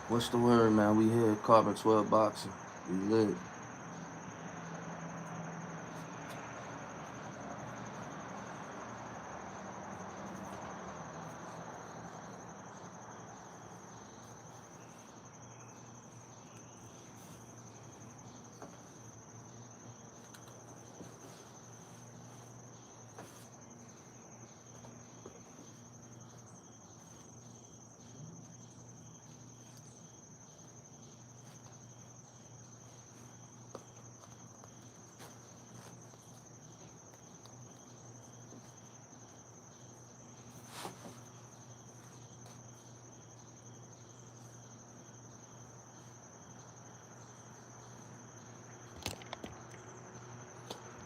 What's the word, man? We here, Carbon 12 Boxing. We lit.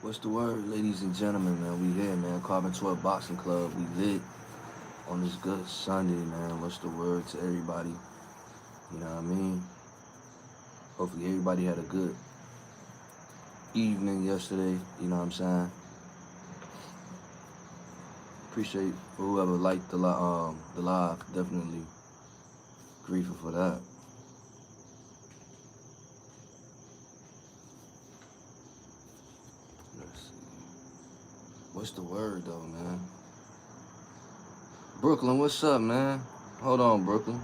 What's the word, ladies and gentlemen, man? We here, man. Carbon 12 Boxing Club. We lit on this good Sunday, man. What's the word to everybody? You know what I mean? Hopefully everybody had a good evening yesterday. You know what I'm saying? Appreciate for whoever liked the live. Definitely grateful for that. Let's see. What's the word though, man? Brooklyn, what's up, man? Hold on, Brooklyn.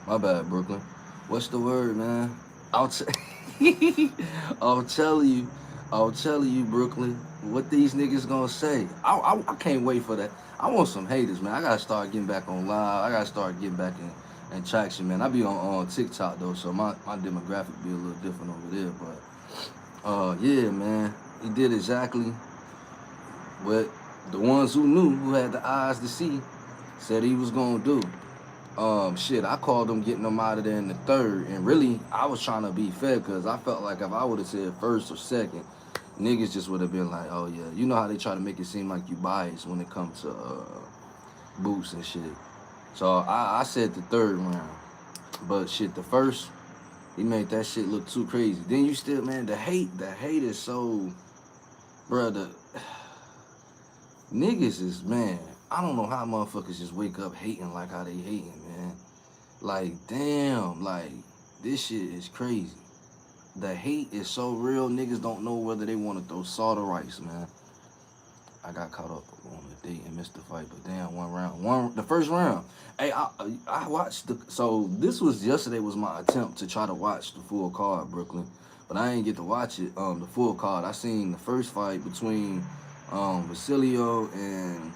My bad, Brooklyn. What's the word, man? I'll I'll tell you, Brooklyn, what these niggas gonna say. I can't wait for that. I want some haters, man. I gotta start getting back on live. I gotta start getting back in traction, man. I be on TikTok though, so my demographic be a little different over there. But yeah, man, he did exactly what the ones who knew, who had the eyes to see, said he was gonna do. Shit, I called them getting them out of there in the third, and really, I was trying to be fair because I felt like if I would have said first or second, niggas just would have been like, oh yeah, you know how they try to make it seem like you biased when it comes to boots and shit. So I said the third round, but shit, the first, he made that shit look too crazy. Then you still, man, the hate is so, bruh, the niggas is, man, I don't know how motherfuckers just wake up hating like how they hating, man. Like, damn, like, this shit is crazy. The hate is so real, niggas don't know whether they want to throw salt or rice, man. I got caught up on the date and missed the fight, but damn, the first round. Hey, I watched so this was yesterday was my attempt to try to watch the full card, Brooklyn, but I didn't get to watch it, the full card. I seen the first fight between Vasilio and,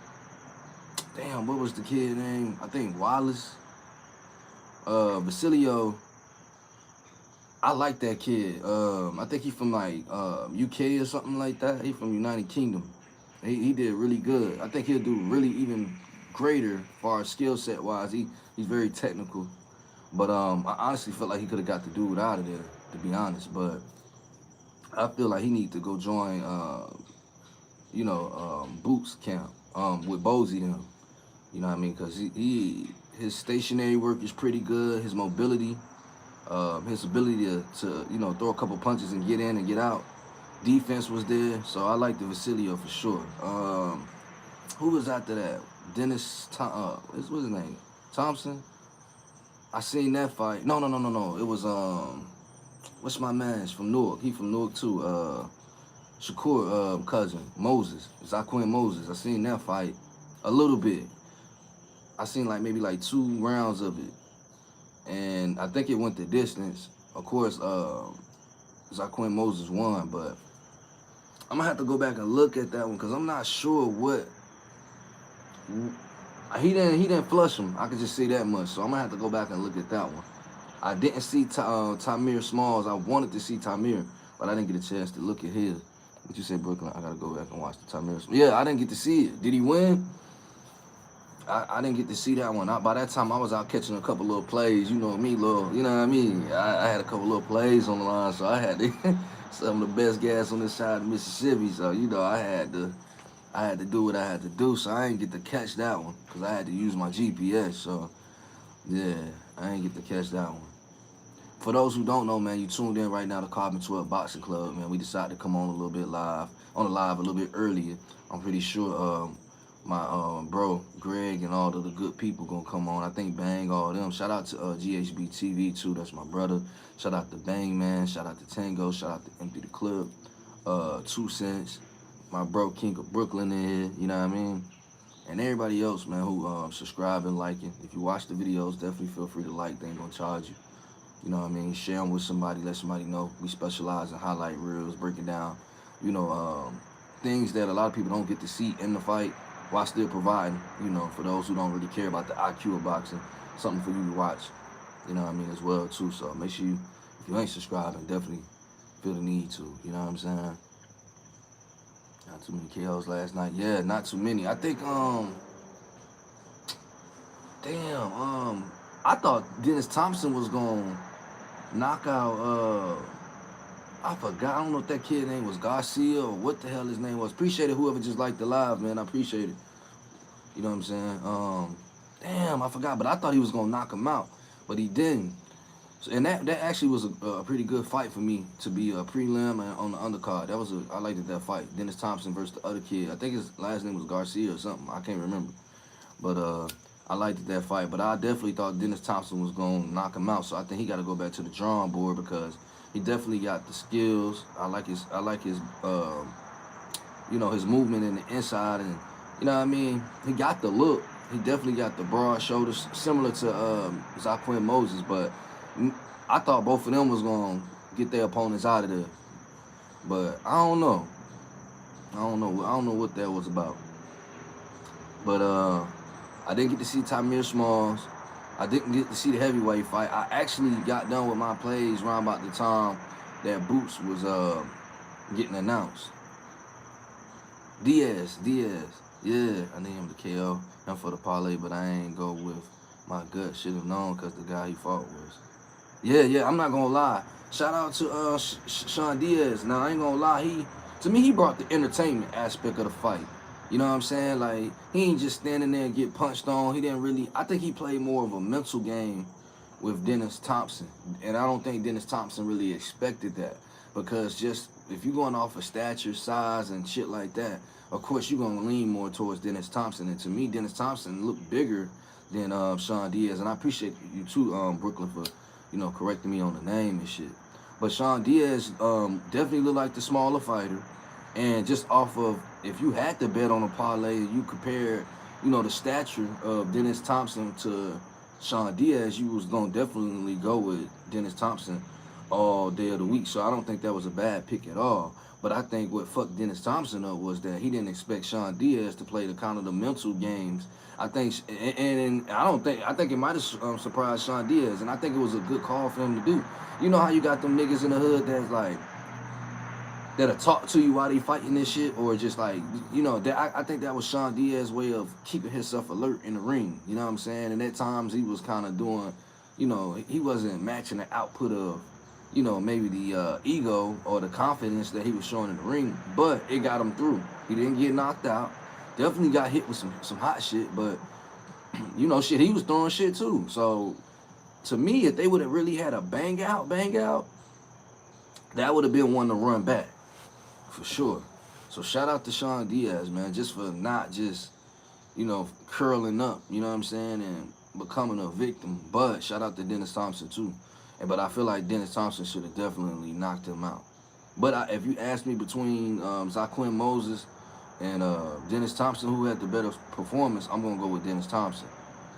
damn, what was the kid name? I think Wallace. Vasilio, I like that kid. I think he from like UK or something like that. He from United Kingdom. He did really good. I think he'll do really even greater as far as skill set wise. He's very technical. But I honestly felt like he could have got the dude out of there, to be honest. But I feel like he need to go join Boots camp with Bozy them. You know what I mean? Because his stationary work is pretty good. His mobility, his ability to throw a couple punches and get in and get out. Defense was there, so I like the Vasilio for sure. Who was after that? What's his name? Thompson. I seen that fight. No. It was what's my man's from Newark? He from Newark too. Shakur cousin Moses, Zaquin Moses. I seen that fight a little bit. I seen like maybe like 2 rounds of it, and I think it went the distance. Of course, Zaquin Moses won, but I'm gonna have to go back and look at that one because I'm not sure what he didn't flush him. I can just say that much, so I'm gonna have to go back and look at that one. I didn't see Tamir Smalls. I wanted to see Tamir, but I didn't get a chance to look at his. What you say, Brooklyn? I gotta go back and watch the Tamir. Yeah, I didn't get to see it. Did he win? I didn't get to see that one. By that time, I was out catching a couple little plays. You know me, little. You know what I mean? I had a couple little plays on the line, so I had some of the best gas on this side of Mississippi. So I had to do what I had to do. So I didn't get to catch that one because I had to use my GPS. So yeah, I didn't get to catch that one. For those who don't know, man, you tuned in right now to Carbon 12 Boxing Club, man. We decided to come on a little bit live, a little bit earlier. I'm pretty sure my bro Greg and all of the good people gonna come on. I think Bang, all of them. Shout out to GHB TV too. That's my brother. Shout out to Bang Man. Shout out to Tango. Shout out to Empty the Clip. 2 Cents. My bro King of Brooklyn in here. You know what I mean? And everybody else, man, who subscribe and liking. If you watch the videos, definitely feel free to like. They ain't gonna charge you. You know what I mean? Share them with somebody. Let somebody know. We specialize in highlight reels, breaking down, you know, things that a lot of people don't get to see in the fight, while still providing, you know, for those who don't really care about the IQ of boxing, something for you to watch, you know what I mean, as well, too. So make sure you, if you ain't subscribing, definitely feel the need to, you know what I'm saying? Not too many KOs last night. Yeah, not too many. I think, I thought Dennis Thompson was going to knock out, I forgot. I don't know if that kid's name was Garcia or what the hell his name was. Appreciate it, whoever just liked the live, man. I appreciate it. You know what I'm saying? Damn, I forgot. But I thought he was gonna knock him out, but he didn't. So, and that actually was a pretty good fight for me to be a prelim and on the undercard. That was I liked that fight. Dennis Thompson versus the other kid. I think his last name was Garcia or something. I can't remember. But I liked that fight. But I definitely thought Dennis Thompson was gonna knock him out. So I think he got to go back to the drawing board because he definitely got the skills. I like his you know, his movement in the inside, and you know what I mean. He got the look. He definitely got the broad shoulders, similar to Zaquin Moses. But I thought both of them was gonna get their opponents out of there. But I don't know. I don't know what that was about. But I didn't get to see Tamir Smalls. I didn't get to see the heavyweight fight. I actually got done with my plays around about the time that Boots was getting announced. Diaz. Yeah, I named him the KO. Him for the parlay, but I ain't go with my gut. Should have known because the guy he fought was. Yeah, I'm not going to lie. Shout out to Sean Diaz. Now, I ain't going to lie. To me, he brought the entertainment aspect of the fight. You know what I'm saying? Like, he ain't just standing there and get punched on. He didn't really... I think he played more of a mental game with Dennis Thompson. And I don't think Dennis Thompson really expected that. Because just, if you're going off of stature, size, and shit like that, of course, you're going to lean more towards Dennis Thompson. And to me, Dennis Thompson looked bigger than Sean Diaz. And I appreciate you too, Brooklyn, for, you know, correcting me on the name and shit. But Sean Diaz definitely looked like the smaller fighter. And just off of, if you had to bet on a parlay, you compare, you know, the stature of Dennis Thompson to Sean Diaz, you was going to definitely go with Dennis Thompson all day of the week. So I don't think that was a bad pick at all. But I think what fucked Dennis Thompson up was that he didn't expect Sean Diaz to play the kind of the mental games. I think, and I think it might have surprised Sean Diaz. And I think it was a good call for him to do. You know how you got them niggas in the hood that's like, that'll talk to you while they fighting this shit, or just like, you know, I think that was Sean Diaz's way of keeping himself alert in the ring. You know what I'm saying? And at times he was kind of doing, you know, he wasn't matching the output of, you know, maybe the ego or the confidence that he was showing in the ring, but it got him through. He didn't get knocked out. Definitely got hit with some hot shit, but, you know, shit, he was throwing shit too. So, to me, if they would have really had a bang out, that would have been one to run back. For sure. So shout out to Sean Diaz, man, just for not just, you know, curling up, you know what I'm saying, and becoming a victim. But shout out to Dennis Thompson, too. But I feel like Dennis Thompson should have definitely knocked him out. But if you ask me between Zaquin Moses and Dennis Thompson, who had the better performance, I'm going to go with Dennis Thompson.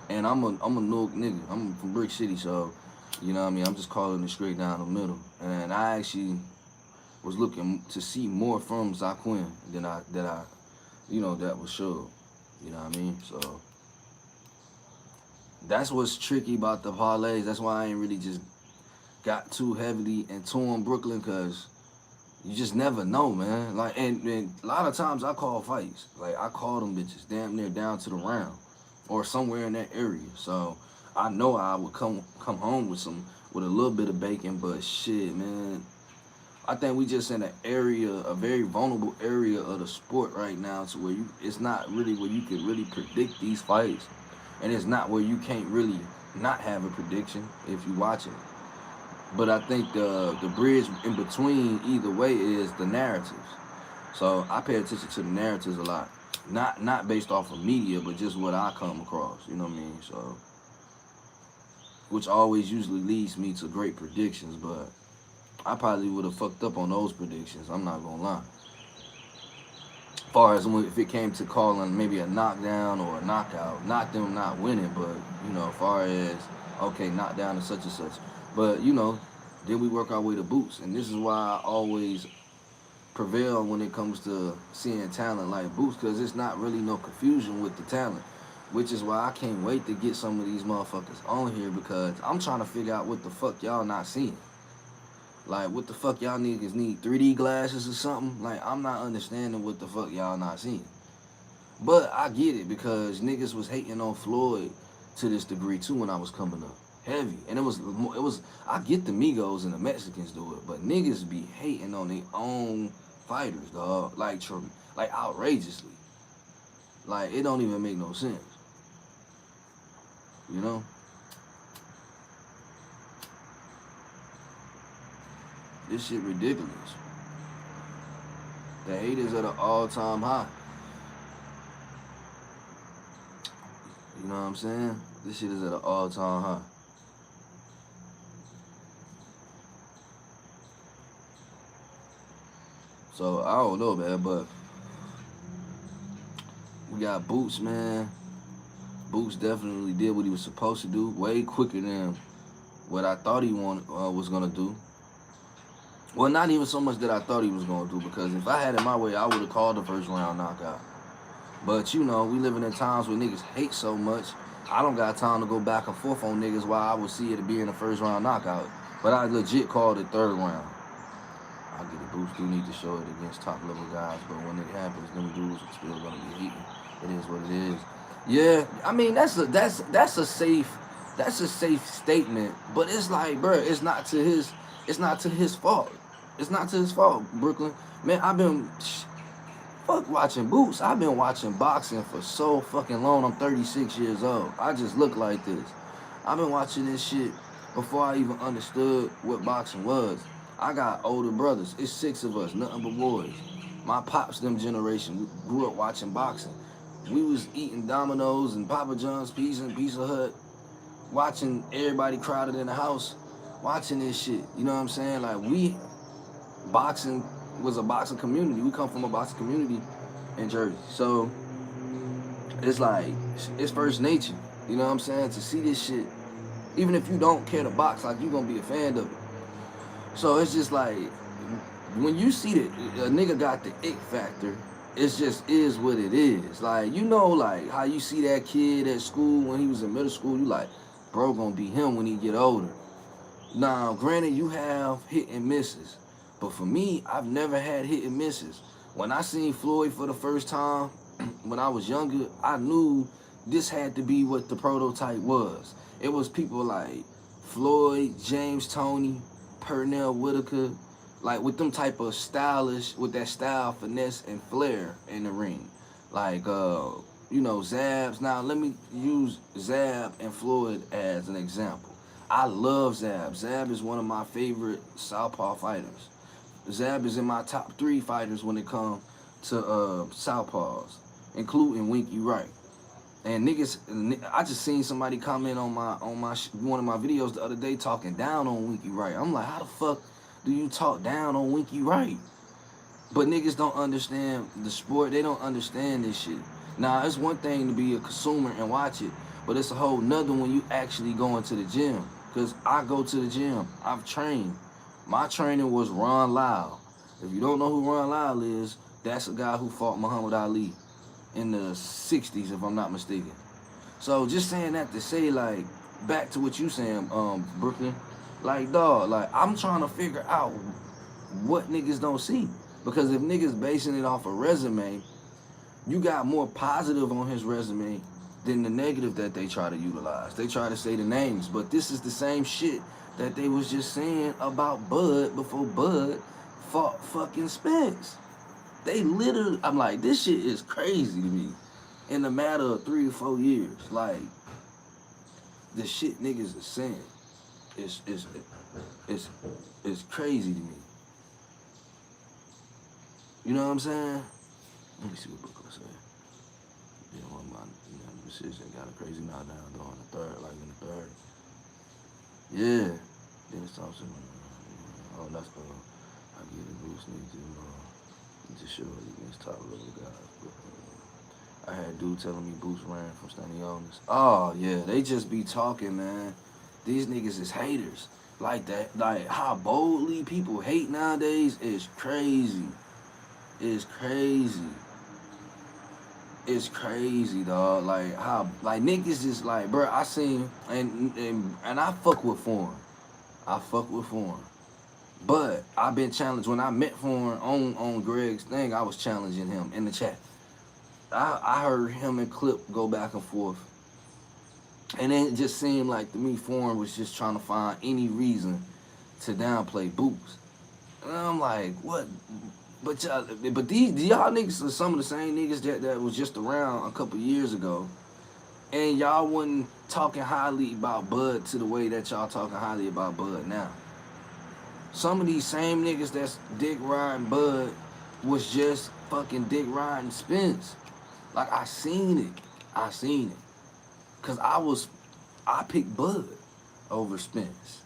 And I'm a Newark nigga. I'm from Brick City, so, you know what I mean, I'm just calling it straight down the middle. And I actually was looking to see more from Zaquin than that was sure. You know what I mean? So that's what's tricky about the parlays. That's why I ain't really just got too heavily into them, Brooklyn, because you just never know, man. Like, and a lot of times I call fights. Like, I call them bitches damn near down to the round or somewhere in that area. So I know I would come home with a little bit of bacon, but shit, man. I think we just in an area, a very vulnerable area of the sport right now, to where it's not really where you can really predict these fights, and it's not where you can't really not have a prediction if you're watching it. But I think the bridge in between either way is the narratives. So I pay attention to the narratives a lot. Not based off of media, but just what I come across. You know what I mean? So, which always usually leads me to great predictions, but I probably would have fucked up on those predictions. I'm not gonna lie. As far as if it came to calling maybe a knockdown or a knockout, not them not winning, but as far as okay, knockdown and such and such. But then we work our way to Boots, and this is why I always prevail when it comes to seeing talent like Boots, because it's not really no confusion with the talent. Which is why I can't wait to get some of these motherfuckers on here, because I'm trying to figure out what the fuck y'all not seeing. Like, what the fuck y'all niggas need 3D glasses or something? Like, I'm not understanding what the fuck y'all not seeing. But I get it, because niggas was hating on Floyd to this degree too when I was coming up. Heavy. And it was I get the Migos and the Mexicans do it, but niggas be hating on their own fighters, dog. Like outrageously. Like, it don't even make no sense. You know? This shit ridiculous. The hate is at an all-time high. You know what I'm saying? This shit is at an all-time high. So, I don't know, man, but we got Boots, man. Boots definitely did what he was supposed to do, way quicker than what I thought he was going to do. Well, not even so much that I thought he was going to do, because if I had it my way, I would have called the first round knockout. But, we living in times where niggas hate so much, I don't got time to go back and forth on niggas while I would see it being a first round knockout. But I legit called it third round. I get it, Boots do need to show it against top level guys, but when it happens, them dudes are still going to be hating. It is what it is. Yeah, I mean, that's a safe statement, but it's like, bro, it's not to his fault. It's not to his fault, Brooklyn. Man, I've been fuck watching Boots. I've been watching boxing for so fucking long. I'm 36 years old. I just look like this. I've been watching this shit before I even understood what boxing was. I got older brothers. It's 6 of us, nothing but boys. My pops, them generation, we grew up watching boxing. We was eating Domino's and Papa John's pizza and Pizza Hut, watching everybody crowded in the house, watching this shit. You know what I'm saying? Like, boxing was a boxing community. We come from a boxing community in Jersey. So, it's like, it's first nature. You know what I'm saying? To see this shit, even if you don't care to box, like, you gonna be a fan of it. So, it's just like, when you see that a nigga got the ick factor, it just is what it is. Like, like, how you see that kid at school when he was in middle school, you like, bro gonna be him when he get older. Now, granted, you have hit and misses. But for me, I've never had hit and misses. When I seen Floyd for the first time, when I was younger, I knew this had to be what the prototype was. It was people like Floyd, James Toney, Pernell Whitaker, like with them type of stylish, with that style, finesse, and flair in the ring. Like, Zabs. Now, let me use Zab and Floyd as an example. I love Zab. Zab is one of my favorite southpaw fighters. Zab is in my top 3 fighters when it comes to southpaws, including Winky Wright. And niggas, I just seen somebody comment on one of my videos the other day talking down on Winky Wright. I'm like, how the fuck do you talk down on Winky Wright? But niggas don't understand the sport. They don't understand this shit. Now, it's one thing to be a consumer and watch it, but it's a whole nother when you actually go into the gym. Because I go to the gym. I've trained. My trainer was Ron Lyle. If you don't know who Ron Lyle is, that's a guy who fought Muhammad Ali in the 60s, if I'm not mistaken. So just saying that to say, like, back to what you saying, Brooklyn, like, dog, like, I'm trying to figure out what niggas don't see. Because if niggas basing it off a resume, you got more positive on his resume than the negative that they try to utilize. They try to say the names, but this is the same shit that they was just saying about Bud before Bud fought fucking Spence. They literally, I'm like, this shit is crazy to me. In a matter of 3 or 4 years, like, the shit niggas are saying, it's crazy to me. You know what I'm saying? Let me see what Brooklyn said. Yeah, one of my decision got a crazy knockdown during the third, like in the third. Yeah. Dennis Thompson. Oh, that's I get it. Bruce need to show against top level guys. But, I had a dude telling me Boots ran from Stanley Honest. Oh yeah, they just be talking, man. These niggas is haters. Like that, like how boldly people hate nowadays is crazy. It's crazy. It's crazy, dog. Like how, like niggas just like, bro. I seen and I fuck with Foreign. I fuck with Foreign. But I've been challenged when I met Foreign on Greg's thing. I was challenging him in the chat. I heard him and Clip go back and forth, and it just seemed like to me Foreign was just trying to find any reason to downplay Boots. And I'm like, what? But y'all niggas are some of the same niggas that was just around a couple years ago, and y'all wasn't talking highly about Bud to the way that y'all talking highly about Bud now. Some of these same niggas that's dick riding Bud was just fucking dick riding Spence. Like I seen it. Cause I picked Bud over Spence.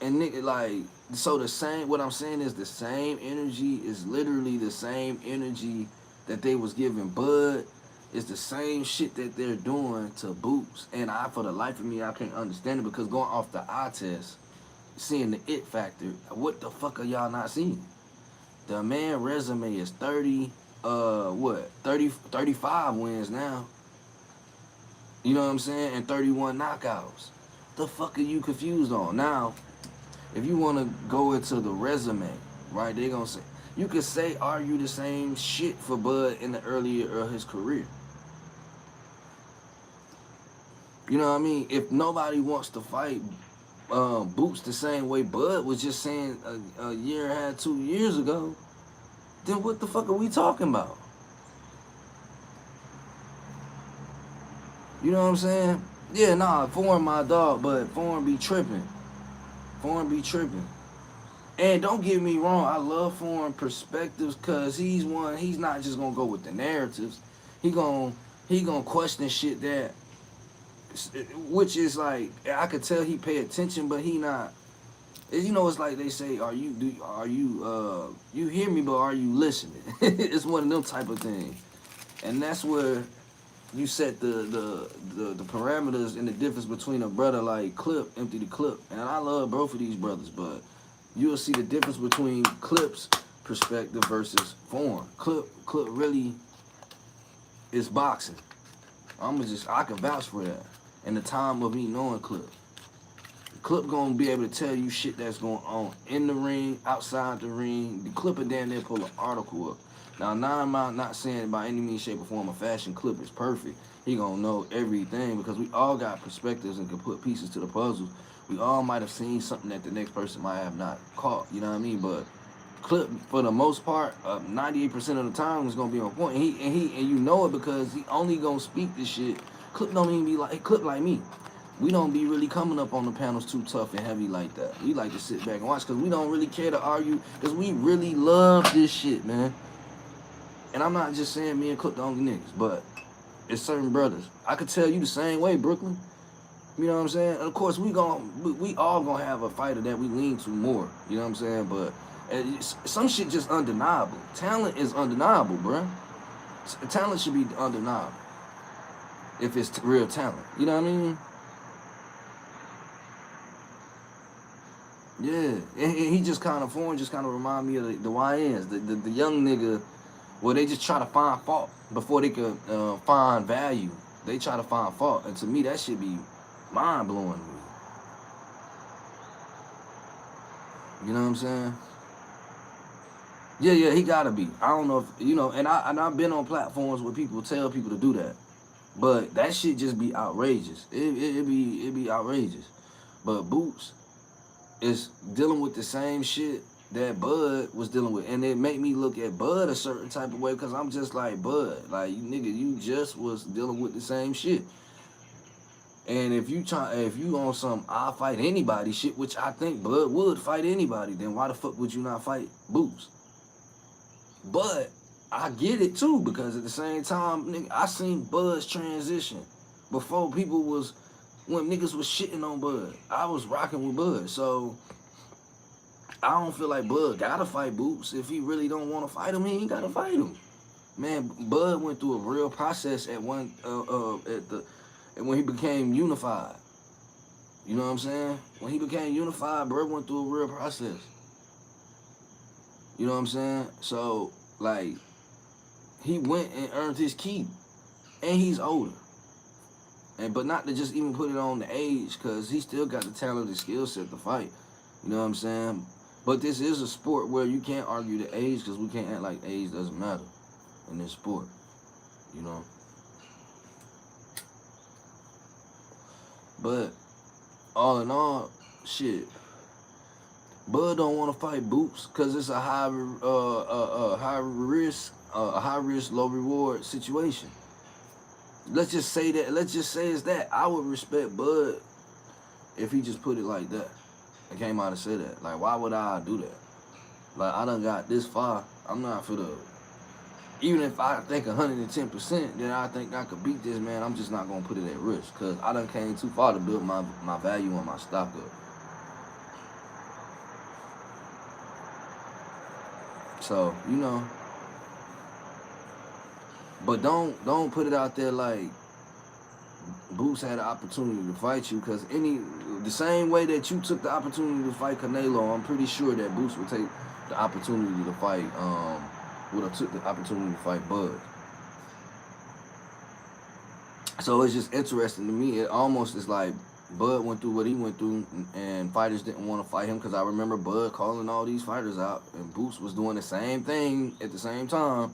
And nigga, like, so the same, what I'm saying is the same energy is literally the same energy that they was giving Bud. It's the same shit that they're doing to Boots. And for the life of me, I can't understand it because going off the eye test, seeing the it factor, what the fuck are y'all not seeing? The man resume is 35 wins now. You know what I'm saying? And 31 knockouts. The fuck are you confused on? Now, if you want to go into the resume, right, they're going to say, you could argue the same shit for Bud in the earlier of his career. You know what I mean? If nobody wants to fight Boots the same way Bud was just saying a year and a half, 2 years ago, then what the fuck are we talking about? You know what I'm saying? Yeah, nah, Foreign my dog, but Foreign be tripping. And don't get me wrong, I love Foreign perspectives because he's not just gonna go with the narratives. He gonna question shit that, which is like, I could tell he pay attention, but he not. You know, it's like they say, you hear me, but are you listening? It's one of them type of things. And that's where you set the parameters and the difference between a brother like Clip, Empty the Clip. And I love both of these brothers, but you'll see the difference between Clip's perspective versus Foreign. Clip really is boxing. I can vouch for that. In the time of me knowing Clip. Clip gonna be able to tell you shit that's going on in the ring, outside the ring. The Clip will damn near pull an article up. Now, I'm not saying by any means, shape, or form a fashion Clip is perfect. He gonna know everything because we all got perspectives and can put pieces to the puzzle. We all might have seen something that the next person might have not caught. You know what I mean? But Clip, for the most part, 98% of the time is gonna be on point. And you know it because he only gonna speak this shit. Clip don't even be like Clip like me. We don't be really coming up on the panels too tough and heavy like that. We like to sit back and watch because we don't really care to argue because we really love this shit, man. And I'm not just saying me and Clip the only niggas, but it's certain brothers. I could tell you the same way, Brooklyn. You know what I'm saying? And of course, we all gonna have a fighter that we lean to more. You know what I'm saying? But some shit just undeniable. Talent is undeniable, bruh. Talent should be undeniable if it's real talent. You know what I mean? Yeah, and he just kind of remind me of the YNs, the young nigga. Well, they just try to find fault before they could find value. They try to find fault, and to me, that should be mind blowing to me. You know what I'm saying? Yeah, he gotta be. I don't know if you know, and I've been on platforms where people tell people to do that, but that shit just be outrageous. It be outrageous. But Boots is dealing with the same shit that Bud was dealing with. And it made me look at Bud a certain type of way because I'm just like, Bud, like, nigga, you just was dealing with the same shit. And if you on some I'll fight anybody shit, which I think Bud would fight anybody, then why the fuck would you not fight Boots? But I get it too, because at the same time, nigga, I seen Bud's transition before people was, when niggas was shitting on Bud. I was rocking with Bud, so I don't feel like Bud gotta fight Boots. If he really don't want to fight him, he ain't gotta fight him. Man, Bud went through a real process at when he became unified. You know what I'm saying? When he became unified, Bud went through a real process. You know what I'm saying? So, like, he went and earned his keep, and he's older. But not to just even put it on the age, because he still got the talent and skill set to fight. You know what I'm saying? But this is a sport where you can't argue the age, because we can't act like age doesn't matter in this sport. You know? But all in all, shit, Bud don't want to fight Boots because it's a high risk, low reward situation. Let's just say that. Let's just say it's that. I would respect Bud if he just put it like that. I came out and said that. Like, why would I do that? Like, I done got this far. I'm not for the. Even if I think 110%, then I think I could beat this man. I'm just not gonna put it at risk because I done came too far to build my value and my stock up. So, you know. But don't put it out there like Boots had an opportunity to fight you, because the same way that you took the opportunity to fight Canelo, I'm pretty sure that Boots would take the opportunity to fight would have took the opportunity to fight Bud. So it's just interesting to me. It almost is like Bud went through what he went through, and fighters didn't want to fight him, because I remember Bud calling all these fighters out, and Boots was doing the same thing at the same time,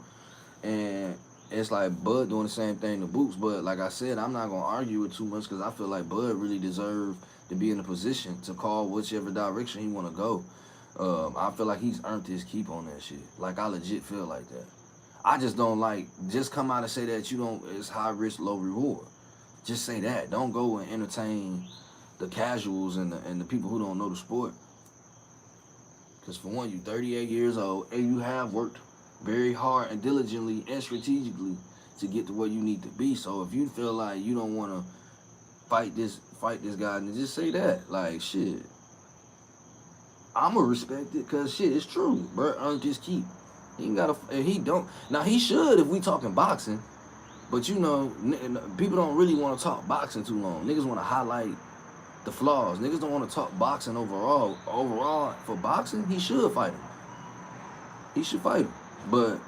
and it's like Bud doing the same thing to Boots. But like I said, I'm not going to argue it too much, because I feel like Bud really deserved to be in a position to call whichever direction he want to go. I feel like he's earned his keep on that shit. Like, I legit feel like that. I just don't like, just come out and say that it's high risk, low reward. Just say that. Don't go and entertain the casuals and the people who don't know the sport. Because for one, you 38 years old, and you have worked very hard and diligently and strategically to get to where you need to be. So if you feel like you don't want to fight this guy, then just say that. Like, shit, I'ma respect it, because shit, it's true. Bert earned his keep. He ain't gotta, he don't. Now, he should if we talking boxing. But, you know, people don't really want to talk boxing too long. Niggas want to highlight the flaws. Niggas don't want to talk boxing overall. Overall, for boxing, he should fight him. He should fight him. But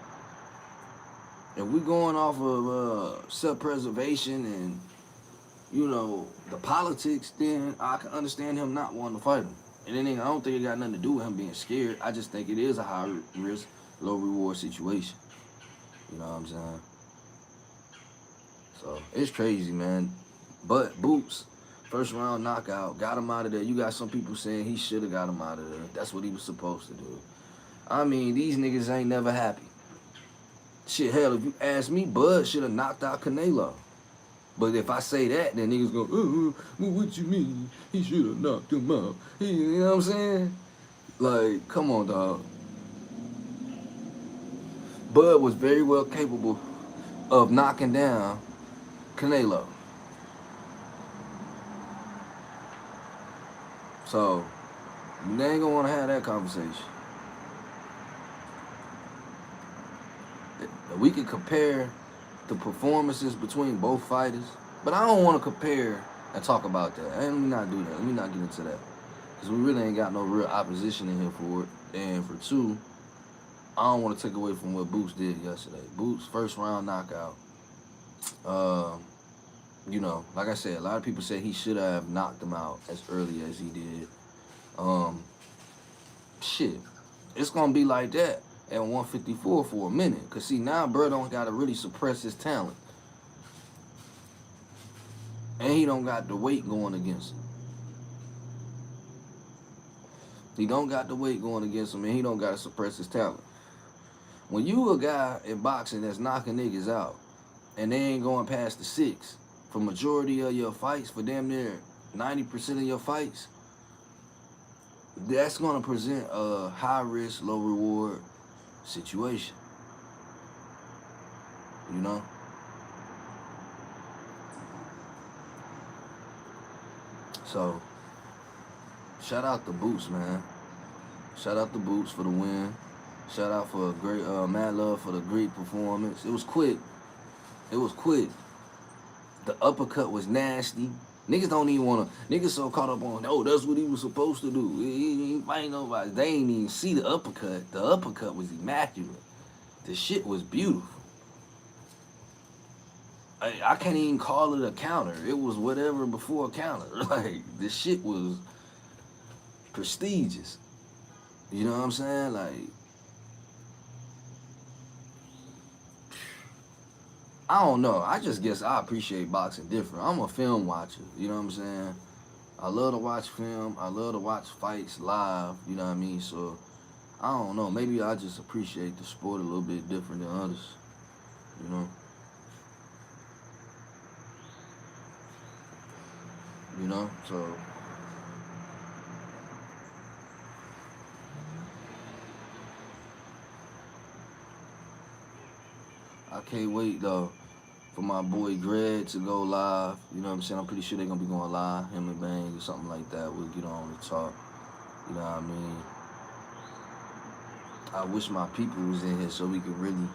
if we going off of self-preservation and, you know, the politics, then I can understand him not wanting to fight him. And I don't think it got nothing to do with him being scared. I just think it is a high risk, low reward situation. You know what I'm saying? So it's crazy, man. But Boots, first round knockout, got him out of there. You got some people saying he should have got him out of there. That's what he was supposed to do. I mean, these niggas ain't never happy. Shit, hell, if you ask me, Bud should have knocked out Canelo. But if I say that, then niggas go, well, what you mean? He should have knocked him out. You know what I'm saying? Like, come on, dog. Bud was very well capable of knocking down Canelo. So, they ain't gonna want to have that conversation. We could compare the performances between both fighters, but I don't want to compare and talk about that. Let me not do that. Let me not get into that, because we really ain't got no real opposition in here for it. And for two, I don't want to take away from what Boots did yesterday. Boots' first round knockout. You know, like I said, a lot of people said he should have knocked him out as early as he did. Shit, it's gonna be like that at 154 for a minute. Because, see, now Bro don't got to really suppress his talent. And he don't got the weight going against him. He don't got the weight going against him, and he don't got to suppress his talent. When you a guy in boxing that's knocking niggas out, and they ain't going past the 6 for majority of your fights, for damn near 90% of your fights, that's going to present a high risk, low reward situation. you know? So, shout out to Boots, man. Shout out to Boots for the win. Shout out for a great, Mad Love for the great performance. It was quick. It was quick. The uppercut was nasty. Niggas don't even wanna. Niggas so caught up on, oh, that's what he was supposed to do. He ain't fighting nobody. They ain't even see the uppercut. The uppercut was immaculate. The shit was beautiful. I can't even call it a counter. It was whatever before a counter. Like, the shit was prestigious. You know what I'm saying? Like, I don't know. I just guess I appreciate boxing different. I'm a film watcher. You know what I'm saying? I love to watch film. I love to watch fights live. You know what I mean? So, I don't know. Maybe I just appreciate the sport a little bit different than others. You know? So I can't wait though for my boy Greg to go live. You know what I'm saying? I'm pretty sure they're gonna be going live, him and Bang or something like that. We'll get on and talk. You know what I mean? I wish my people was in here so we could really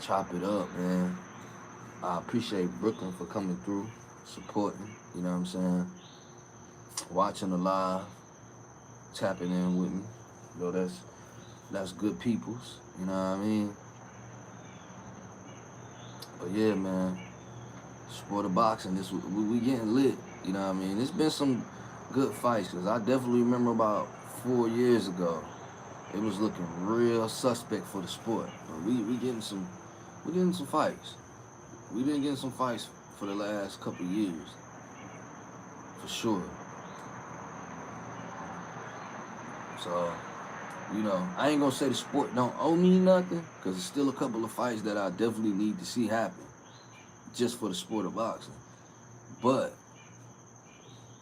chop it up, man. I appreciate Brooklyn for coming through, supporting, you know what I'm saying? Watching the live, tapping in with me. You know, that's good peoples, you know what I mean? But yeah, man, sport of boxing, we getting lit, you know what I mean? It's been some good fights, because I definitely remember about 4 years ago, it was looking real suspect for the sport. But we getting some fights. We've been getting some fights for the last couple years, for sure. So, you know, I ain't gonna say the sport don't owe me nothing, because there's still a couple of fights that I definitely need to see happen, just for the sport of boxing. But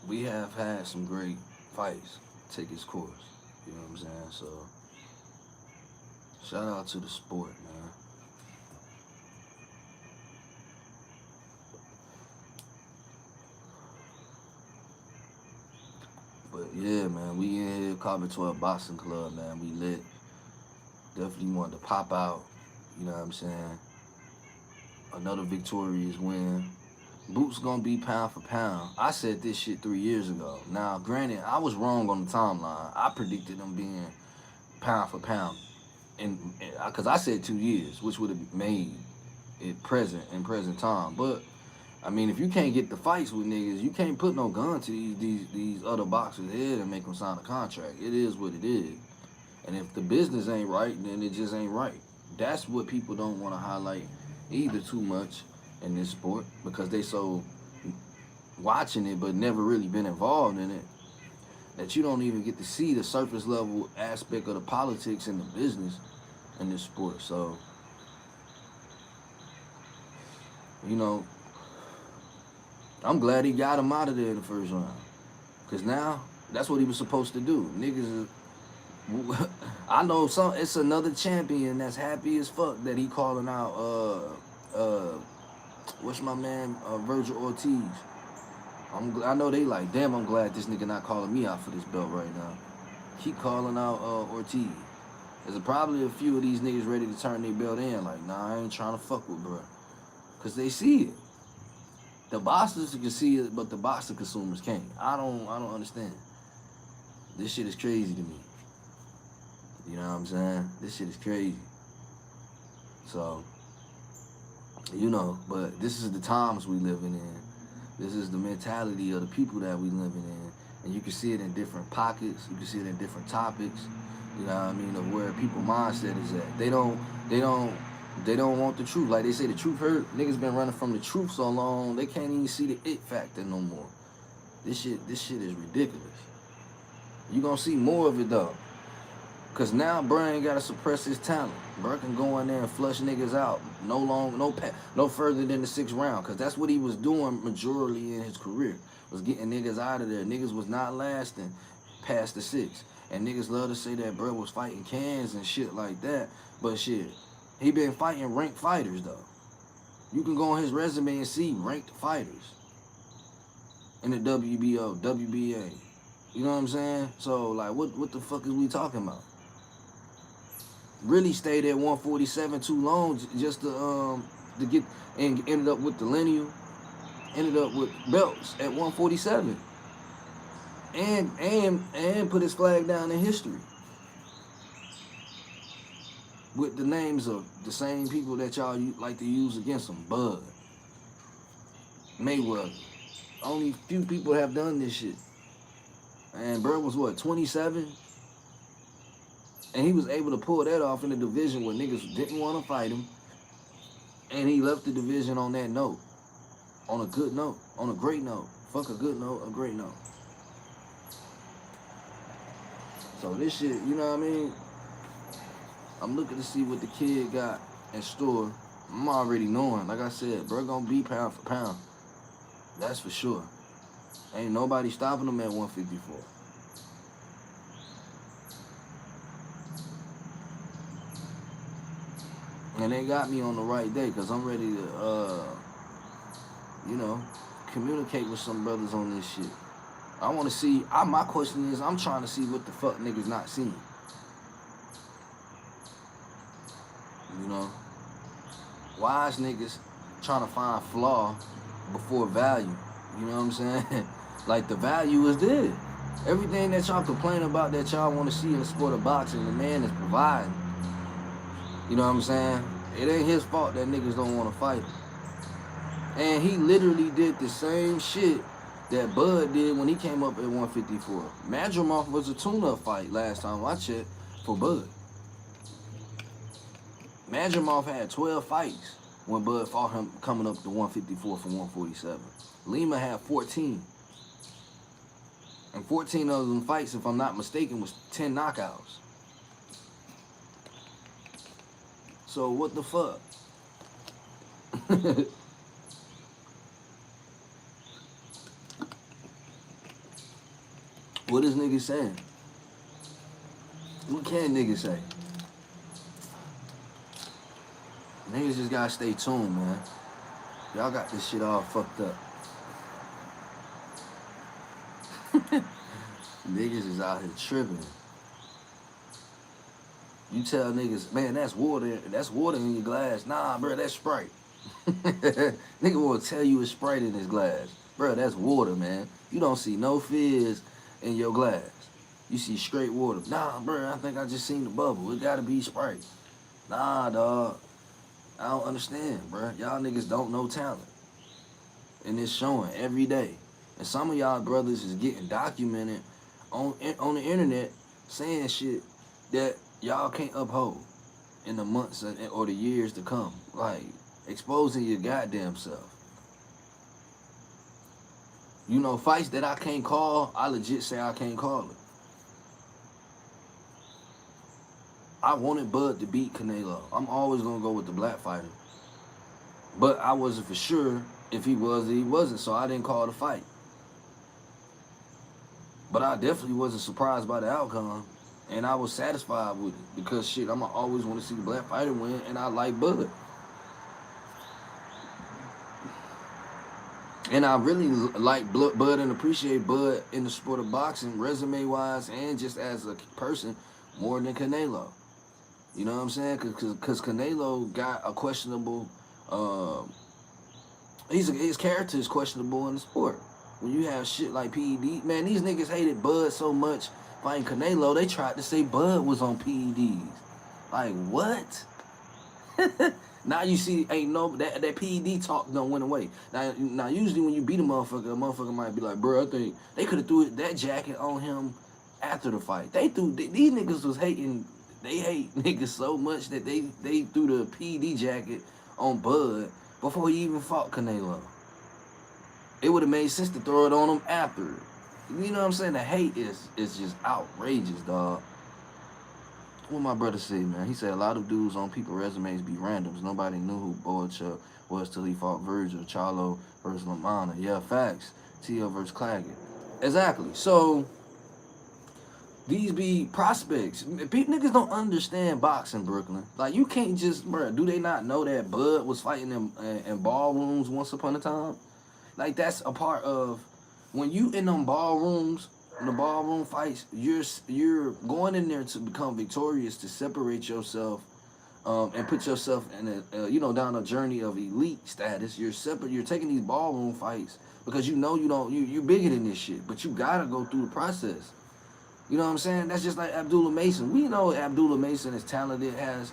we have had some great fights take its course. You know what I'm saying? So, shout out to the sport, man. But yeah, man, we in here, Carbon 12 Boxing Club, man. We lit. Definitely wanted to pop out. You know what I'm saying? Another victorious win. Boots gonna be pound for pound. I said this shit 3 years ago. Now, granted, I was wrong on the timeline. I predicted them being pound for pound, and because I said 2 years, which would have made it in present time. But I mean, if you can't get the fights with niggas, you can't put no gun to these other boxers' head and make them sign a contract. It is what it is. And if the business ain't right, then it just ain't right. That's what people don't want to highlight either too much in this sport, because they so watching it but never really been involved in it, that you don't even get to see the surface level aspect of the politics and the business in this sport. So, you know, I'm glad he got him out of there in the first round, because now that's what he was supposed to do. Niggas is, I know it's another champion that's happy as fuck that he calling out what's my man, Virgil Ortiz. I know they like, damn, I'm glad this nigga not calling me out for this belt right now. Keep calling out Ortiz. There's probably a few of these niggas ready to turn their belt in. Like, nah, I ain't trying to fuck with bro. Because they see it. The boxers can see it, but the boxer consumers can't. I don't understand. This shit is crazy to me. You know what I'm saying? This shit is crazy. So, you know, but this is the times we living in. This is the mentality of the people that we living in. And you can see it in different pockets. You can see it in different topics. You know what I mean? Of where people mindset is at. They don't want the truth. Like they say, the truth hurt. Niggas been running from the truth so long, they can't even see the it factor no more. This shit is ridiculous. You gonna see more of it though. Cause now bro ain't gotta suppress his talent. Bro can go in there and flush niggas out. No further than the 6th round. Cause that's what he was doing majorly in his career. Was getting niggas out of there. Niggas was not lasting past the 6. And niggas love to say that bro was fighting cans and shit like that. But shit, he been fighting ranked fighters though. You can go on his resume and see ranked fighters in the WBO, WBA. You know what I'm saying? So, like, what the fuck is we talking about? Really stayed at 147 too long just to get, and ended up with the lineal, ended up with belts at 147, and put his flag down in history with the names of the same people that y'all like to use against him. Bud, Mayweather. Only few people have done this shit. And Bird was what, 27? And he was able to pull that off in a division where niggas didn't want to fight him. And he left the division on that note. On a good note. On a great note. Fuck a good note, a great note. So this shit, you know what I mean? I'm looking to see what the kid got in store. I'm already knowing. Like I said, bro gonna be pound for pound. That's for sure. Ain't nobody stopping him at 154. And they got me on the right day because I'm ready to, you know, communicate with some brothers on this shit. I want to see, my question is, I'm trying to see what the fuck niggas not seeing. You know? Wise niggas trying to find flaw before value. You know what I'm saying? Like, the value is there. Everything that y'all complain about that y'all want to see in the sport of boxing, the man is providing. You know what I'm saying? It ain't his fault that niggas don't want to fight him. And he literally did the same shit that Bud did when he came up at 154. Madrimov was a tune-up fight last time I checked for Bud. Madrimov had 12 fights when Bud fought him coming up to 154 from 147. Lima had 14. And 14 of them fights, if I'm not mistaken, was 10 knockouts. So what the fuck? What is niggas saying? What can niggas say? Niggas just gotta stay tuned, man. Y'all got this shit all fucked up. Niggas is out here tripping. You tell niggas, man, that's water in your glass. Nah, bro, that's Sprite. Nigga will tell you it's Sprite in his glass. Bro, that's water, man. You don't see no fizz in your glass. You see straight water. Nah, bro, I think I just seen the bubble. It gotta be Sprite. Nah, dog. I don't understand, bro. Y'all niggas don't know talent. And it's showing every day. And some of y'all brothers is getting documented on the internet saying shit that y'all can't uphold in the months or the years to come. Like, exposing your goddamn self. You know, fights that I can't call, I legit say I can't call it. I wanted Bud to beat Canelo. I'm always going to go with the black fighter. But I wasn't for sure if he was or he wasn't, so I didn't call the fight. But I definitely wasn't surprised by the outcome. And I was satisfied with it. Because, shit, I'm going to always want to see the black fighter win, and I like Bud. And I really like Bud and appreciate Bud in the sport of boxing, resume-wise, and just as a person, more than Canelo. You know what I'm saying? Because Canelo got a questionable, his character is questionable in the sport. When you have shit like PED, man, these niggas hated Bud so much fighting Canelo, they tried to say Bud was on PEDs. Like, what? Now you see, ain't no, that PED talk don't went away. Now usually when you beat a motherfucker might be like, bro, I think they could have threw that jacket on him after the fight. These niggas was hating. They hate niggas so much that they threw the PD jacket on Bud before he even fought Canelo. It would have made sense to throw it on him after. You know what I'm saying? The hate is just outrageous, dog. What my brother say, man? He said a lot of dudes on people's resumes be randoms. Nobody knew who Boychuk was till he fought Virgil, Charlo versus Lamana. Yeah, facts. T.O. versus Claggett. Exactly. So, These be prospects. Niggas don't understand boxing, Brooklyn. Like, you can't just, bruh, do they not know that Bud was fighting in ballrooms once upon a time? Like, that's a part of, when you in them ballrooms, in the ballroom fights, you're going in there to become victorious, to separate yourself, and put yourself in down a journey of elite status. You're taking these ballroom fights because you know you bigger than this shit, but you gotta go through the process. You know what I'm saying? That's just like Abdullah Mason. We know Abdullah Mason is talented, has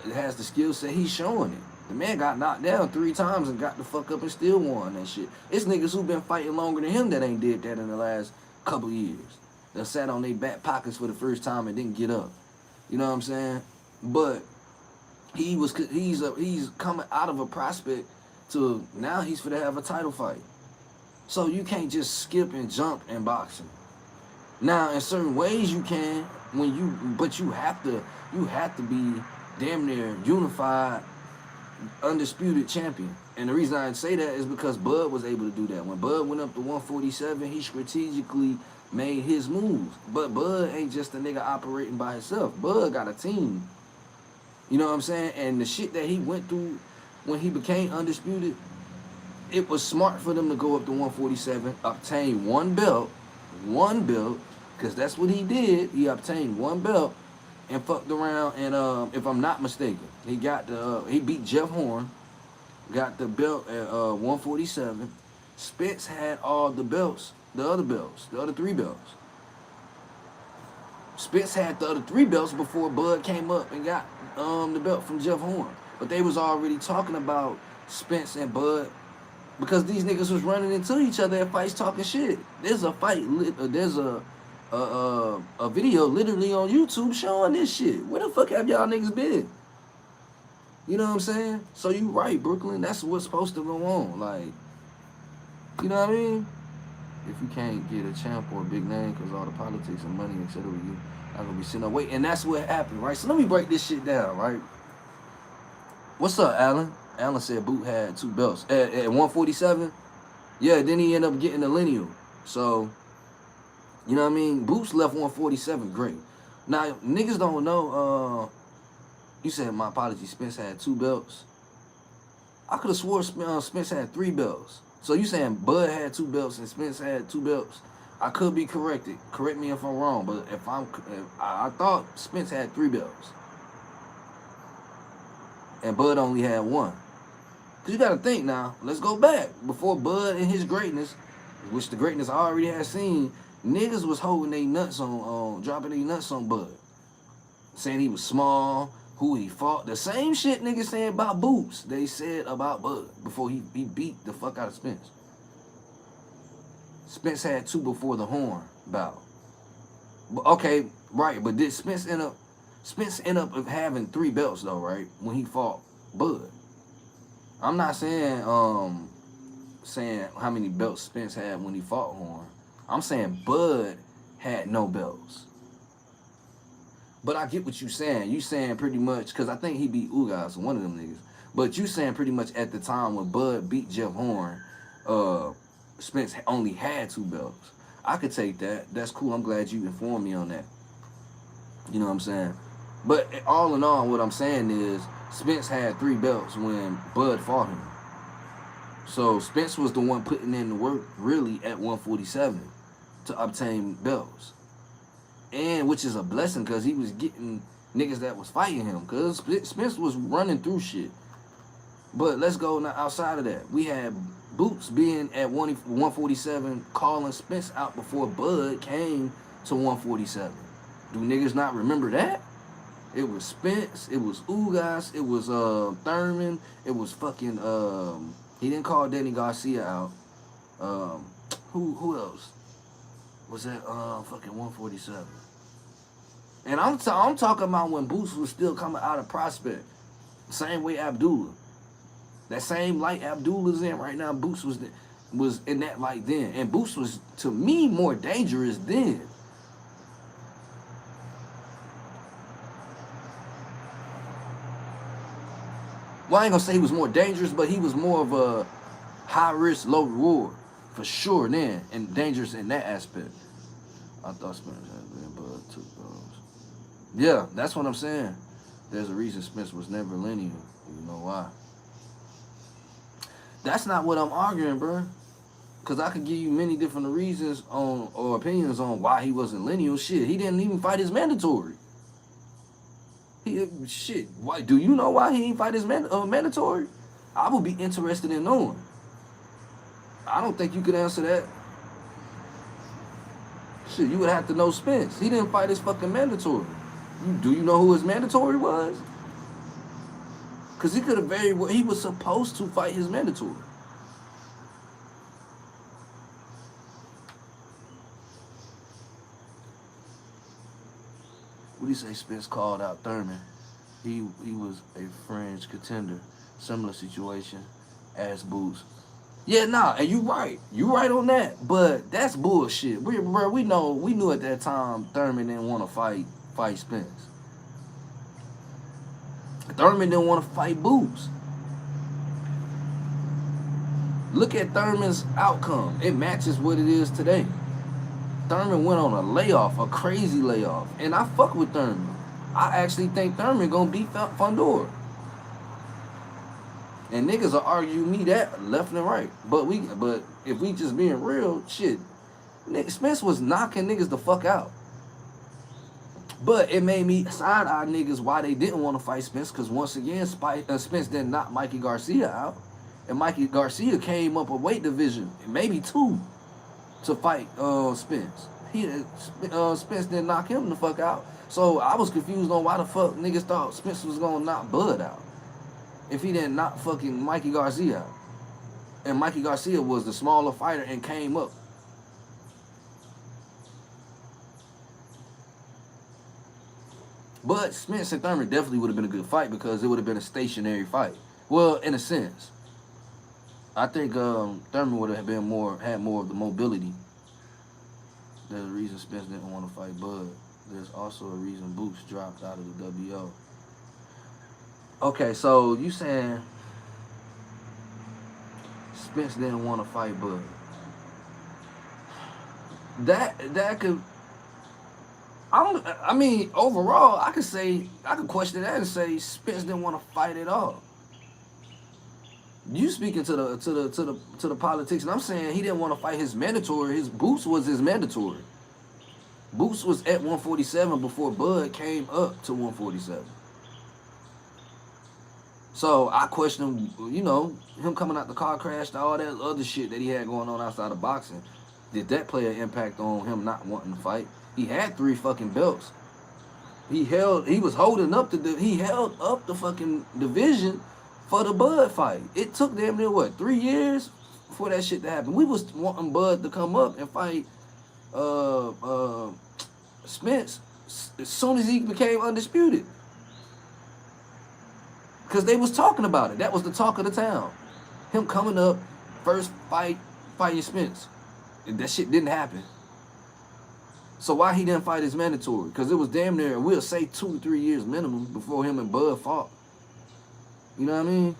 the skill set. He's showing it. The man got knocked down 3 times and got the fuck up and still won that shit. It's niggas who been fighting longer than him that ain't did that in the last couple years. That sat on their back pockets for the first time and didn't get up. You know what I'm saying? But he's coming out of a prospect to now he's for to have a title fight. So you can't just skip and jump in boxing. Now, in certain ways you can, but you have to be damn near unified, undisputed champion. And the reason I say that is because Bud was able to do that. When Bud went up to 147, he strategically made his moves. But Bud ain't just a nigga operating by himself. Bud got a team. You know what I'm saying? And the shit that he went through when he became undisputed, it was smart for them to go up to 147, obtain one belt, because that's what he did. He obtained one belt and fucked around, and if I'm not mistaken, he beat Jeff Horn, got the belt at 147. Spence had all the belts, the other 3 belts. Spence had the other 3 belts before Bud came up and got the belt from Jeff Horn. But they was already talking about Spence and Bud because these niggas was running into each other at fights talking shit. There's a fight, there's a video literally on YouTube showing this shit. Where the fuck have y'all niggas been? You know what I'm saying? So you right, Brooklyn. That's what's supposed to go on. Like, you know what I mean? If you can't get a champ or a big name because all the politics and money, etc., you not gonna be sitting up waiting. And that's what happened, right? So let me break this shit down, right? What's up, Alan? Alan said Boot had 2 belts at 147. Yeah, then he ended up getting a lineal. So, you know what I mean? Boots left 147 great. Now, niggas don't know, you said, my apologies, Spence had 2 belts. I could have swore Spence had 3 belts. So you saying Bud had 2 belts and Spence had 2 belts? I could be corrected. Correct me if I'm wrong, but I thought Spence had 3 belts. And Bud only had 1. Because you got to think now, let's go back. Before Bud and his greatness, which the greatness I already had seen, niggas was holding their nuts on, dropping their nuts on Bud. Saying he was small, who he fought. The same shit niggas saying about Boots, they said about Bud before he beat the fuck out of Spence. Spence had 2 before the Horn bout. Okay, right, but did Spence end up having 3 belts though, right? When he fought Bud. I'm not saying how many belts Spence had when he fought Horn. I'm saying Bud had no belts. But I get what you saying. You saying pretty much, because I think he beat Ugas, one of them niggas. But you saying pretty much at the time when Bud beat Jeff Horn, Spence only had 2 belts. I could take that. That's cool. I'm glad you informed me on that. You know what I'm saying? But all in all, what I'm saying is Spence had 3 belts when Bud fought him. So Spence was the one putting in the work really at 147 to obtain belts. And which is a blessing because he was getting niggas that was fighting him. Because Spence was running through shit. But let's go now outside of that. We had Boots being at 147, calling Spence out before Bud came to 147. Do niggas not remember that? It was Spence, it was Ugas, it was Thurman, it was fucking he didn't call Danny Garcia out. Who else? Was that fucking 147? And I'm talking about when Boots was still coming out of prospect. Same way Abdullah. That same light Abdullah's in right now, Boots was in that light then. And Boots was, to me, more dangerous then. Well, I ain't gonna say he was more dangerous, but he was more of a high risk, low reward. For sure then. And dangerous in that aspect. I thought Spence had been Bud Yeah, that's what I'm saying. There's a reason Spence was never lineal. You know why? That's not what I'm arguing, bro. Because I could give you many different reasons on or opinions on why he wasn't lineal. Shit, he didn't even fight his mandatory. Shit. Why? Do you know why he didn't fight his mandatory? I would be interested in knowing. I don't think you could answer that. Shit, you would have to know Spence. He didn't fight his fucking mandatory. Do you know who his mandatory was? Because he could have he was supposed to fight his mandatory. What do you say Spence called out Thurman? He was a fringe contender. Similar situation as Boots. Yeah, nah, and you right. You right on that. But that's bullshit. We knew at that time Thurman didn't want to fight Spence. Thurman didn't want to fight Boots. Look at Thurman's outcome. It matches what it is today. Thurman went on a layoff, a crazy layoff. And I fuck with Thurman. I actually think Thurman gonna beat Fundora. And niggas will argue me that left and right. But if we just being real, shit, Spence was knocking niggas the fuck out. But it made me side-eye niggas why they didn't want to fight Spence, because once again, Spence didn't knock Mikey Garcia out. And Mikey Garcia came up a weight division, maybe 2, to fight Spence. Spence didn't knock him the fuck out. So I was confused on why the fuck niggas thought Spence was gonna knock Bud out if he didn't knock fucking Mikey Garcia out. And Mikey Garcia was the smaller fighter and came up. But Spence and Thurman definitely would have been a good fight because it would have been a stationary fight. Well, in a sense. I think Thurman would have had more of the mobility. There's a reason Spence didn't want to fight Bud. There's also a reason Boots dropped out of the WO. Okay, so you saying Spence didn't want to fight Bud. That could... I mean, overall, I could question that and say Spence didn't want to fight at all. You speaking to the politics, and I'm saying he didn't want to fight his mandatory. His Boots was his mandatory. Boots was at 147 before Bud came up to 147. So I question him, him coming out the car crash, all that other shit that he had going on outside of boxing. Did that play an impact on him not wanting to fight? He had 3 fucking belts. He held up the fucking division for the Bud fight. It took damn near 3 years for that shit to happen. We was wanting Bud to come up and fight Spence as soon as he became undisputed. Because they was talking about it. That was the talk of the town. Him coming up, first fighting Spence. And that shit didn't happen. So why he didn't fight his mandatory? Because it was damn near, we'll say 2 to 3 years minimum before him and Bud fought. You know what I mean?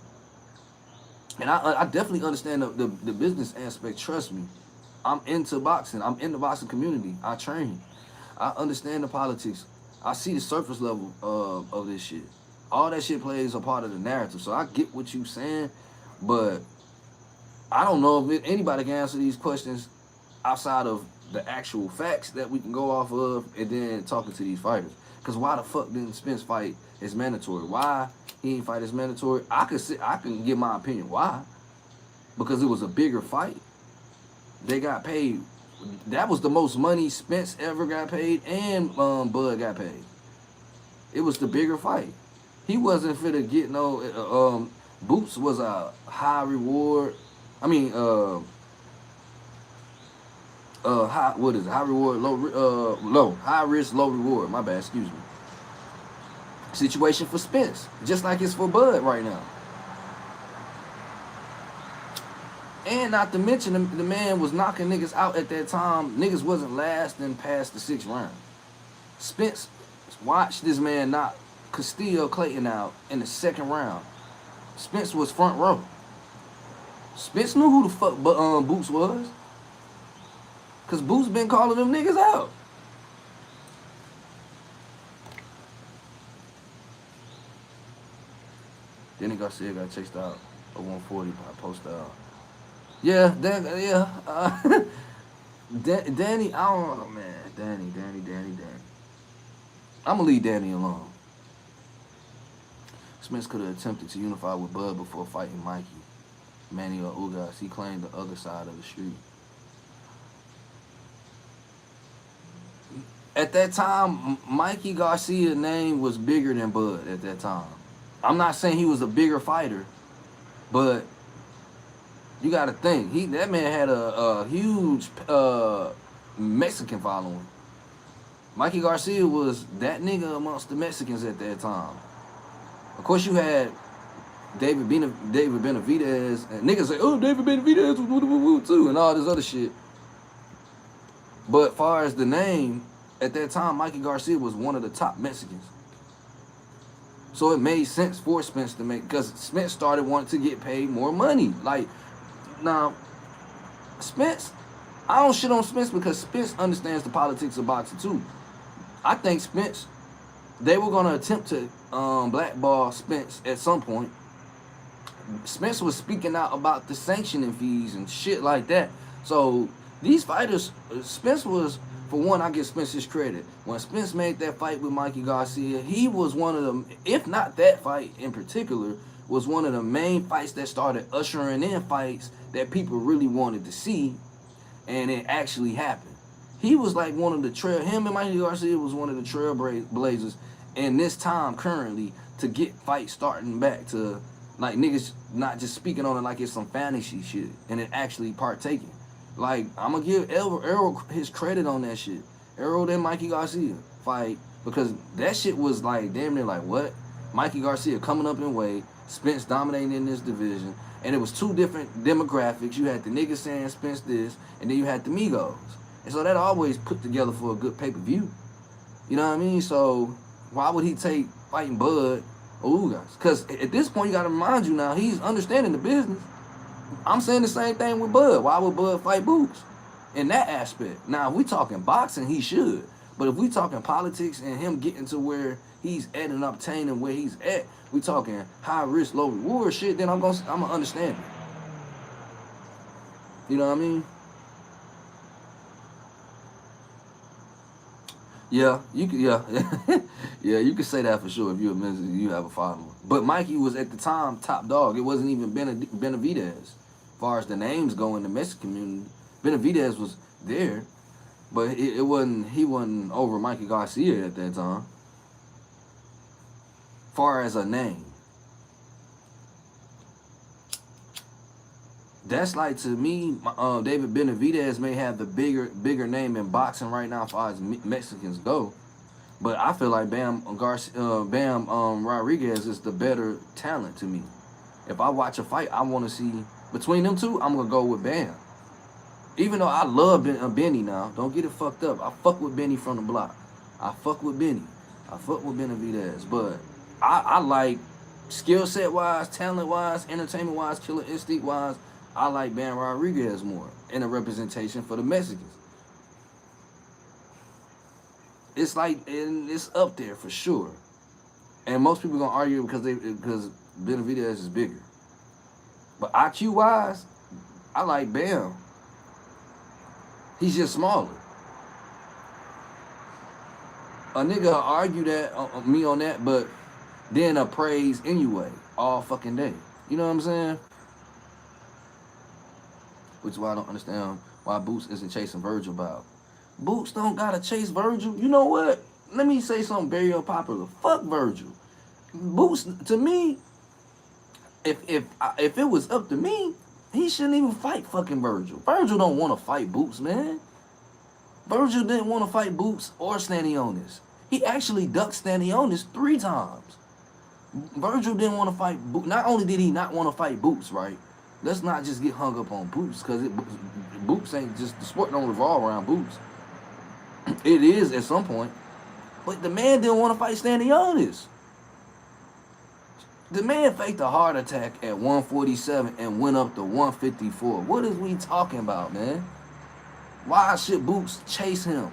And I definitely understand the business aspect. Trust me. I'm into boxing. I'm in the boxing community. I train. I understand the politics. I see the surface level of this shit. All that shit plays a part of the narrative. So I get what you're saying, but I don't know if anybody can answer these questions outside of the actual facts that we can go off of and then talking to these fighters. Because why the fuck didn't Spence fight his mandatory? Why he didn't fight his mandatory? I can give my opinion why. Because it was a bigger fight. They got paid. That was the most money Spence ever got paid, and Bud got paid. It was the bigger fight. He wasn't fit to get no. Boots was a high reward. I mean, high reward, high risk, low reward. My bad, excuse me. Situation for Spence, just like it's for Bud right now. And not to mention, the man was knocking niggas out at that time. Niggas wasn't lasting past the 6th round. Spence watched this man knock Castillo Clayton out in the 2nd round. Spence was front row. Spence knew who the fuck Boots was. Because Boots been calling them niggas out. Danny Garcia got chased out at 140 by post out. Yeah, yeah. Danny, I don't know, man. Danny. I'm gonna leave Danny alone. Spence could have attempted to unify with Bud before fighting Mikey, Manny, or Ugas. He claimed the other side of the street. At that time, Mikey Garcia's name was bigger than Bud at that time. I'm not saying he was a bigger fighter, but you got to think that man had a huge Mexican following. Mikey Garcia was that nigga amongst the Mexicans at that time. Of course, you had David Benavidez, and niggas say, "Oh, David Benavidez was too," and all this other shit. But far as the name, at that time, Mikey Garcia was one of the top Mexicans. So it made sense for Spence to make, because Spence started wanting to get paid more money. Like, now, Spence, I don't shit on Spence because Spence understands the politics of boxing too. I think Spence, they were going to attempt to blackball Spence at some point. Spence was speaking out about the sanctioning fees and shit like that. So these fighters, Spence was, for one, I give Spence his credit. When Spence made that fight with Mikey Garcia, he was one of them, if not that fight in particular, was one of the main fights that started ushering in fights that people really wanted to see, and it actually happened. He was like one of the him and Mikey Garcia was one of the trailblazers in this time currently to get fights starting back to, like, niggas not just speaking on it like it's some fantasy shit and it actually partaking. Like, I'm going to give Errol his credit on that shit. Errol and Mikey Garcia fight, because that shit was like, damn near like, what? Mikey Garcia coming up in weight, Spence dominating in this division, and it was two different demographics. You had the niggas saying Spence this, and then you had the Migos. And so that always put together for a good pay-per-view. You know what I mean? So why would he take fighting Bud or Ugas? Because at this point, you got to remind you now, he's understanding the business. I'm saying the same thing with Bud. Why would Bud fight Boots? In that aspect. Now, if we talking boxing, he should. But if we talking politics and him getting to where he's at and obtaining where he's at, we talking high risk, low reward shit, then I'm gonna understand it. You know what I mean? Yeah, you could, yeah. Yeah, you could say that for sure if you have a following. But Mikey was at the time top dog. It wasn't even Benavidez. As far as the names go in the Mexican community, Benavidez was there, but he wasn't over Mikey Garcia at that time. Far as a name. That's like, to me, David Benavidez may have the bigger name in boxing right now as far as Mexicans go. But I feel like Bam Rodriguez is the better talent to me. If I watch a fight, I want to see, between them two, I'm going to go with Bam. Even though I love Benny now. Don't get it fucked up. I fuck with Benny from the block. I fuck with Benny. I fuck with Benavidez. But I like, skill set wise, talent wise, entertainment wise, killer instinct wise, I like Bam Rodriguez more in a representation for the Mexicans. It's like, and it's up there for sure. And most people gonna argue because Benavidez is bigger. But IQ wise, I like Bam. He's just smaller. A nigga argue that me on that, but then praise anyway all fucking day. You know what I'm saying? Which is why I don't understand why Boots isn't chasing Virgil about. Boots don't gotta chase Virgil. You know what? Let me say something very unpopular. Fuck Virgil. Boots, to me, if it was up to me, he shouldn't even fight fucking Virgil. Virgil don't want to fight Boots, man. Virgil didn't want to fight Boots or Stanionis. He actually ducked Stanionis 3 times. Virgil didn't want to fight Boots. Not only did he not want to fight Boots, right? Let's not just get hung up on Boots, because Boots ain't just, the sport don't revolve around Boots. It is at some point. But the man didn't want to fight Stanionis. The man faked a heart attack at 147 and went up to 154. What is we talking about, man? Why should Boots chase him?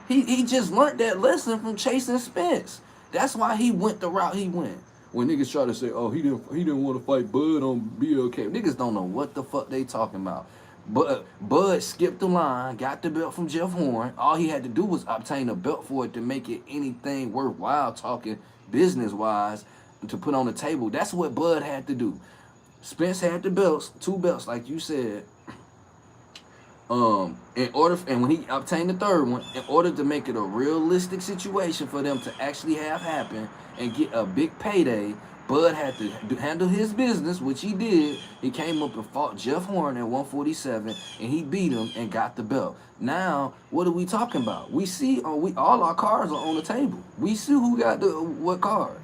He just learned that lesson from chasing Spence. That's why he went the route he went. when niggas try to say, oh, he didn't want to fight Bud on BLK. Niggas don't know what the fuck they talking about. But Bud skipped the line, got the belt from Jeff Horn. All he had to do was obtain a belt for it to make it anything worthwhile talking business-wise to put on the table. That's what Bud had to do. Spence had the belts, 2 belts, like you said. And when he obtained the 3rd one, in order to make it a realistic situation for them to actually have happen and get a big payday, Bud had to handle his business, which he did. He came up and fought Jeff Horn at 147, and he beat him and got the belt. Now, what are we talking about? We see all our cards are on the table. We see who got what cards.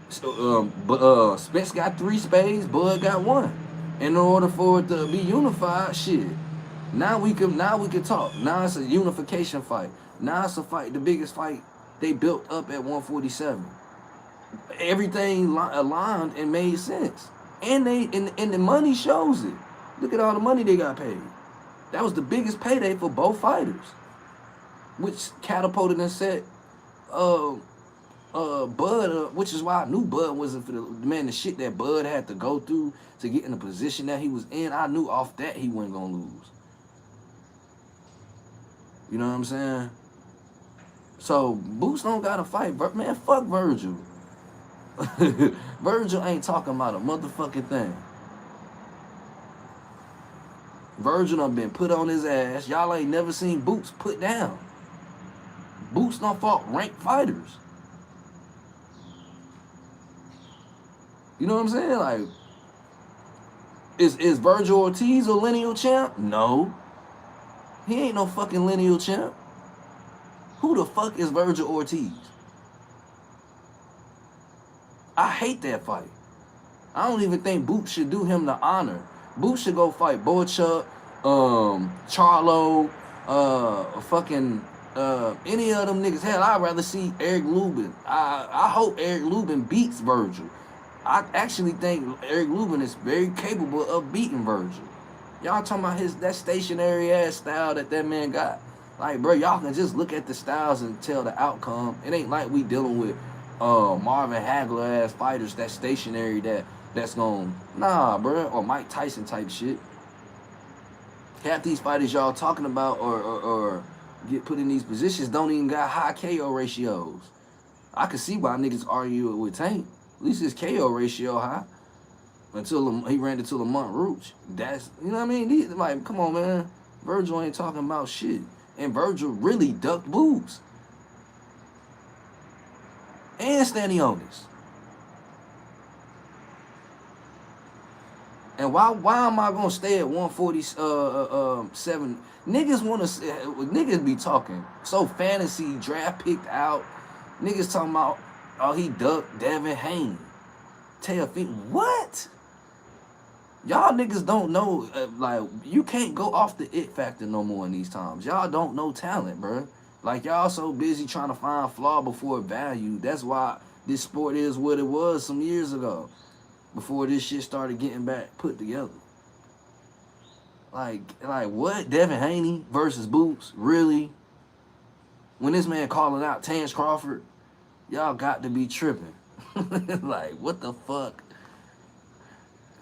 So, Spence got 3 spades, Bud got 1. In order for it to be unified, shit. Now we can talk. Now it's a unification fight. Now it's a fight, the biggest fight they built up at 147. Everything aligned and made sense. And the money shows it. Look at all the money they got paid. That was the biggest payday for both fighters. Which catapulted and set Bud, which is why I knew Bud wasn't for the shit that Bud had to go through to get in the position that he was in. I knew off that he wasn't gonna lose. You know what I'm saying? So Boots don't gotta fight, man. Fuck Virgil. Virgil ain't talking about a motherfucking thing. Virgil done been put on his ass. Y'all ain't never seen Boots put down. Boots done fought ranked fighters. You know what I'm saying? Like, is Virgil Ortiz a lineal champ? No. He ain't no fucking lineal champ. Who the fuck is Virgil Ortiz? I hate that fight. I don't even think Boots should do him the honor. Boots should go fight Boychuk, Charlo, any of them niggas. Hell, I'd rather see Eric Lubin. I hope Eric Lubin beats Virgil. I actually think Eric Lubin is very capable of beating Virgil. Y'all talking about that stationary ass style that man got. Like, bro, y'all can just look at the styles and tell the outcome. It ain't like we dealing with Marvin Hagler ass fighters that's stationary that's gonna, nah, bro, or Mike Tyson type shit. Half these fighters y'all talking about or get put in these positions don't even got high KO ratios. I can see why niggas argue with Tank. At least his KO ratio high. Until he ran into Lamont Roach. That's, you know what I mean? Like, come on, man. Virgil ain't talking about shit. And Virgil really ducked Boots. And Stanionis. And why am I gonna stay at 147? Niggas be talking so fantasy draft picked out. Niggas talking about, oh, he ducked Devin Haney. Taylfield, what? Y'all niggas don't know, like, you can't go off the it factor no more in these times. Y'all don't know talent, bro. Like, y'all so busy trying to find flaw before value. That's why this sport is what it was some years ago, before this shit started getting back put together. Like what? Devin Haney versus Boots? Really? When this man calling out Terence Crawford, y'all got to be tripping. Like, what the fuck?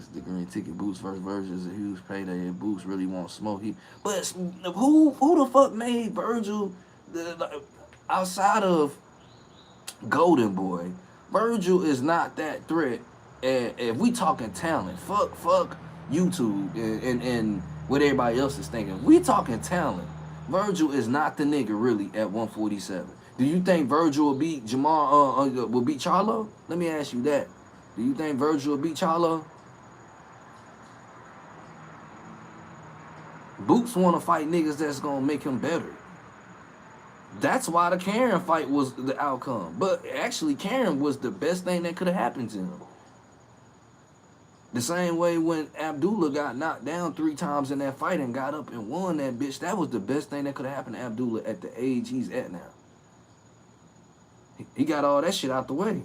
It's the green ticket. Boots versus Virgil is a huge payday. If Boots really wants smoke, but who the fuck made Virgil outside of Golden Boy? Virgil is not that threat. And if we talking talent, fuck YouTube and what everybody else is thinking. We talking talent. Virgil is not the nigga really at 147. Do you think Virgil will beat will beat Charlo? Let me ask you that. Do you think Virgil will beat Charlo? Boots want to fight niggas that's going to make him better. That's why the Karen fight was the outcome. But actually, Karen was the best thing that could have happened to him. The same way when Abdullah got knocked down 3 times in that fight and got up and won that bitch, that was the best thing that could have happened to Abdullah at the age he's at now. He got all that shit out the way.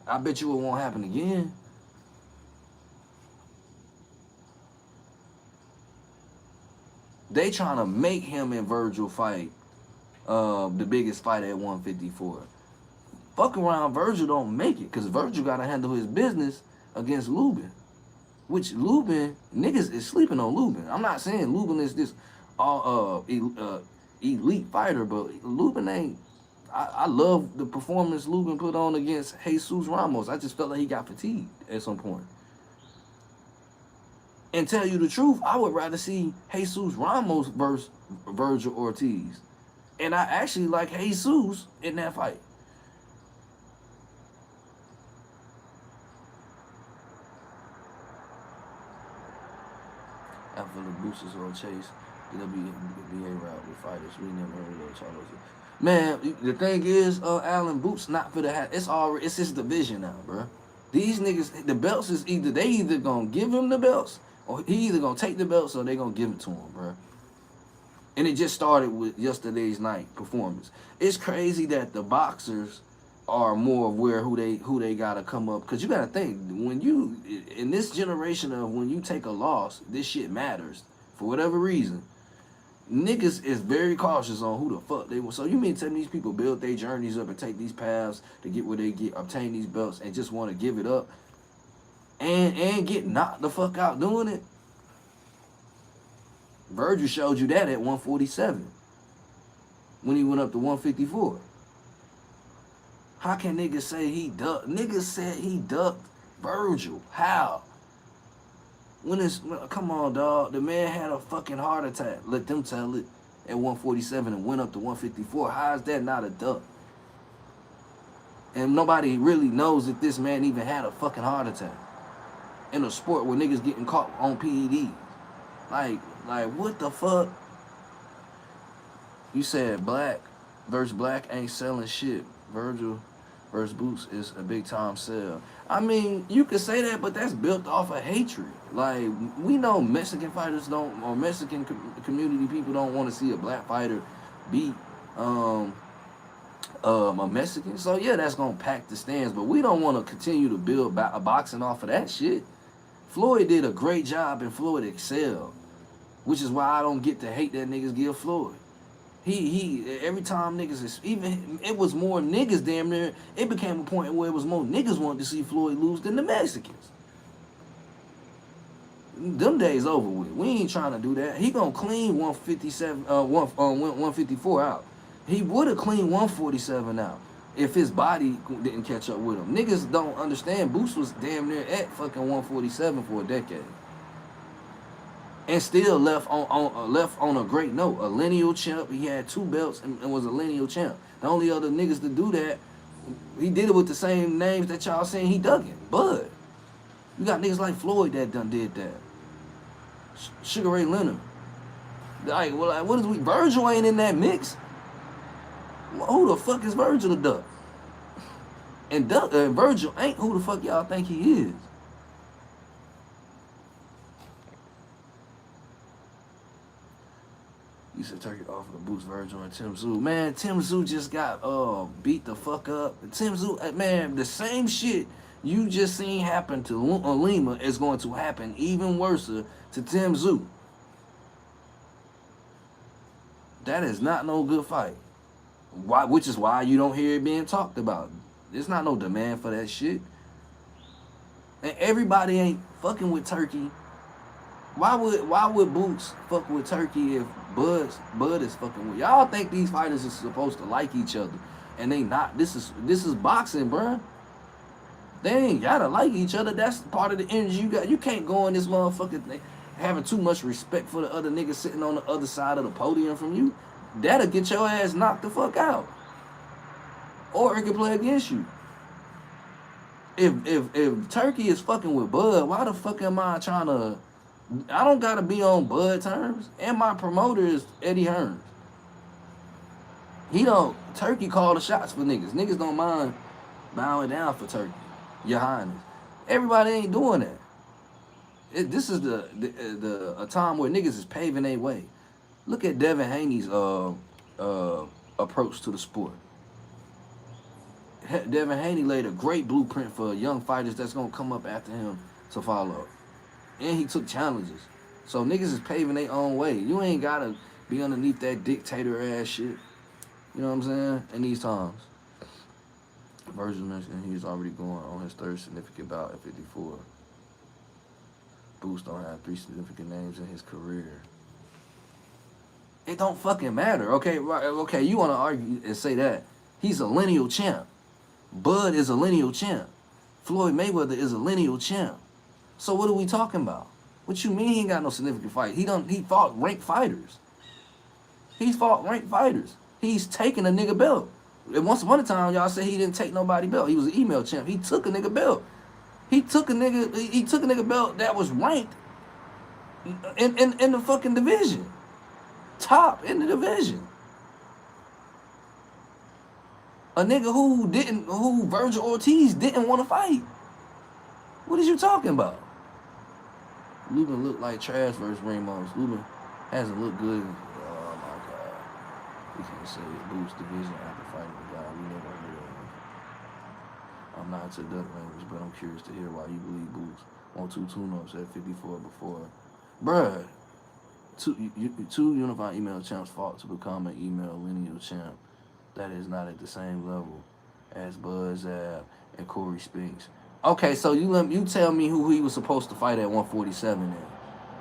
I bet you it won't happen again. They trying to make him and Virgil fight the biggest fight at 154. Fuck around, Virgil don't make it because Virgil got to handle his business against Lubin. Which Lubin, niggas is sleeping on Lubin. I'm not saying Lubin is this elite fighter, but Lubin ain't. I love the performance Lubin put on against Jesus Ramos. I just felt like he got fatigued at some point. And tell you the truth, I would rather see Jesus Ramos versus Virgil Ortiz. And I actually like Jesus in that fight. After the boosters on chase, the WBA route with fighters. We never heard of Charles. Man, the thing is, Allen Boots not for the hat. It's his division now, bro. These niggas, the belts is they either gonna give him the belts or he either gonna take the belts or they gonna give it to him, bro. And it just started with yesterday's night performance. It's crazy that the boxers are more aware who they gotta come up, because you gotta think, when you in this generation of when you take a loss, this shit matters for whatever reason. Niggas is very cautious on who the fuck they want. So you mean tell me these people build their journeys up and take these paths to get where they get, obtain these belts, and just want to give it up and get knocked the fuck out doing it? Virgil showed you that at 147 when he went up to 154. How can niggas say he ducked? Niggas said he ducked Virgil. How? Come on, dog. The man had a fucking heart attack. Let them tell it at 147 and went up to 154. How is that not a duck? And nobody really knows that this man even had a fucking heart attack in a sport where niggas getting caught on PED. Like what the fuck? You said black versus black ain't selling shit. Virgil versus Boots is a big time sell. I mean, you could say that, but that's built off of hatred. Like, we know Mexican fighters don't, or Mexican community people don't want to see a black fighter beat a Mexican. So yeah, that's gonna pack the stands. But we don't want to continue to build a boxing off of that shit. Floyd did a great job and Floyd excelled, which is why I don't get to hate that niggas give Floyd. He every time niggas, even it was more niggas damn near, it became a point where it was more niggas wanted to see Floyd lose than the Mexicans. Them days over with. We ain't trying to do that. He gonna clean 154 out. He would have cleaned 147 out if his body didn't catch up with him. Niggas don't understand. Boots was damn near at fucking 147 for a decade. And still left on a great note. A lineal champ. He had 2 belts and was a lineal champ. The only other niggas to do that, he did it with the same names that y'all saying he dug it. But you got niggas like Floyd that done did that. Sugar Ray Leonard. Like, well, what is we? Virgil ain't in that mix. Well, who the fuck is Virgil the Duck? And Virgil ain't who the fuck y'all think he is. You said Turkey offered to boost Virgil and Tim Tszyu. Man, Tim Tszyu just got beat the fuck up. Tim Tszyu, man, the same shit you just seen happen to Lima is going to happen even worse to Tim Tszyu. That is not no good fight. Why? Which is why you don't hear it being talked about. There's not no demand for that shit. And everybody ain't fucking with Turkey. Why would Boots fuck with Turkey if Bud is fucking with y'all? Think these fighters are supposed to like each other, and they not. This is boxing, bruh. They ain't gotta like each other. That's part of the energy you got. You can't go in this motherfucking thing having too much respect for the other niggas sitting on the other side of the podium from you. That'll get your ass knocked the fuck out, or it can play against you. If Turkey is fucking with Bud, why the fuck am I trying to? I don't gotta be on Bud terms, and my promoter is Eddie Hearns. Turkey call the shots for niggas. Niggas don't mind bowing down for Turkey, Your Highness. Everybody ain't doing that. This is a time where niggas is paving their way. Look at Devin Haney's approach to the sport. Devin Haney laid a great blueprint for young fighters that's gonna come up after him to follow. And he took challenges. So niggas is paving their own way. You ain't gotta be underneath that dictator ass shit. You know what I'm saying? In these times. Virgil mentioned he's already going on his third significant bout at 54. Boots don't have 3 significant names in his career. It don't fucking matter, okay? Right? Okay, you want to argue and say that he's a lineal champ. Bud is a lineal champ. Floyd Mayweather is a lineal champ. So what are we talking about? What you mean he ain't got no significant fight? He fought ranked fighters. He's fought ranked fighters. He's taken a nigga belt. And once upon a time, y'all said he didn't take nobody belt. He was an email champ. He took a nigga belt. He took a nigga belt that was ranked in the fucking division. Top in the division. A nigga who Virgil Ortiz didn't want to fight. What is you talking about? Lubin looked like trash versus Ramos. Lubin hasn't looked good. Oh my God. We can't say it boosts division after fighting the guy. We never heard of him. I'm not into duck language, but I'm curious to hear why you believe Boots won 2 tune-ups at 54 before. Bruh, two unified email champs fought to become an email lineal champ. That is not at the same level as Buzz Ab and Corey Spinks. Okay, so you tell me who he was supposed to fight at 147 then.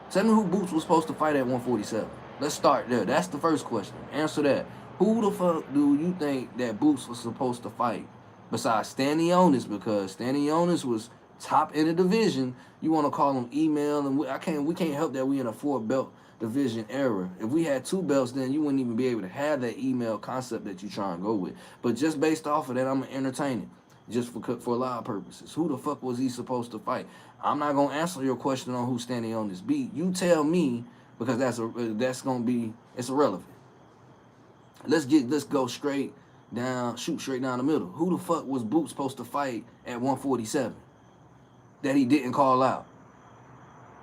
Tell me who Boots was supposed to fight at 147. Let's start there. That's the first question. Answer that. Who the fuck do you think that Boots was supposed to fight besides Stanionis? Because Stanionis was top in the division. You want to call him email, and we can't help that we in a 4-belt division era. If we had 2 belts, then you wouldn't even be able to have that email concept that you try and go with. But just based off of that, I'm entertaining. Just for a lot of purposes. Who the fuck was he supposed to fight? I'm not gonna answer your question on who's standing on this beat. You tell me, because that's gonna be, it's irrelevant. Let's go straight down, shoot straight down the middle. Who the fuck was Boots supposed to fight at 147 that he didn't call out?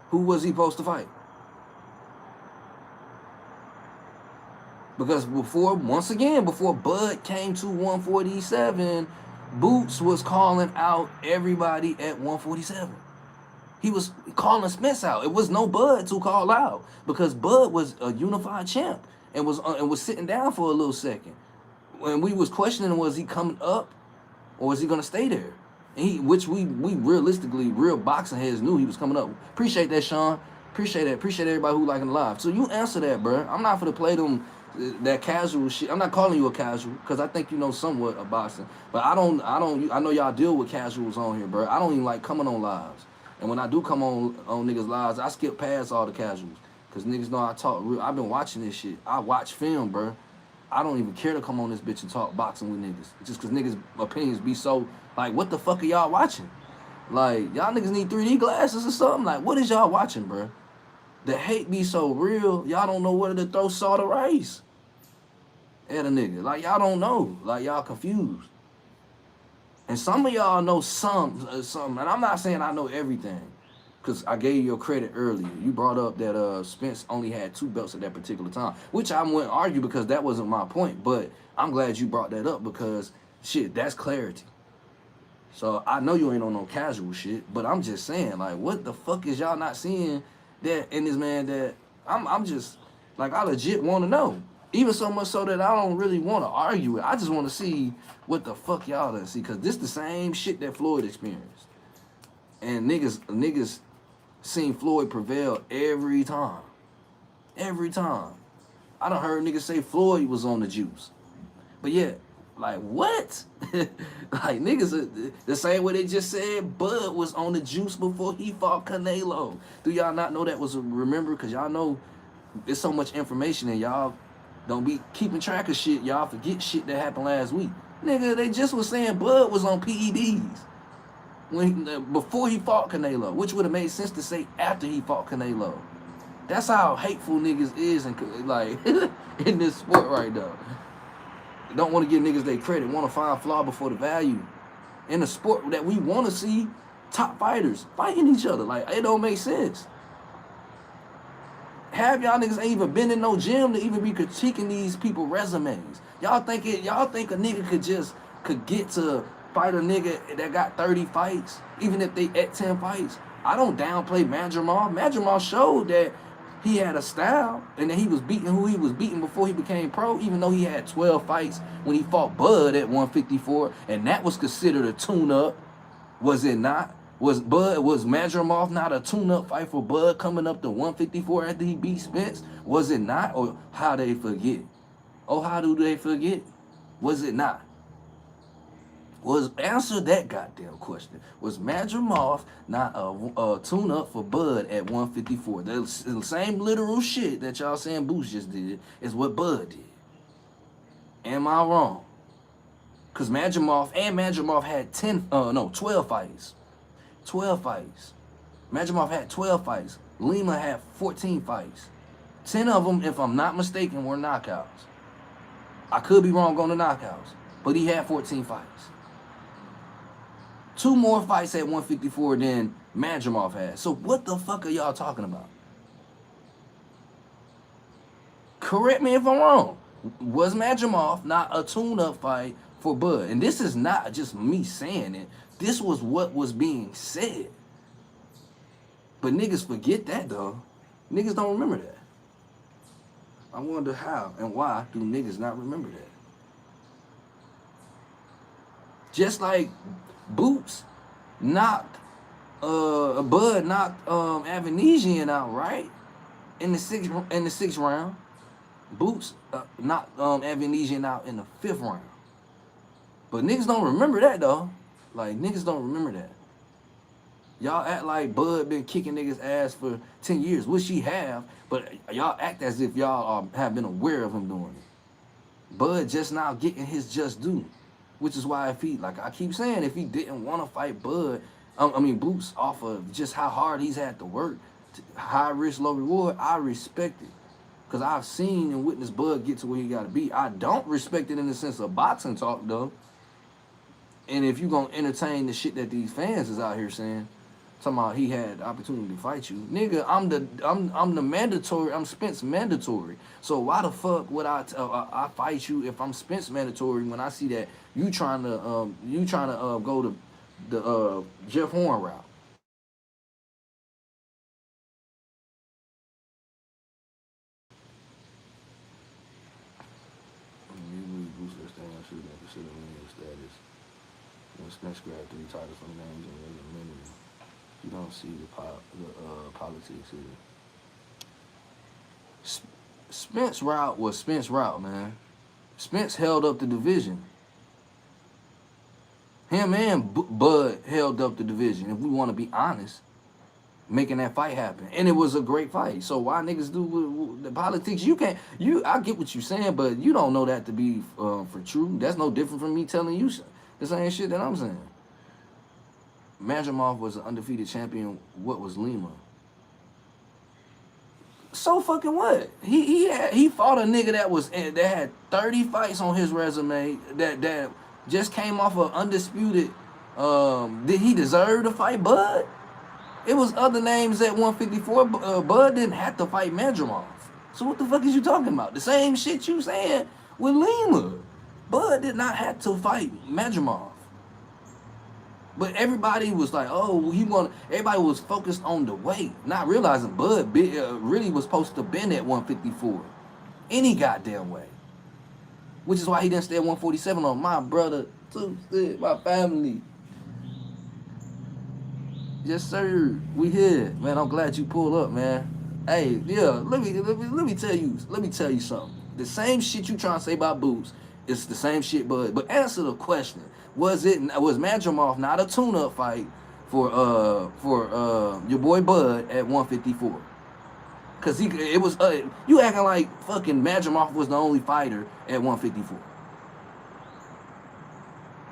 Who was he supposed to fight? Because before Bud came to 147, Boots was calling out everybody at 147. He was calling Spence out. It was no Bud to call out because Bud was a unified champ and was sitting down for a little second. When we was questioning, was he coming up or was he gonna stay there? And which we realistically, real boxing heads knew he was coming up. Appreciate that, Sean. Appreciate that. Appreciate everybody who liking the live. So you answer that, bro. I'm not gonna play them. That casual shit. I'm not calling you a casual because I think you know somewhat of boxing, but I know y'all deal with casuals on here, bro. I don't even like coming on lives, and when I do come on niggas lives, I skip past all the casuals because niggas know I talk real. I've been watching this shit. I watch film, bro. I don't even care to come on this bitch and talk boxing with niggas just because niggas' opinions be so like, what the fuck are y'all watching? Like y'all niggas need 3D glasses or something. Like what is y'all watching, bro? The hate be so real, y'all don't know whether to throw salt or rice at a nigga. Like, y'all don't know. Like, y'all confused. And some of y'all know something. And I'm not saying I know everything, because I gave you your credit earlier. You brought up that Spence only had 2 belts at that particular time, which I wouldn't argue because that wasn't my point. But I'm glad you brought that up because, shit, that's clarity. So I know you ain't on no casual shit, but I'm just saying, like, what the fuck is y'all not seeing that in this man that I'm just, like, I legit want to know. Even so much so that I don't really want to argue it. I just want to see what the fuck y'all done see. Because this the same shit that Floyd experienced. And niggas seen Floyd prevail every time. Every time. I done heard niggas say Floyd was on the juice. But yeah, like, what? Like, niggas, the same way they just said Bud was on the juice before he fought Canelo. Do y'all not know that was remember? Because y'all know there's so much information and y'all don't be keeping track of shit. Y'all forget shit that happened last week. Nigga, they just was saying Bud was on PEDs before he fought Canelo, which would have made sense to say after he fought Canelo. That's how hateful niggas is and like in this sport right now. Don't want to give niggas their credit. Want to find flaw before the value. In a sport that we want to see top fighters fighting each other. Like, it don't make sense. Half y'all niggas ain't even been in no gym to even be critiquing these people resumes. Y'all think a nigga could get to fight a nigga that got 30 fights, even if they at 10 fights. I don't downplay Madrimov. Madrimov showed that He had a style, and then he was beating who he was beating before he became pro, even though he had 12 fights when he fought Bud at 154, and that was considered a tune-up, was it not? Was Madrimov not a tune-up fight for Bud coming up to 154 after he beat Spence? Was it not? Or how they forget? Oh, how do they forget? Was it not? Answer that goddamn question. Was Madrimov not a tune-up for Bud at 154? The same literal shit that y'all saying Boots just did is what Bud did. Am I wrong? Because Madrimov had 12 fights. 12 fights. Madrimov had 12 fights. Lima had 14 fights. 10 of them, if I'm not mistaken, were knockouts. I could be wrong on the knockouts, but he had 14 fights. 2 more fights at 154 than Madrimov had. So what the fuck are y'all talking about? Correct me if I'm wrong. Was Madrimov not a tune-up fight for Bud? And this is not just me saying it. This was what was being said. But niggas forget that, though. Niggas don't remember that. I wonder how and why do niggas not remember that? Just like Boots knocked Bud knocked Avanesian out, right? In the sixth round. Boots knocked Avanesian out in the 5th round. But niggas don't remember that, though. Like, niggas don't remember that. Y'all act like Bud been kicking niggas' ass for 10 years, which he have, but y'all act as if y'all have been aware of him doing it. Bud just now getting his just due, which is why if he, like I keep saying, if he didn't want to fight Boots off of just how hard he's had to work, high risk, low reward, I respect it. Because I've seen and witnessed Bud get to where he got to be. I don't respect it in the sense of boxing talk, though. And if you going to entertain the shit that these fans is out here saying, talking about he had the opportunity to fight you. Nigga, I'm the mandatory, I'm Spence mandatory. So why the fuck would I fight you if I'm Spence mandatory when I see that you trying to go to the Jeff Horn route? When Spence grabbed 3 titles from names and minimum, you don't see the politics here. Spence route was Spence route, man. Spence held up the division. Him and Bud held up the division, if we want to be honest, making that fight happen. And it was a great fight. So why niggas do the politics? I get what you're saying, but you don't know that to be for true. That's no different from me telling you the same shit that I'm saying. Madrimov was an undefeated champion. What was Lima? So fucking what? He fought a nigga that had 30 fights on his resume that just came off of undisputed. Did he deserve to fight Bud? It was other names at 154. Bud didn't have to fight Madrimov. So what the fuck is you talking about? The same shit you saying with Lima. Bud did not have to fight Madrimov. But everybody was like, oh, everybody was focused on the weight, not realizing Bud really was supposed to been at 154 any goddamn way. Which is why he didn't stay at 147 on my brother, too, my family. Yes, sir. We here, man. I'm glad you pulled up, man. Hey, yeah. Let me tell you something. The same shit you trying to say about Boots, it's the same shit, Bud. But answer the question: was Madrimov not a tune-up fight for your boy Bud at 154? Cause you acting like fucking Madrimov was the only fighter at 154.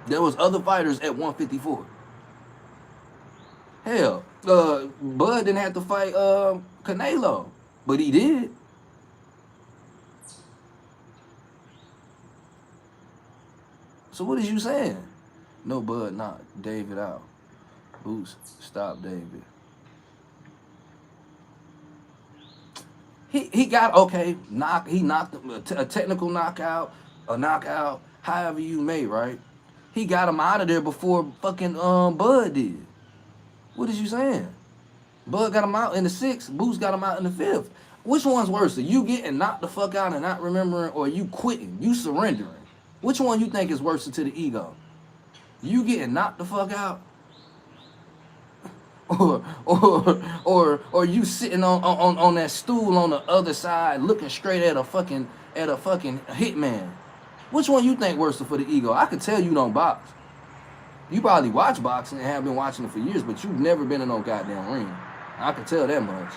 There was other fighters at 154. Hell, Bud didn't have to fight Canelo, but he did. So what is you saying? No, Bud knocked David out. Boots stopped David. He got he knocked a technical knockout, a knockout, however you may, right? He got him out of there before fucking Bud did. What is you saying? Bud got him out in the 6th. Boots got him out in the 5th. Which one's worse? Are you getting knocked the fuck out and not remembering, or you quitting, you surrendering? Which one you think is worse to the ego? You getting knocked the fuck out, or you sitting on that stool on the other side looking straight at a fucking hitman? Which one you think worse for the ego? I could tell you don't box. You probably watch boxing and have been watching it for years, but you've never been in no goddamn ring. I could tell that much.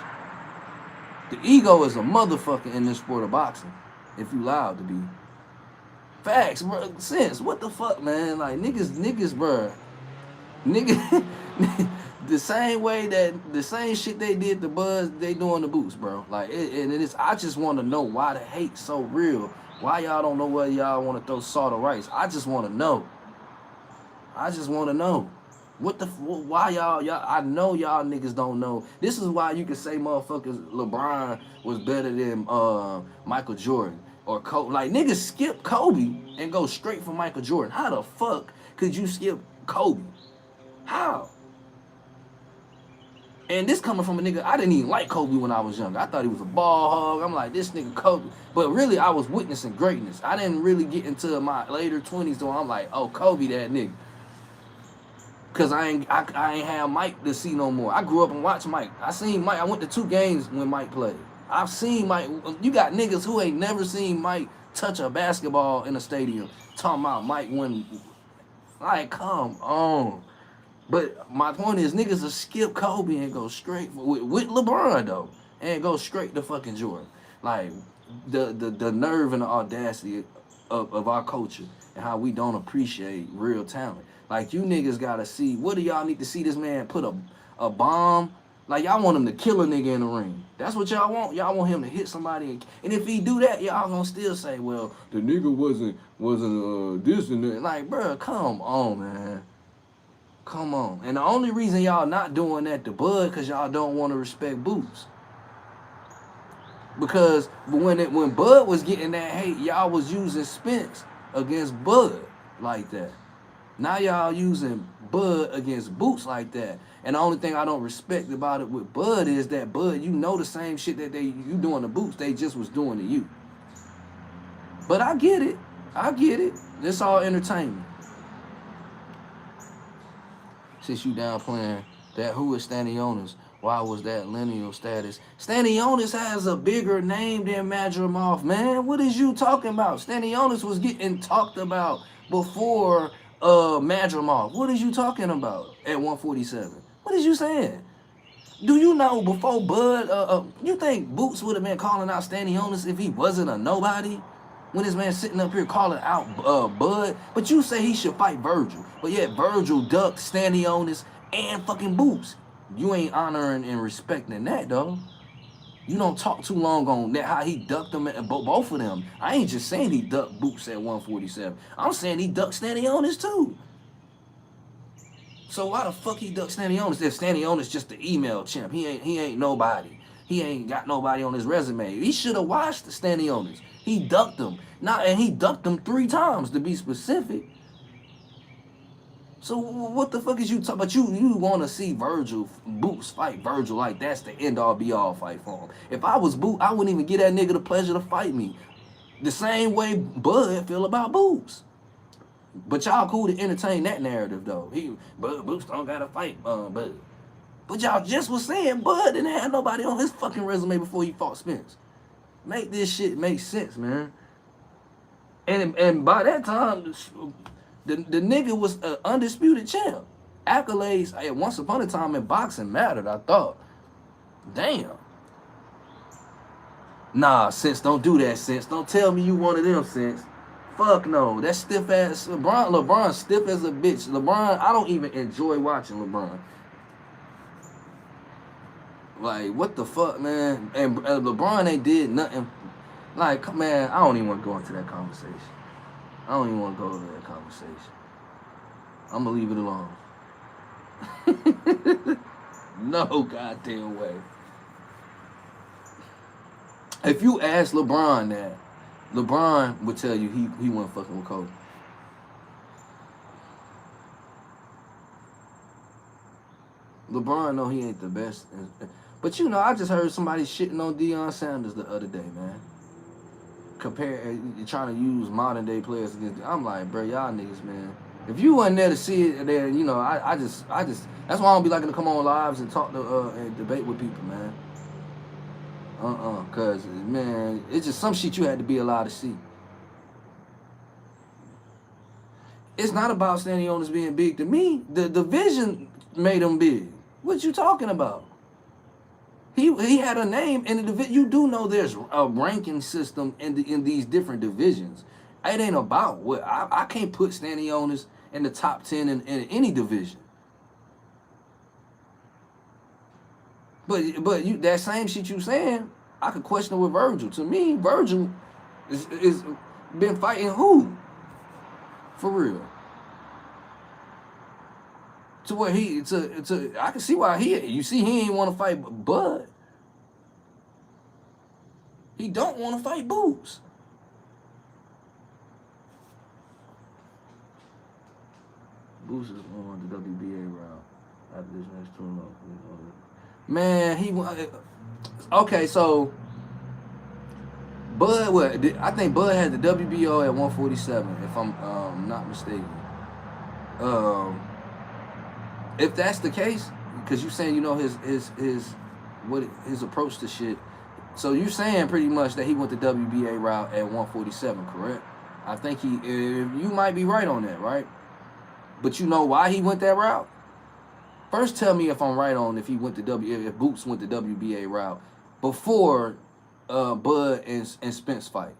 The ego is a motherfucker in this sport of boxing, if you allowed to be. Facts, bro. Sense. What the fuck, man? Like, niggas, bro. Niggas, the same shit they did to Buzz, they doing the Boots, bro. Like, and it is, I just want to know why the hate so real. Why y'all don't know whether y'all want to throw salt or rice. I just want to know. Why y'all, I know y'all niggas don't know. This is why you can say motherfuckers LeBron was better than Michael Jordan or Kobe. Like, niggas skip Kobe and go straight for Michael Jordan. How the fuck could you skip Kobe? How? And this coming from a nigga, I didn't even like Kobe when I was younger. I thought he was a ball hog. I'm like, this nigga Kobe. But really, I was witnessing greatness. I didn't really get into my later 20s, though. I'm like, oh, Kobe, that nigga. Because I ain't have Mike to see no more. I grew up and watched Mike. I seen Mike. I went to 2 games when Mike played. I've seen Mike. You got niggas who ain't never seen Mike touch a basketball in a stadium. Talking about Mike when, like, come on. But my point is, niggas will skip Kobe and go straight with LeBron though, and go straight to fucking Jordan. Like, the nerve and the audacity of our culture and how we don't appreciate real talent. Like, you niggas gotta see. What do y'all need to see this man put a bomb? Like, y'all want him to kill a nigga in the ring. That's what y'all want. Y'all want him to hit somebody. And if he do that, y'all gonna still say, well, the nigga wasn't this and that. Like, bro, come on, man. Come on. And the only reason y'all not doing that to Bud, because y'all don't want to respect Boots. Because when Bud was getting that hate, y'all was using Spence against Bud like that. Now y'all using Bud against Boots like that. And the only thing I don't respect about it with Bud is that Bud, you know the same shit that you doing to Boots, they just was doing to you. But I get it. It's all entertainment. Since you downplaying that, who is Stanionis? Why was that lineal status? Stanionis has a bigger name than Madrimov, man. What is you talking about? Stanionis was getting talked about before Madrimov. What is you talking about at 147? What is you saying? Do you know before Bud, you think Boots would have been calling out Stanionis if he wasn't a nobody? When this man sitting up here calling out Bud, but you say he should fight Virgil, but yet Virgil ducked Stanionis and fucking Boots. You ain't honoring and respecting that, though. You don't talk too long on that, how he ducked them, both of them. I ain't just saying he ducked Boots at 147. I'm saying he ducked Stanionis too. So why the fuck he ducked Stanionis if Stanionis just the email chimp? He ain't nobody. He ain't got nobody on his resume. He should have watched the Stanionis. He ducked him. And he ducked him 3 times to be specific. So what the fuck is you talking about? You want to see Boots fight Virgil like that's the end-all be-all fight for him. If I was Boots, I wouldn't even give that nigga the pleasure to fight me. The same way Bud feel about Boots. But y'all cool to entertain that narrative, though. Boots don't got to fight Bud. But y'all just was saying Bud didn't have nobody on his fucking resume before he fought Spence. Make this shit make sense, man. And by that time, the nigga was an undisputed champ. Accolades, once upon a time in boxing mattered, I thought. Damn. Nah, Sense, don't do that, Sense. Don't tell me you one of them, Sense. Fuck no. That stiff ass LeBron stiff as a bitch. LeBron, I don't even enjoy watching LeBron. Like, what the fuck, man? And LeBron ain't did nothing. Like, man, I don't even want to go into that conversation. I don't even want to go into that conversation. I'm going to leave it alone. No goddamn way. If you ask LeBron that, LeBron would tell you he wasn't fucking with Kobe. LeBron know he ain't the best. But you know, I just heard somebody shitting on Deion Sanders the other day, man. Trying to use modern day players against. I'm like, bro, y'all niggas, man. If you wasn't there to see it, then you know, I just, that's why I don't be liking to come on lives and talk to and debate with people, man. Cause man, it's just some shit you had to be allowed to see. It's not about standing on as being big. To me, the division made him big. What you talking about? He had a name in the division. You do know there's a ranking system in these different divisions. It ain't about what I can't put Stanionis in the top 10 in any division. But you that same shit you saying, I could question with Virgil. To me, Virgil is been fighting who? For real. To where I can see why you see he ain't want to fight Bud. He don't want to fight Boots. Boots is on the WBA route after this next tournament. Man, okay, so Bud, I think Bud had the WBO at 147, if I'm not mistaken. If that's the case, because you saying you know his approach to shit, so you saying pretty much that he went the WBA route at 147, correct? I think you might be right on that, right? But you know why he went that route? First, tell me if I'm right on if Boots went the WBA route before Bud and Spence fight.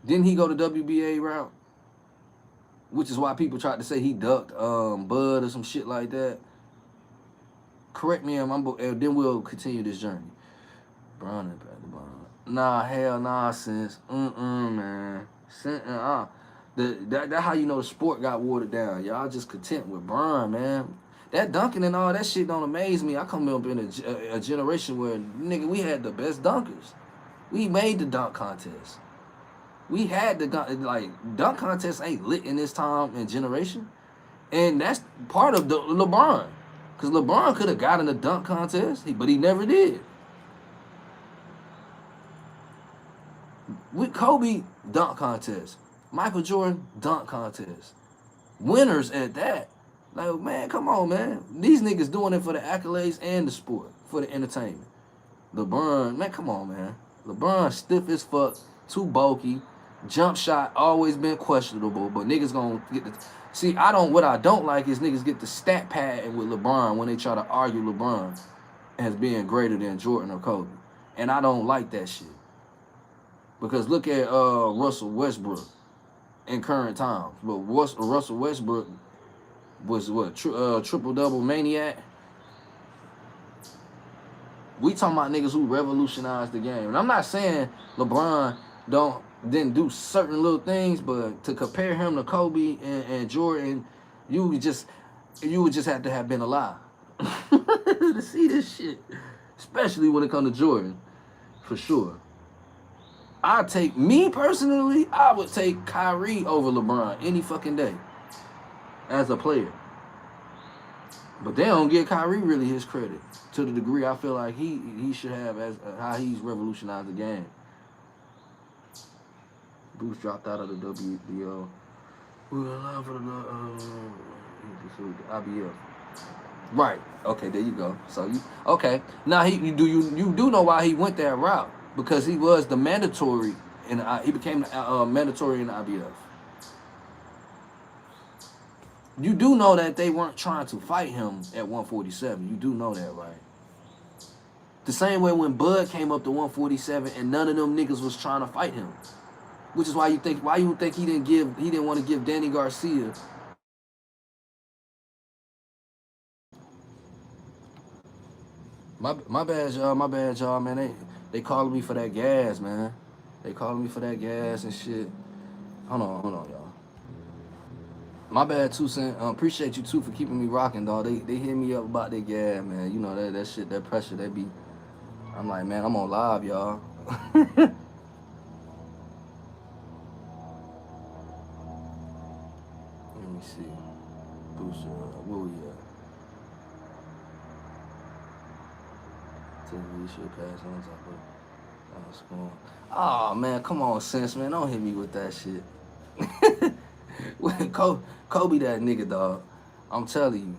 Didn't he go the WBA route? Which is why people tried to say he ducked Bud or some shit like that. Correct me if I'm and then we'll continue this journey. Brown. Nah, hell nah, Sense. Man. That how you know the sport got watered down. Y'all just content with Braun, man. That dunking and all that shit don't amaze me. I come up in a generation where, nigga, we had the best dunkers. We made the dunk contest. We had the dunk contest ain't lit in this time and generation. And that's part of the LeBron. Because LeBron could have got in the dunk contest, but he never did. With Kobe, dunk contest. Michael Jordan, dunk contest. Winners at that. Like, man, come on, man. These niggas doing it for the accolades and the sport, for the entertainment. LeBron, man, come on, man. LeBron stiff as fuck, too bulky. Jump shot always been questionable, but niggas gonna get the... See, what I don't like is niggas get the stat pad with LeBron when they try to argue LeBron as being greater than Jordan or Kobe. And I don't like that shit. Because look at Russell Westbrook in current times. But Russell Westbrook was what? Triple-double maniac? We talking about niggas who revolutionized the game. And I'm not saying LeBron didn't do certain little things, but to compare him to Kobe and Jordan, you would just have to have been alive to see this shit. Especially when it comes to Jordan, for sure. I would take Kyrie over LeBron any fucking day as a player. But they don't give Kyrie really his credit to the degree I feel like he should have as how he's revolutionized the game. Bruce dropped out of the WBO. We were allowed for the IBF. Right. Okay, there you go. So now you do know why he went that route. Because he was the mandatory, and he became mandatory in the IBF. You do know that they weren't trying to fight him at 147. You do know that, right? The same way when Bud came up to 147, and none of them niggas was trying to fight him. Which is why you think he didn't want to give Danny Garcia. My bad, y'all, man. They calling me for that gas, man. They calling me for that gas and shit. Hold on, y'all. My bad, too, Cent. Appreciate you, too, for keeping me rocking, dog. They hit me up about that gas, man. You know, that shit, that pressure, that be... I'm like, man, I'm on live, y'all. Let me see. Booster, where we at? should pass on top of scoring. Oh man, come on, Sense, man. Don't hit me with that shit. Kobe that nigga, dog. I'm telling you.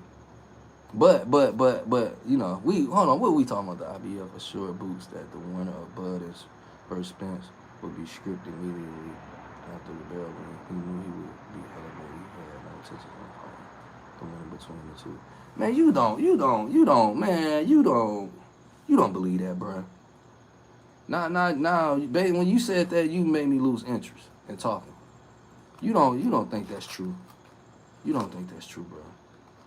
But, you know, hold on, what we talking about? The IBF assured Boots that the winner of Bud and first Spence would be stripped immediately after the bell ring. He knew he would be elevated. He had no intention of fighting the winner between the two. Man, you don't believe that, bro. Now, baby, when you said that, you made me lose interest in talking. You don't think that's true. You don't think that's true, bro.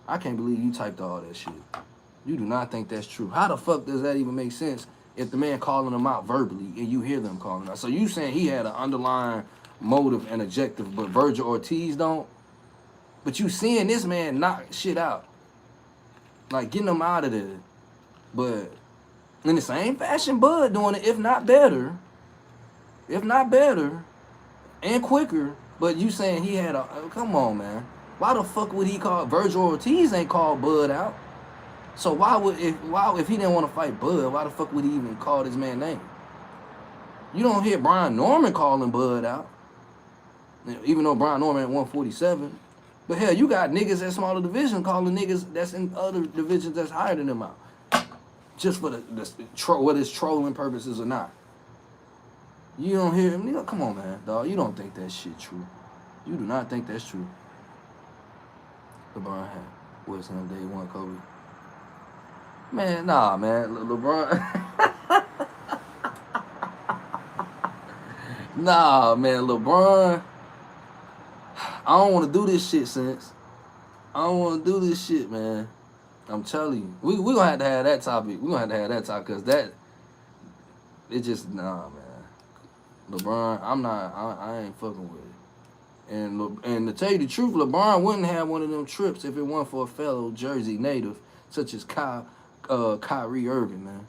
I can't believe you typed all that shit. You do not think that's true. How the fuck does that even make sense if the man calling them out verbally and you hear them calling out? So you saying he had an underlying motive and objective, but Virgil Ortiz don't? But you seeing this man knock shit out. Like, getting them out of there. But in the same fashion, Bud doing it, if not better, and quicker. But you saying he had a... Come on, man. Why the fuck would he call... Virgil Ortiz ain't called Bud out. So if he didn't want to fight Bud, why the fuck would he even call this man's name? You don't hear Brian Norman calling Bud out. Even though Brian Norman at 147. But hell, you got niggas at smaller division calling niggas that's in other divisions that's higher than them out. Just for whether it's trolling purposes or not. You don't hear him. Nigga, come on, man, dog. You don't think that shit true. You do not think that's true. LeBron had West Ham day one, Kobe. Man, nah, man. LeBron. Nah, man. LeBron. I don't want to do this shit, Sense. I don't want to do this shit, man. I'm telling you. We going to have that topic. We're going to have that topic because that, it just, nah, man. LeBron, I ain't fucking with it. And to tell you the truth, LeBron wouldn't have one of them trips if it weren't for a fellow Jersey native such as Kyrie Irving, man.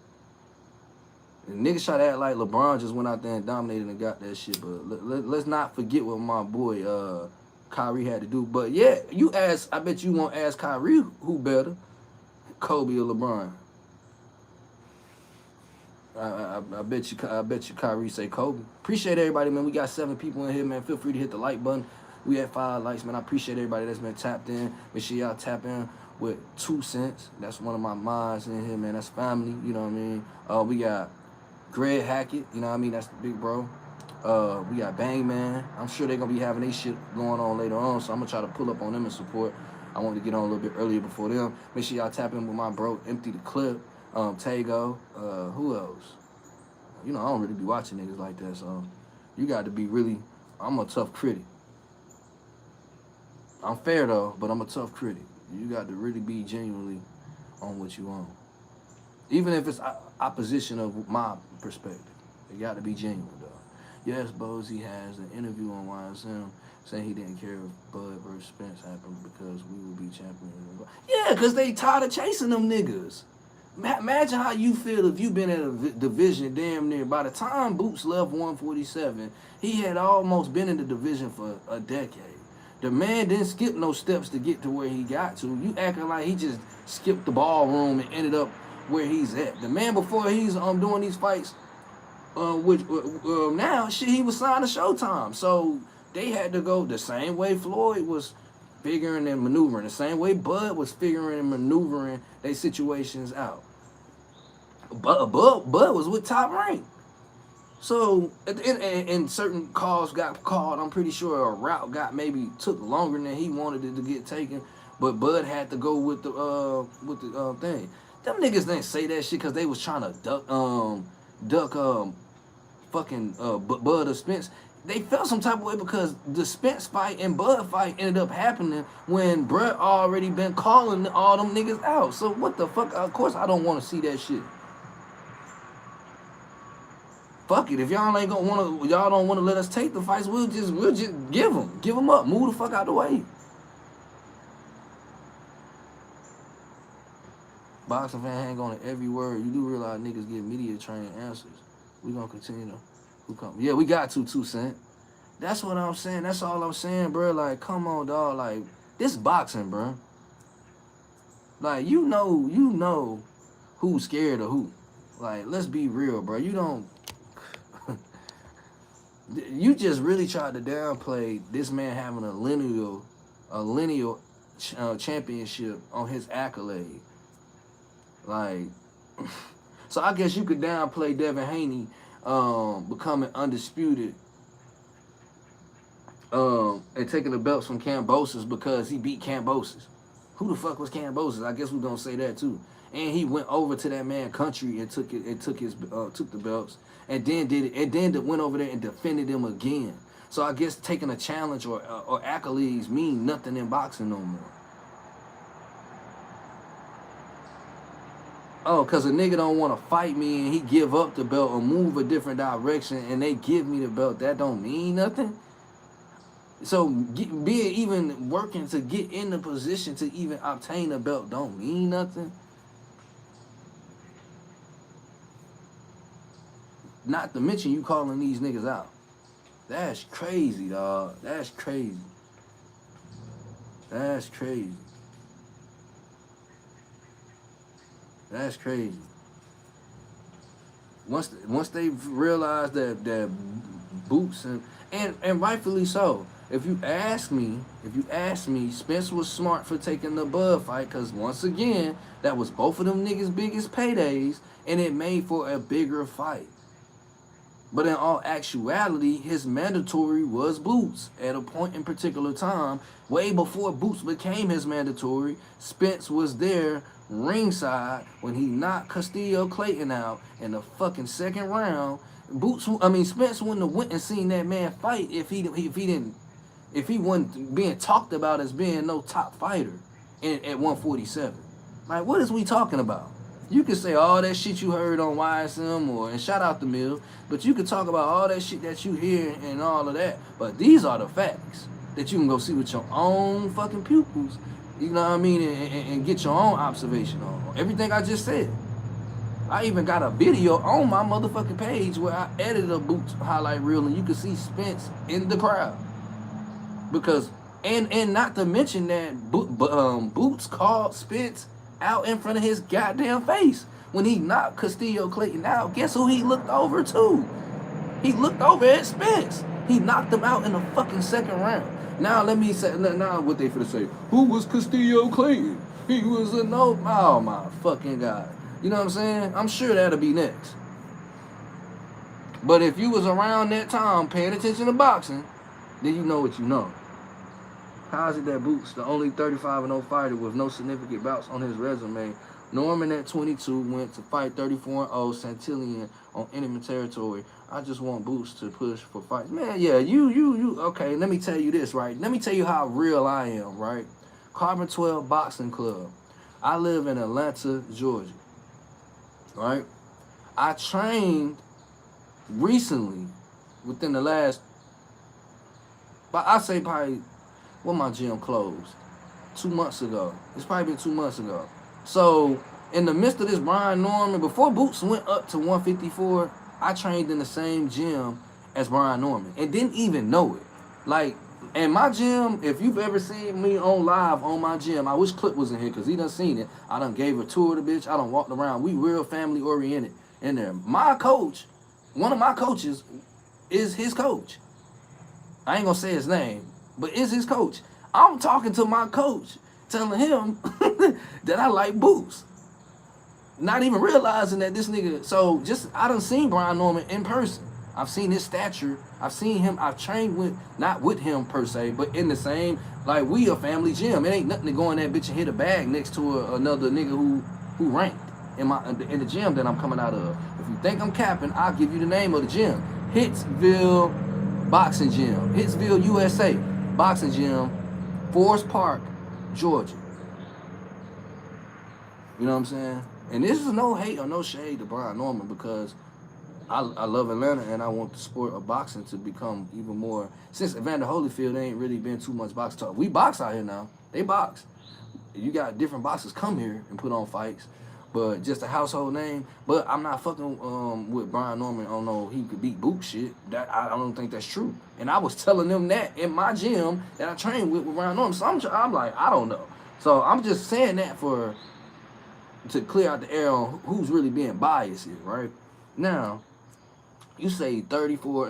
And niggas try to act like LeBron just went out there and dominated and got that shit, but let's not forget what my boy Kyrie had to do. But yeah, I bet you won't ask Kyrie who better, Kobe or LeBron. I bet you Kyrie say Kobe. Appreciate everybody, man. We got 7 people in here, man. Feel free to hit the like button. We at 5 likes, man. I appreciate everybody that's been tapped in. Make sure y'all tap in with 2 cents. That's one of my minds in here, man. That's family, you know what I mean? We got Greg Hackett, you know what I mean? That's the big bro. We got Bang Man. I'm sure they're going to be having their shit going on later on, so I'm going to try to pull up on them and support. I wanted to get on a little bit earlier before them. Make sure y'all tap in with my bro, Empty the Clip. Tago, who else? You know, I don't really be watching niggas like that, so you got to be really, I'm a tough critic. I'm fair, though, but I'm a tough critic. You got to really be genuinely on what you own. Even if it's opposition of my perspective. You got to be genuine, though. Yes, Bozy has an interview on YSM saying he didn't care if Bud versus Spence happened because we would be champions. Yeah, because they tired of chasing them niggas. Imagine how you feel if you've been in a division damn near. By the time Boots left 147, he had almost been in the division for a decade. The man didn't skip no steps to get to where he got to. You acting like he just skipped the ballroom and ended up where he's at. The man before he's doing these fights, now shit, he was signed to Showtime. So they had to go the same way Floyd was figuring and maneuvering, the same way Bud was figuring and maneuvering their situations out. Bud was with Top Rank. So, and certain calls got called. I'm pretty sure a route took longer than he wanted it to get taken, but Bud had to go with the thing. Them niggas didn't say that shit because they was trying to duck Bud or Spence. They felt some type of way because the Spence fight and Bud fight ended up happening when Brett already been calling all them niggas out. So what the fuck? Of course I don't want to see that shit. Fuck it. If y'all don't want to let us take the fights, we'll just give them up. Move the fuck out the way. Boxing fan hang on to every word. You do realize niggas get media trained answers. We gonna continue to. Yeah, we got 2 cents. That's what I'm saying. That's all I'm saying, bro. Like, come on, dog. Like, this boxing, bro. Like, you know who's scared of who. Like, let's be real, bro. You don't. You just really tried to downplay this man having a lineal championship on his accolade. Like, so I guess you could downplay Devin Haney becoming undisputed and taking the belts from Kambosos because he beat Kambosos. Who the fuck was Kambosos? I guess we're gonna say that too. And he went over to that man country and took the belts, and then did it, and then went over there and defended them again. So I guess taking a challenge or accolades mean nothing in boxing no more. Oh, cause a nigga don't want to fight me and he give up the belt or move a different direction and they give me the belt, that don't mean nothing. So being even working to get in the position to even obtain a belt don't mean nothing. Not to mention you calling these niggas out. That's crazy, dog. That's crazy. That's crazy. That's crazy. Once they realize that Boots and rightfully so. If you ask me, Spence was smart for taking the Bud fight because once again, that was both of them niggas' biggest paydays, and it made for a bigger fight. But in all actuality, his mandatory was Boots. At a point in particular time, way before Boots became his mandatory, Spence was there ringside when he knocked Castillo Clayton out in the fucking second round. Spence wouldn't have went and seen that man fight if he wasn't being talked about as being no top fighter at 147. Like, what is we talking about? You can say all that shit you heard on YSM and shout out the mill, but you can talk about all that shit that you hear and all of that. But these are the facts that you can go see with your own fucking pupils, you know what I mean, and get your own observation on everything I just said. I even got a video on my motherfucking page where I edited a Boots highlight reel and you can see Spence in the crowd. Because, and not to mention that Boots called Spence out in front of his goddamn face. When he knocked Castillo Clayton out, guess who he looked over to? He looked over at Spence. He knocked him out in the fucking second round. Now let me say, now what they finna say? Who was Castillo Clayton? He was a no. Oh my fucking God. You know what I'm saying? I'm sure that'll be next. But if you was around that time paying attention to boxing, then you know what you know. How is it that Boots, the only 35-0 fighter with no significant bouts on his resume, Norman at 22 went to fight 34-0 Santillan on enemy territory. I just want Boots to push for fights. Man, yeah, you. Okay, let me tell you this, right? Let me tell you how real I am, right? Carbon 12 Boxing Club. I live in Atlanta, Georgia, right? I trained recently, within the last, but I say probably, when my gym closed, 2 months ago. It's probably been 2 months ago. So, in the midst of this Brian Norman, before Boots went up to 154, I trained in the same gym as Brian Norman and didn't even know it. Like, in my gym, if you've ever seen me on live on my gym, I wish Clip was in here because he done seen it. I done gave a tour of the bitch. I done walked around. We real family oriented in there. My coach, one of my coaches, is his coach. I ain't gonna say his name, but is his coach. I'm talking to my coach, telling him that I like Boots. Not even realizing that this nigga, so just, I done seen Brian Norman in person. I've seen his stature. I've seen him, I've trained with, not with him per se, but in the same, like, we a family gym. It ain't nothing to go in that bitch and hit a bag next to another nigga who ranked in the gym that I'm coming out of. If you think I'm capping, I'll give you the name of the gym. Hitsville Boxing Gym. Hitsville, USA Boxing Gym, Forest Park, Georgia. You know what I'm saying? And this is no hate or no shade to Brian Norman because I love Atlanta and I want the sport of boxing to become even more. Since Evander Holyfield ain't really been too much box talk. We box out here now. They box. You got different boxers come here and put on fights. But just a household name. But I'm not fucking with Brian Norman on no he could beat Boot shit. That I don't think that's true. And I was telling them that in my gym that I trained with Brian Norman. So I'm like, I don't know. So I'm just saying that for to clear out the air on who's really being biased here, right? Now, you say 34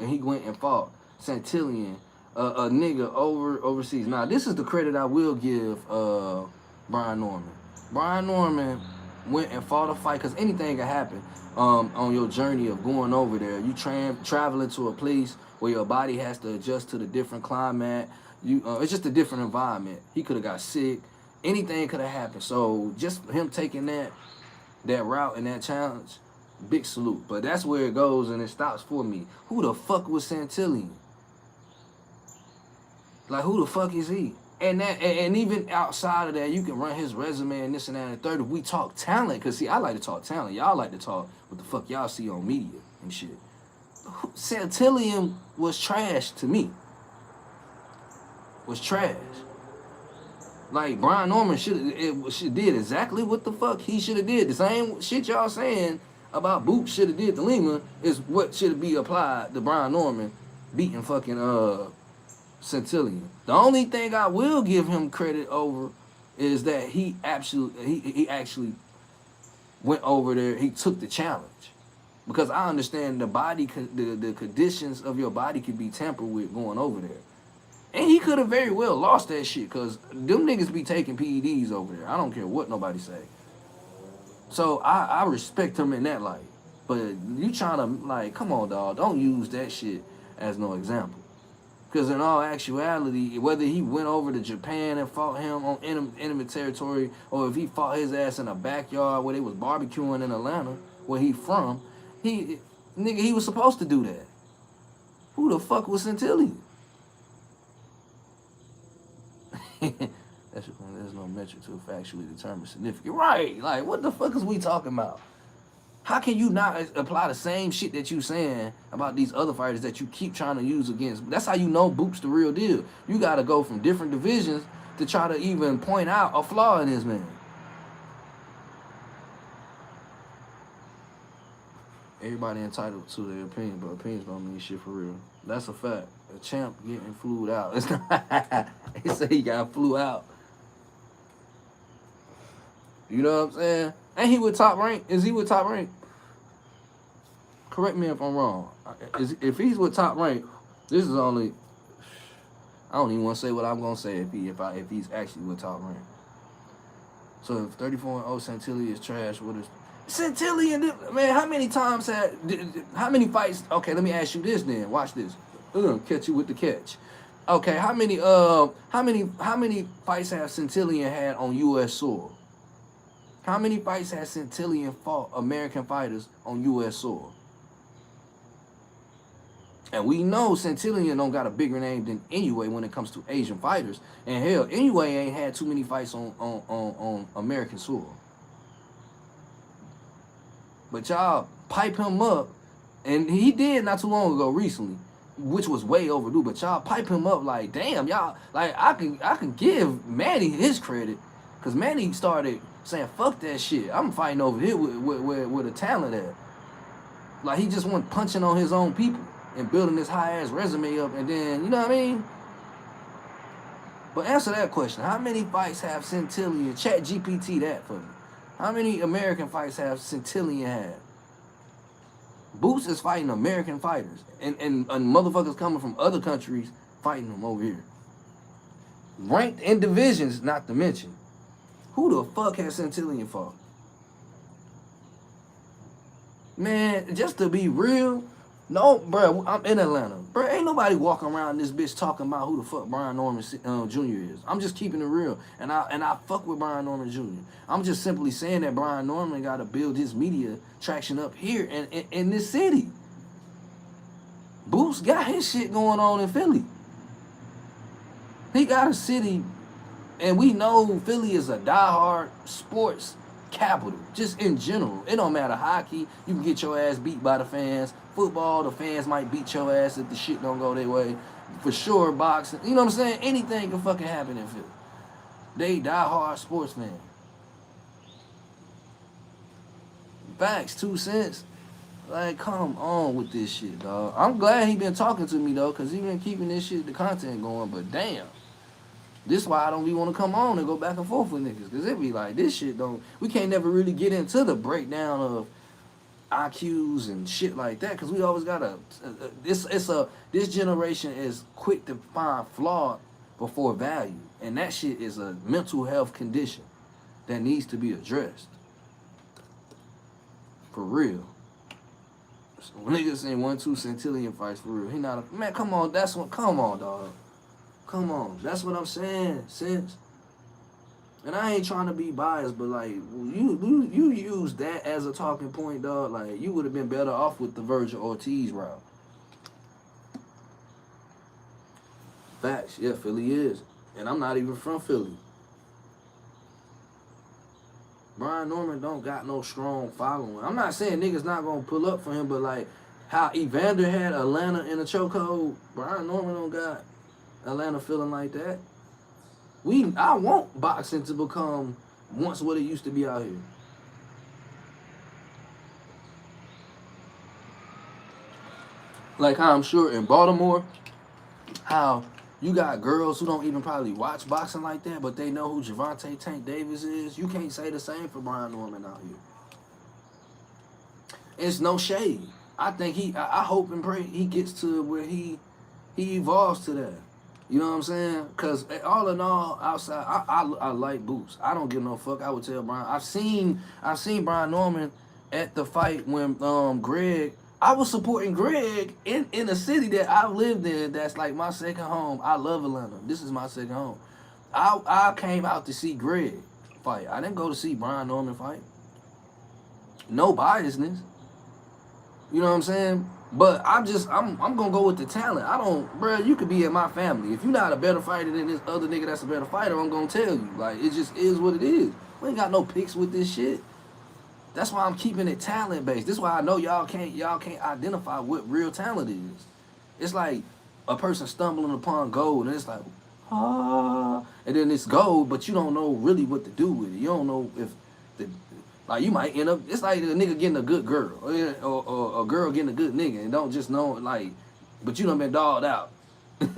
and he went and fought Santillan, a nigga overseas. Now, this is the credit I will give Brian Norman. Brian Norman went and fought a fight because anything can happen on your journey of going over there. You traveling to a place where your body has to adjust to the different climate. It's just a different environment. He could have got sick. Anything could have happened. So just him taking that route and that challenge, big salute. But that's where it goes and it stops for me. Who the fuck was Santillan? Like, who the fuck is he? And even outside of that, you can run his resume and this and that and the third. If we talk talent, because see, I like to talk talent. Y'all like to talk what the fuck y'all see on media and shit. Santillan was trash to me. Was trash. Like, Brian Norman should did exactly what the fuck he should have did. The same shit y'all saying about Boop should have did to Lima is what should be applied to Brian Norman beating fucking Santillan. The only thing I will give him credit over is that he actually went over there. He took the challenge. Because I understand the conditions of your body could be tampered with going over there. And he could have very well lost that shit because them niggas be taking PEDs over there. I don't care what nobody say. So I respect him in that light. But you trying to, like, come on, dog. Don't use that shit as no example. Because in all actuality, whether he went over to Japan and fought him on enemy territory or if he fought his ass in a backyard where they was barbecuing in Atlanta, where he from, he was supposed to do that. Who the fuck was Santillan? There's no metric to factually determine significant. Right, like, what the fuck is we talking about? How can you not apply the same shit that you saying about these other fighters that you keep trying to use against? That's how you know Boop's the real deal. You got to go from different divisions to try to even point out a flaw in this man. Everybody entitled to their opinion, but opinions don't mean shit for real. That's a fact. A champ getting flued out. It's not. They say he got flew out. You know what I'm saying? Ain't he with Top Rank? Is he with Top Rank? Correct me if I'm wrong. If he's with Top Rank, this is only. I don't even want to say what I'm gonna say if he's actually with Top Rank. So if 34-0 Santillan is trash, what is Santillan? Man, how many many fights? Okay, let me ask you this then. Watch this. Catch you with the catch. Okay, how many fights have Santillan had on U.S. soil? How many fights has Santillan fought American fighters on U.S. soil? And we know Santillan don't got a bigger name than Anyway when it comes to Asian fighters. And hell, Anyway ain't had too many fights on American soil. But y'all pipe him up, and he did not too long ago recently, which was way overdue. But y'all pipe him up like, damn, y'all, like, I can give Manny his credit, because Manny started saying, fuck that shit. I'm fighting over here with a talent at. Like, he just went punching on his own people and building this high-ass resume up, and then, you know what I mean? But answer that question. How many fights have Santillan, chat GPT that for me? How many American fights have Santillan had? Boots is fighting American fighters, and motherfuckers coming from other countries fighting them over here. Ranked in divisions, not to mention. Who the fuck has Santillan fought? Man, just to be real, no, bro, I'm in Atlanta. Bro, ain't nobody walking around this bitch talking about who the fuck Brian Norman Jr. is. I'm just keeping it real. And I fuck with Brian Norman Jr. I'm just simply saying that Brian Norman got to build his media traction up here in this city. Boots got his shit going on in Philly. He got a city, and we know Philly is a diehard sports capital, just in general. It don't matter hockey, you can get your ass beat by the fans. Football, the fans might beat your ass if the shit don't go their way. For sure, boxing, you know what I'm saying? Anything can fucking happen in Philly. They diehard sports fans. Facts, 2 cents. Like, come on with this shit, dog. I'm glad he been talking to me, though, because he been keeping this shit, the content going, but damn. This why I don't be want to come on and go back and forth with niggas. Because it be like, this shit don't... We can't never really get into the breakdown of IQs and shit like that. Because we always got to... This generation is quick to find flaw before value. And that shit is a mental health condition that needs to be addressed. For real. So niggas saying 1-2 centillion fights for real. He not a... Man, come on. That's what... Come on, dog. Come on. That's what I'm saying, sis. And I ain't trying to be biased, but like you use that as a talking point, dog. Like you would have been better off with the Virgil Ortiz route. Facts, yeah, Philly is. And I'm not even from Philly. Brian Norman don't got no strong following. I'm not saying niggas not gonna pull up for him, but like how Evander had Atlanta in a chokehold, Brian Norman don't got Atlanta feeling like that. I want boxing to become once what it used to be out here. Like how I'm sure in Baltimore, how you got girls who don't even probably watch boxing like that, but they know who Gervonta Tank Davis is. You can't say the same for Brian Norman out here. It's no shade. I think I hope and pray he gets to where he evolves to that. You know what I'm saying? Because all in all, outside, I like Boots. I don't give no fuck. I would tell Brian. I've seen Brian Norman at the fight when Greg. I was supporting Greg in a city that I've lived in. That's like my second home. I love Atlanta. This is my second home. I came out to see Greg fight. I didn't go to see Brian Norman fight. No biasness. You know what I'm saying? But I'm gonna go with the talent. Bruh, you could be in my family. If you're not a better fighter than this other nigga that's a better fighter, I'm gonna tell you. Like, it just is what it is. We ain't got no picks with this shit. That's why I'm keeping it talent based. This is why I know y'all can't identify what real talent is. It's like a person stumbling upon gold and it's like, and then it's gold, but you don't know really what to do with it. You don't know if like you might end up, it's like a nigga getting a good girl or a girl getting a good nigga and don't just know, like, but you done been dogged out.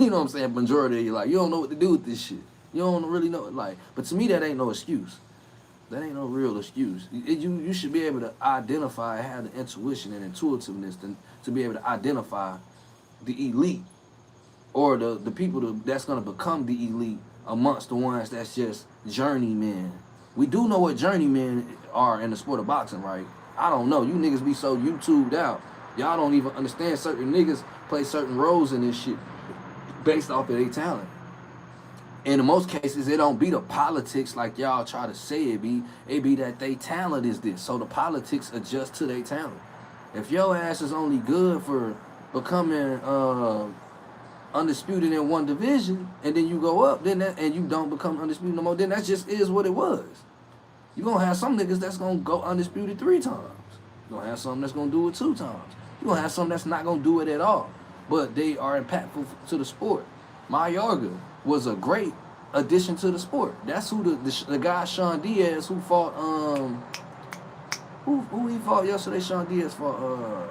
You know what I'm saying? Majority of your life. You don't know what to do with this shit. You don't really know, like, but to me that ain't no excuse. That ain't no real excuse. You should be able to identify, have the intuition and intuitiveness to be able to identify the elite or the people that's going to become the elite amongst the ones that's just journeymen. We do know what journeymen are in the sport of boxing, right? I don't know. You niggas be so YouTubed out. Y'all don't even understand certain niggas play certain roles in this shit based off of their talent. And in most cases, it don't be the politics like y'all try to say it be. It be that they talent is this. So the politics adjust to their talent. If your ass is only good for becoming undisputed in one division, and then you go up, and you don't become undisputed no more, then that just is what it was. You're going to have some niggas that's going to go undisputed 3 times. You're going to have some that's going to do it 2 times. You're going to have some that's not going to do it at all. But they are impactful to the sport. Mayorga was a great addition to the sport. That's who the guy Sean Diaz who fought who he fought yesterday. Sean Diaz fought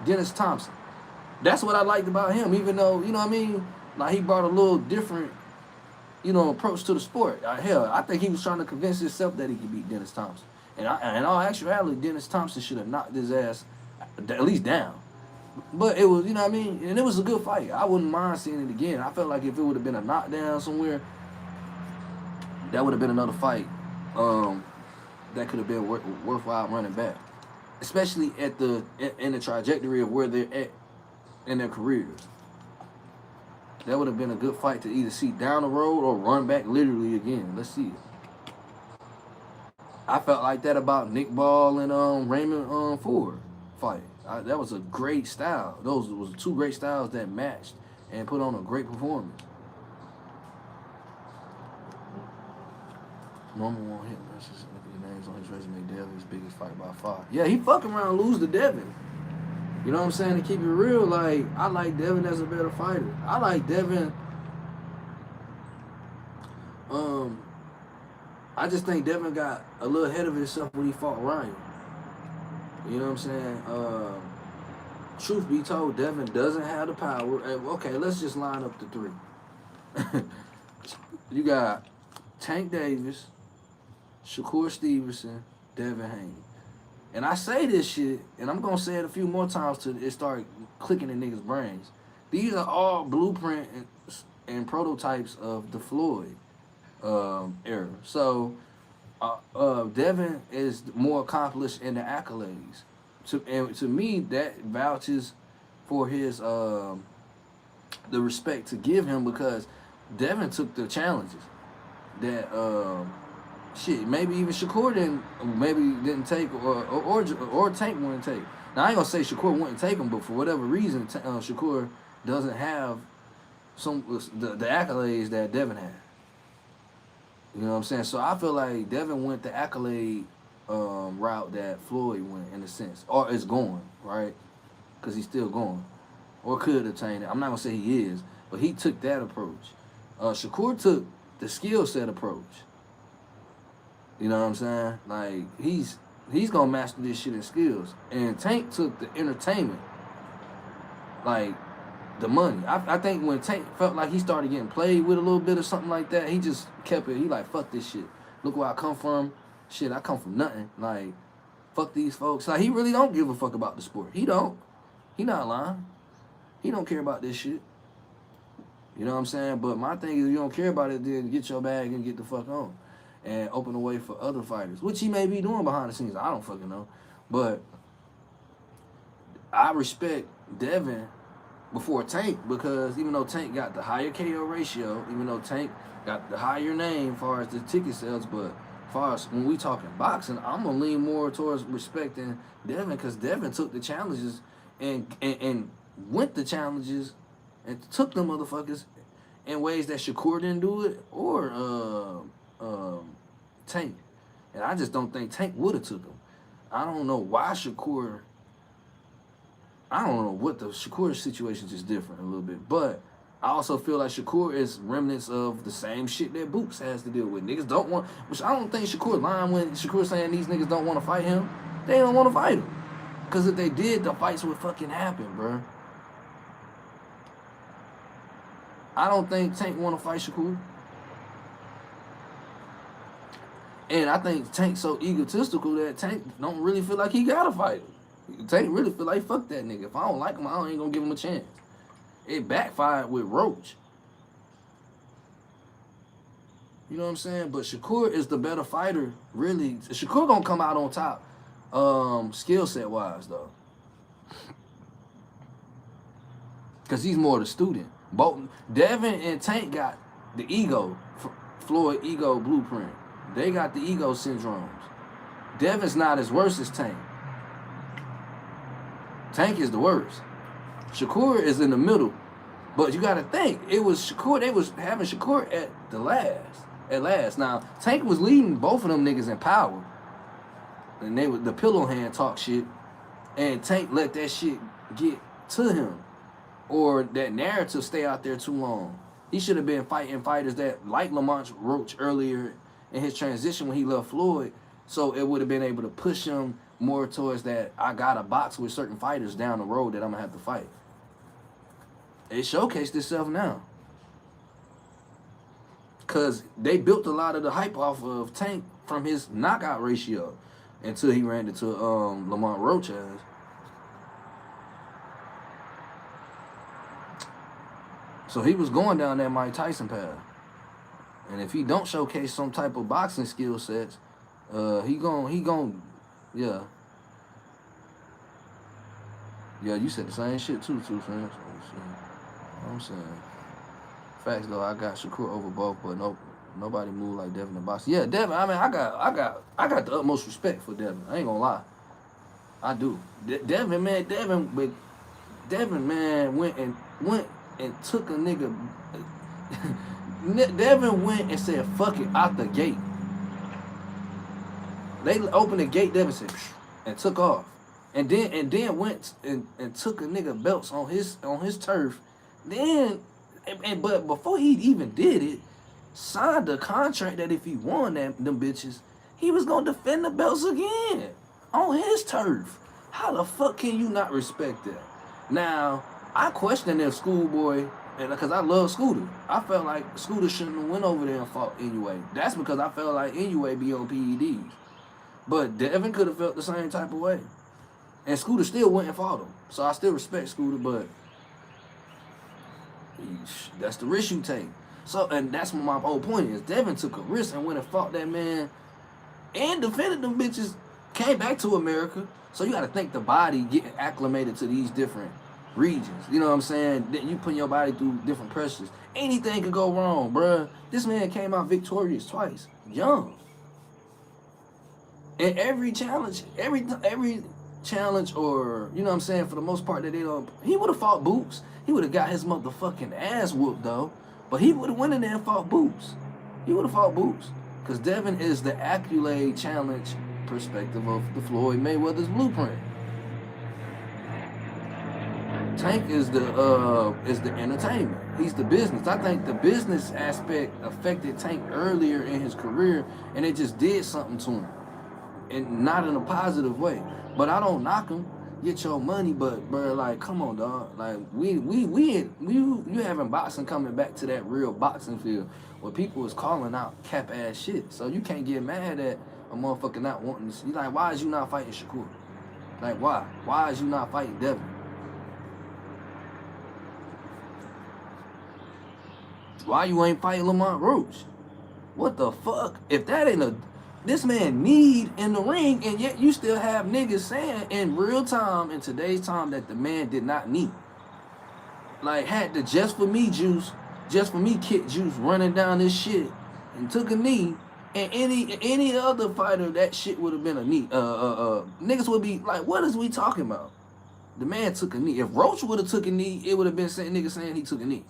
Dennis Thompson. That's what I liked about him, even though, you know what I mean, like he brought a little different, approach to the sport. Hell, I think he was trying to convince himself that he could beat Dennis Thompson. And in all actuality, Dennis Thompson should have knocked his ass at least down. But it was, you know what I mean? And it was a good fight. I wouldn't mind seeing it again. I felt like if it would have been a knockdown somewhere, that would have been another fight that could have been worthwhile running back. Especially in the trajectory of where they're at in their careers. That would have been a good fight to either see down the road or run back literally again. Let's see it. I felt like that about Nick Ball and Raymond Ford fight. That was a great style. Those was 2 great styles that matched and put on a great performance. Norman won't hit versus names on his resume. Devin's biggest fight by far. Yeah, he fucking around lose to Devin. You know what I'm saying? To keep it real, like, I like Devin as a better fighter. I like Devin. I just think Devin got a little ahead of himself when he fought Ryan. You know what I'm saying? Truth be told, Devin doesn't have the power. Okay, let's just line up the 3. You got Tank Davis, Shakur Stevenson, Devin Haney. And I say this shit, and I'm gonna say it a few more times till it start clicking in niggas' brains. These are all blueprint and prototypes of the Floyd era. So Devin is more accomplished in the accolades. To me, that vouches for his the respect to give him, because Devin took the challenges that shit, maybe even Shakur didn't take, or Tank wouldn't take. Now I ain't gonna say Shakur wouldn't take him, but for whatever reason, Shakur doesn't have the accolades that Devin had. You know what I'm saying? So I feel like Devin went the accolade route that Floyd went, in a sense, or is going, right? Because he's still going, or could attain it. I'm not gonna say he is, but he took that approach. Shakur took the skill set approach. You know what I'm saying? Like, he's gonna master this shit in skills. And Tank took the entertainment, like the money. I think when Tank felt like he started getting played with a little bit or something like that, he just kept it. He like, fuck this shit. Look where I come from. Shit, I come from nothing. Like, fuck these folks. Like, he really don't give a fuck about the sport. He don't. He not lying. He don't care about this shit. You know what I'm saying? But my thing is, if you don't care about it, then get your bag and get the fuck on. And open the way for other fighters, which he may be doing behind the scenes. I don't fucking know. But I respect Devin before Tank, because even though Tank got the higher KO ratio, even though Tank got the higher name as far as the ticket sales, but as far as when we talking boxing, I'm going to lean more towards respecting Devin, because Devin took the challenges and went the challenges and took them motherfuckers in ways that Shakur didn't do it, or Tank. And I just don't think Tank would have took him. I don't know why Shakur. I don't know what the Shakur situation is different a little bit, but I also feel like Shakur is remnants of the same shit that Boots has to deal with. Niggas don't want, which I don't think Shakur lying when Shakur saying these niggas don't want to fight him. They don't want to fight him, because if they did, the fights would fucking happen, bro. I don't think Tank want to fight Shakur. And I think Tank's so egotistical that Tank don't really feel like he gotta fight him. Tank really feel like, fuck that nigga. If I don't like him, I ain't gonna give him a chance. It backfired with Roach. You know what I'm saying? But Shakur is the better fighter, really. Shakur gonna come out on top, skill set wise though, because he's more the student. Both Devin and Tank got the ego, Floyd ego blueprint. They got the ego syndromes. Devin's not as worse as Tank. Tank is the worst. Shakur is in the middle. But you gotta think, it was Shakur, they was having Shakur at last. Now, Tank was leading both of them niggas in power. And they the pillow hand talk shit. And Tank let that shit get to him. Or that narrative stay out there too long. He should have been fighting fighters that, like Lamont Roach earlier in his transition when he left Floyd, so it would have been able to push him more towards that, I got to box with certain fighters down the road that I'm going to have to fight. It showcased itself now. Because they built a lot of the hype off of Tank from his knockout ratio until he ran into Lamont Roach ass. So he was going down that Mike Tyson path. And if he don't showcase some type of boxing skill sets, he gon' yeah. Yeah, you said the same shit too, fam. So, you know what I'm saying? Facts though, I got Shakur over both, but nobody moved like Devin in boxing. Yeah, Devin, I mean, I got the utmost respect for Devin. I ain't gonna lie. I do. Devin, man, went and took a nigga. Devin went and said, fuck it, out the gate. They opened the gate, Devin said, and took off. And then went and took a nigga belts on his turf. But before he even did it, signed a contract that if he won them bitches, he was gonna defend the belts again on his turf. How the fuck can you not respect that? Now, I question if Schoolboy And because I love Scooter. I felt like Scooter shouldn't have went over there and fought anyway. That's because I felt like anyway be on PEDs. But Devin could have felt the same type of way. And Scooter still went and fought him. So I still respect Scooter, but that's the risk you take. So, and that's what my whole point is. Devin took a risk and went and fought that man and defended them bitches, came back to America. So you got to think the body getting acclimated to these different regions. You know what I'm saying? You put your body through different pressures. Anything could go wrong, bruh. This man came out victorious twice, young. And every challenge, or, you know what I'm saying, for the most part that they don't, he would have fought Boots. He would have got his motherfucking ass whooped, though. But he would have went in there and fought Boots. He would have fought Boots. Because Devin is the accolade challenge perspective of the Floyd Mayweather's blueprint. Tank is the entertainment. He's the business. I think the business aspect affected Tank earlier in his career, and it just did something to him. And not in a positive way. But I don't knock him. Get your money, but bro, like, come on, dog. Like, you having boxing coming back to that real boxing field where people is calling out cap ass shit. So you can't get mad at a motherfucker not wanting to see. Like, why is you not fighting Shakur? Like, why? Why is you not fighting Devin? Why you ain't fighting Lamont Roach? What the fuck? If that ain't this man need in the ring, and yet you still have niggas saying in real time, in today's time, that the man did not need. Like, had the Just For Me juice, Just For Me kit juice running down this shit and took a knee, and any other fighter, that shit would have been a knee. Niggas would be like, what is we talking about? The man took a knee. If Roach would have took a knee, it would have been niggas saying he took a knee.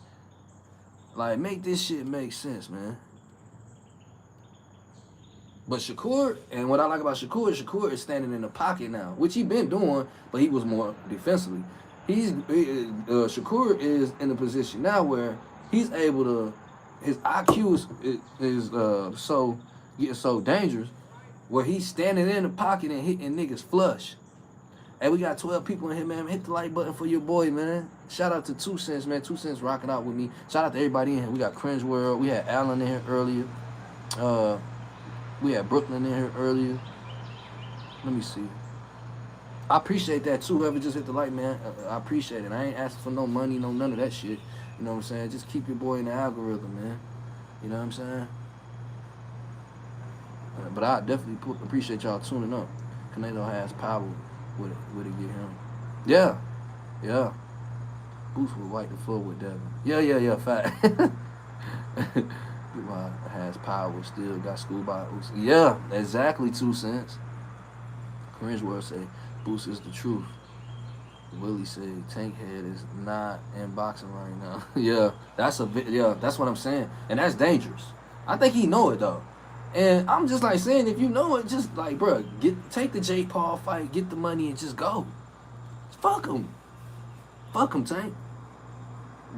Like, make this shit make sense, man. But Shakur, and what I like about Shakur is standing in the pocket now, which he been doing, but he was more defensively. Shakur is in a position now where he's able to, his IQ is getting so dangerous, where he's standing in the pocket and hitting niggas flush. Hey, we got 12 people in here, man. Hit the like button for your boy, man. Shout out to 2 Cents, man. 2 Cents rocking out with me. Shout out to everybody in here. We got Cringe World. We had Alan in here earlier. We had Brooklyn in here earlier. Let me see. I appreciate that too. Whoever just hit the like, man, I appreciate it. I ain't asking for no money, none of that shit. You know what I'm saying? Just keep your boy in the algorithm, man. You know what I'm saying? But I definitely appreciate y'all tuning up. Canelo has power. Would it get him? Yeah. Boots would wipe the floor with Devin. Yeah, fact. Has power, still got schooled by Uisma. Yeah, exactly, 2 Cents. Cringe World say, Boots is the truth. Willie said, Tank Head is not in boxing right now. Yeah, that's what I'm saying. And that's dangerous. I think he know it, though. And I'm just like saying, if you know it, just like, bro, take the Jake Paul fight, get the money, and just go. Fuck him. Fuck him, Tank.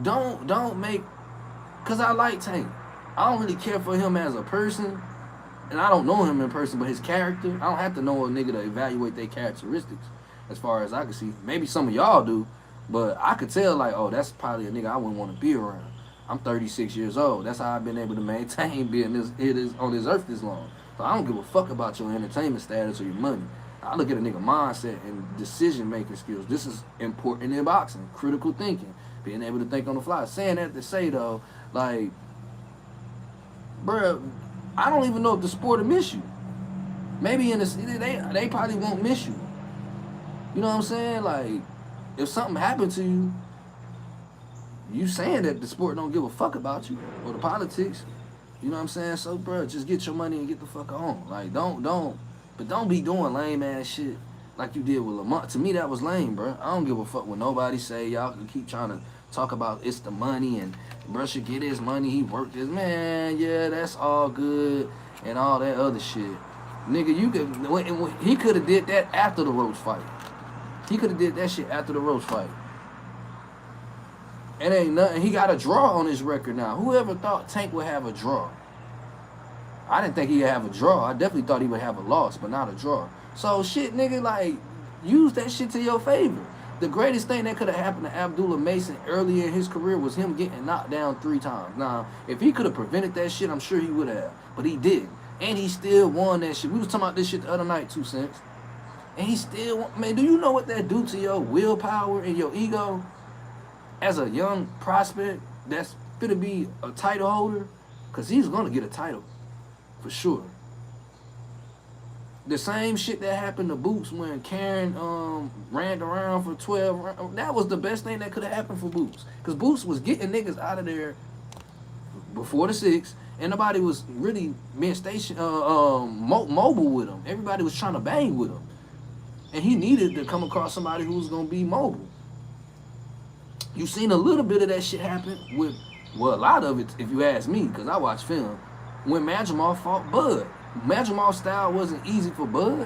Don't make, because I like Tank. I don't really care for him as a person, and I don't know him in person, but his character, I don't have to know a nigga to evaluate their characteristics as far as I can see. Maybe some of y'all do, but I could tell, like, oh, that's probably a nigga I wouldn't want to be around. I'm 36 years old. That's how I've been able to maintain being on this earth this long. So I don't give a fuck about your entertainment status or your money. I look at a nigga mindset and decision-making skills. This is important in boxing. Critical thinking. Being able to think on the fly. Saying that to say, though, like, bruh, I don't even know if the sport will miss you. Maybe in the city, they probably won't miss you. You know what I'm saying? Like, if something happened to you, you saying that the sport don't give a fuck about you or the politics. You know what I'm saying? So, bruh, just get your money and get the fuck on. Like, don't be doing lame ass shit like you did with Lamont. To me, that was lame, bruh. I don't give a fuck what nobody say. Y'all can keep trying to talk about it's the money and bruh should get his money, he worked his, man, yeah, that's all good and all that other shit. Nigga, he could have did that after the Roach fight. He could have did that shit after the Roach fight. It ain't nothing. He got a draw on his record now. Whoever thought Tank would have a draw? I didn't think he'd have a draw. I definitely thought he would have a loss, but not a draw. So shit, nigga, like, use that shit to your favor. The greatest thing that could have happened to Abdullah Mason early in his career was him getting knocked down 3 times. Now, if he could have prevented that shit, I'm sure he would have. But he didn't. And he still won that shit. We was talking about this shit the other night, 2 cents. And he still won. Man, do you know what that do to your willpower and your ego? As a young prospect that's gonna be a title holder, because he's gonna get a title. For sure. The same shit that happened to Boots when Karen ran around for 12 rounds. That was the best thing that could have happened for Boots. Because Boots was getting niggas out of there before the 6th. And nobody was really being stationed, mobile with him. Everybody was trying to bang with him. And he needed to come across somebody who was going to be mobile. You seen a little bit of that shit happen with, well, a lot of it, if you ask me, because I watch film, when Majamal fought Bud. Majamal's style wasn't easy for Bud.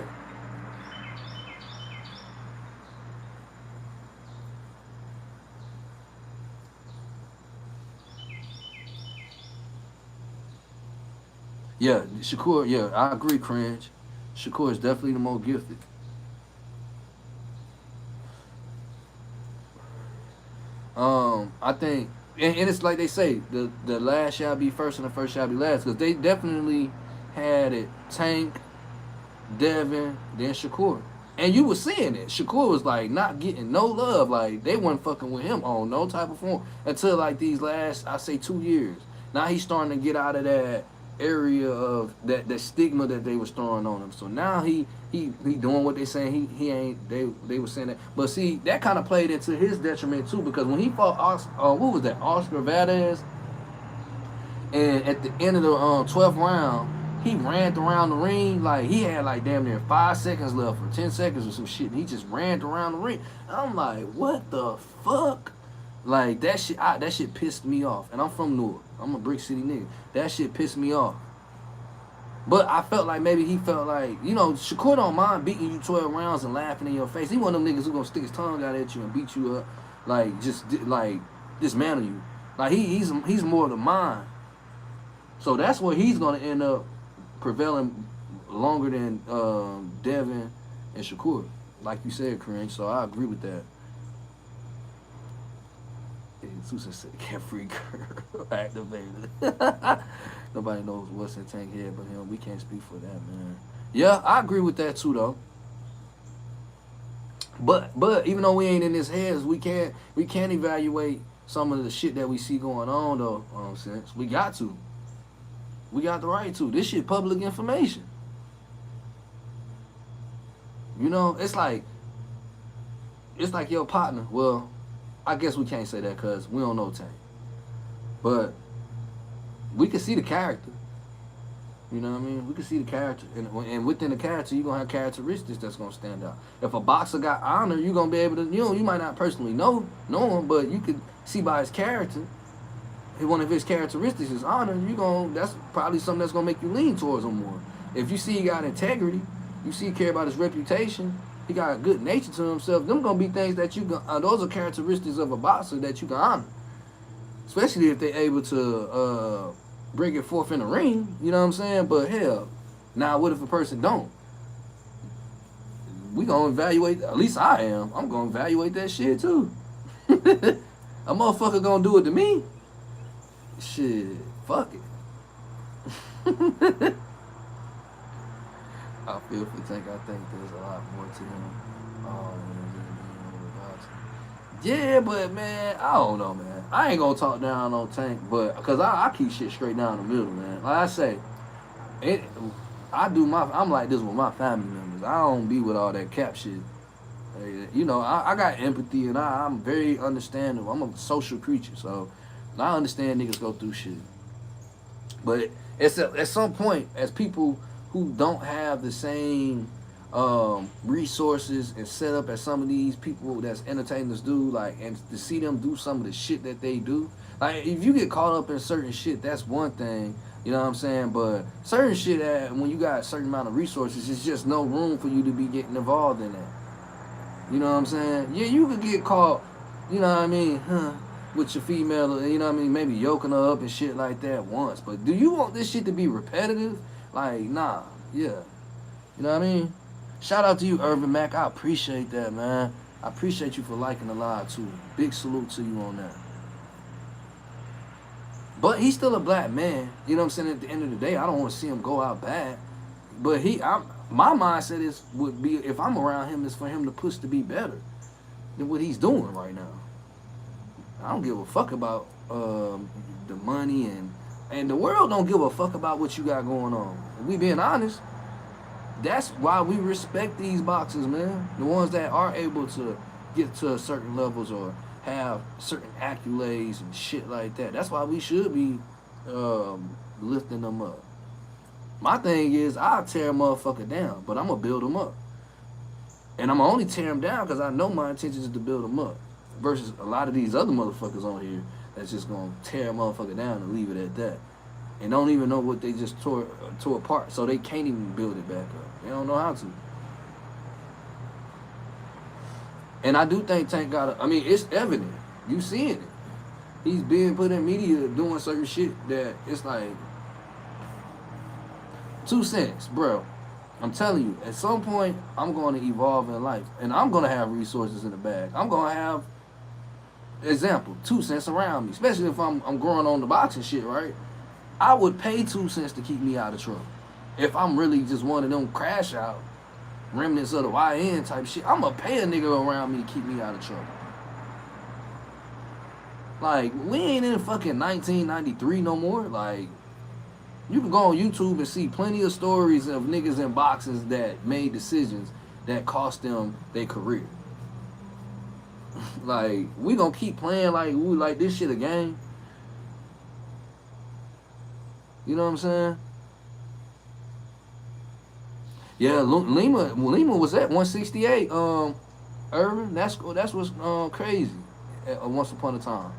Yeah, Shakur, yeah, I agree, Cringe. Shakur is definitely the more gifted. I think, and it's like they say, the last shall be first and the first shall be last, because they definitely had it Tank, Devin, then Shakur. And you were seeing it. Shakur was like not getting no love. Like they wasn't fucking with him on no type of form until like these last, I say 2 years. Now he's starting to get out of that area of that stigma that they was throwing on him. So now he doing what they saying. He ain't, they were saying that. But see, that kind of played into his detriment too, because when he fought what was that, Oscar Valdez, and at the end of the 12th round, he ran around the ring like he had like damn near 5 seconds left or 10 seconds or some shit. And he just ran around the ring. I'm like, what the fuck? Like that shit pissed me off. And I'm from Newark. I'm a brick city nigga. That shit pissed me off. But I felt like maybe he felt like, you know, Shakur don't mind beating you 12 rounds and laughing in your face. He one of them niggas who gonna stick his tongue out at you and beat you up, like just like dismantle you. Like he's more of the mind. So that's where he's gonna end up prevailing longer than Devin and Shakur, like you said, Kareem. So I agree with that. Susan said, "Carefree girl activated." Nobody knows what's in Tank head but him. We can't speak for that, man. Yeah, I agree with that too, though. But even though we ain't in his heads, we can't evaluate some of the shit that we see going on though. Since we got to. We got the right to. This shit public information. You know, it's like your partner. Well, I guess we can't say that because we don't know Tank. But we can see the character. You know what I mean? We can see the character. And within the character, you're going to have characteristics that's going to stand out. If a boxer got honor, you're going to be able to, you might not personally know him, but you could see by his character. One of his characteristics is honor. That's probably something that's gonna make you lean towards him more. If you see he got integrity, you see he care about his reputation, he got a good nature to himself. Them gonna be things that those are characteristics of a boxer that you can honor, especially if they're able to bring it forth in the ring. You know what I'm saying? But hell, now what if a person don't? We gonna evaluate. At least I am. I'm gonna evaluate that shit too. A motherfucker gonna do it to me. Shit, fuck it. I feel for Tank. I think there's a lot more to him. Yeah, but man, I don't know, man. I ain't gonna talk down on Tank, but because I keep shit straight down the middle, man. Like I say, I'm like this with my family members. I don't be with all that cap shit. You know, I got empathy and I'm very understanding. I'm a social creature, so I understand niggas go through shit. But at some point, as people who don't have the same resources and setup as some of these people that's entertainers do, like, and to see them do some of the shit that they do, like, if you get caught up in certain shit, that's one thing, you know what I'm saying? But certain shit, when you got a certain amount of resources, it's just no room for you to be getting involved in that. You know what I'm saying? Yeah, you could get caught, you know what I mean, with your female, you know what I mean, maybe yoking her up and shit like that once. But do you want this shit to be repetitive? Like, nah, yeah. You know what I mean? Shout out to you, Irvin Mack. I appreciate that, man. I appreciate you for liking the live too. Big salute to you on that. But he's still a black man. You know what I'm saying? At the end of the day, I don't want to see him go out bad. But my mindset is would be if I'm around him is for him to push to be better than what he's doing right now. I don't give a fuck about the money and the world don't give a fuck about what you got going on. If we being honest, that's why we respect these boxers, man. The ones that are able to get to certain levels or have certain accolades and shit like that. That's why we should be lifting them up. My thing is, I'll tear a motherfucker down, but I'm gonna build them up. And I'm only tear them down because I know my intention is to build them up. Versus a lot of these other motherfuckers on here that's just gonna tear a motherfucker down and leave it at that. And don't even know what they just tore apart, so they can't even build it back up. They don't know how to. And I do think Tank got. I mean, it's evident. You seeing it. He's being put in media doing certain shit that it's like 2 cents, bro. I'm telling you, at some point, I'm going to evolve in life, and I'm going to have resources in the bag. I'm going to have, example, 2 cents around me, especially if I'm growing on the boxing shit, right? I would pay 2 cents to keep me out of trouble. If I'm really just one of them crash out remnants of the YN type shit, I'm gonna pay a nigga around me to keep me out of trouble. Like, we ain't in fucking 1993 no more. Like, you can go on YouTube and see plenty of stories of niggas in boxes that made decisions that cost them their career. Like, we gonna keep playing like this shit a game. You know what I'm saying? Yeah, Lima was at 168. Irvin, that's what's crazy. Once upon a time.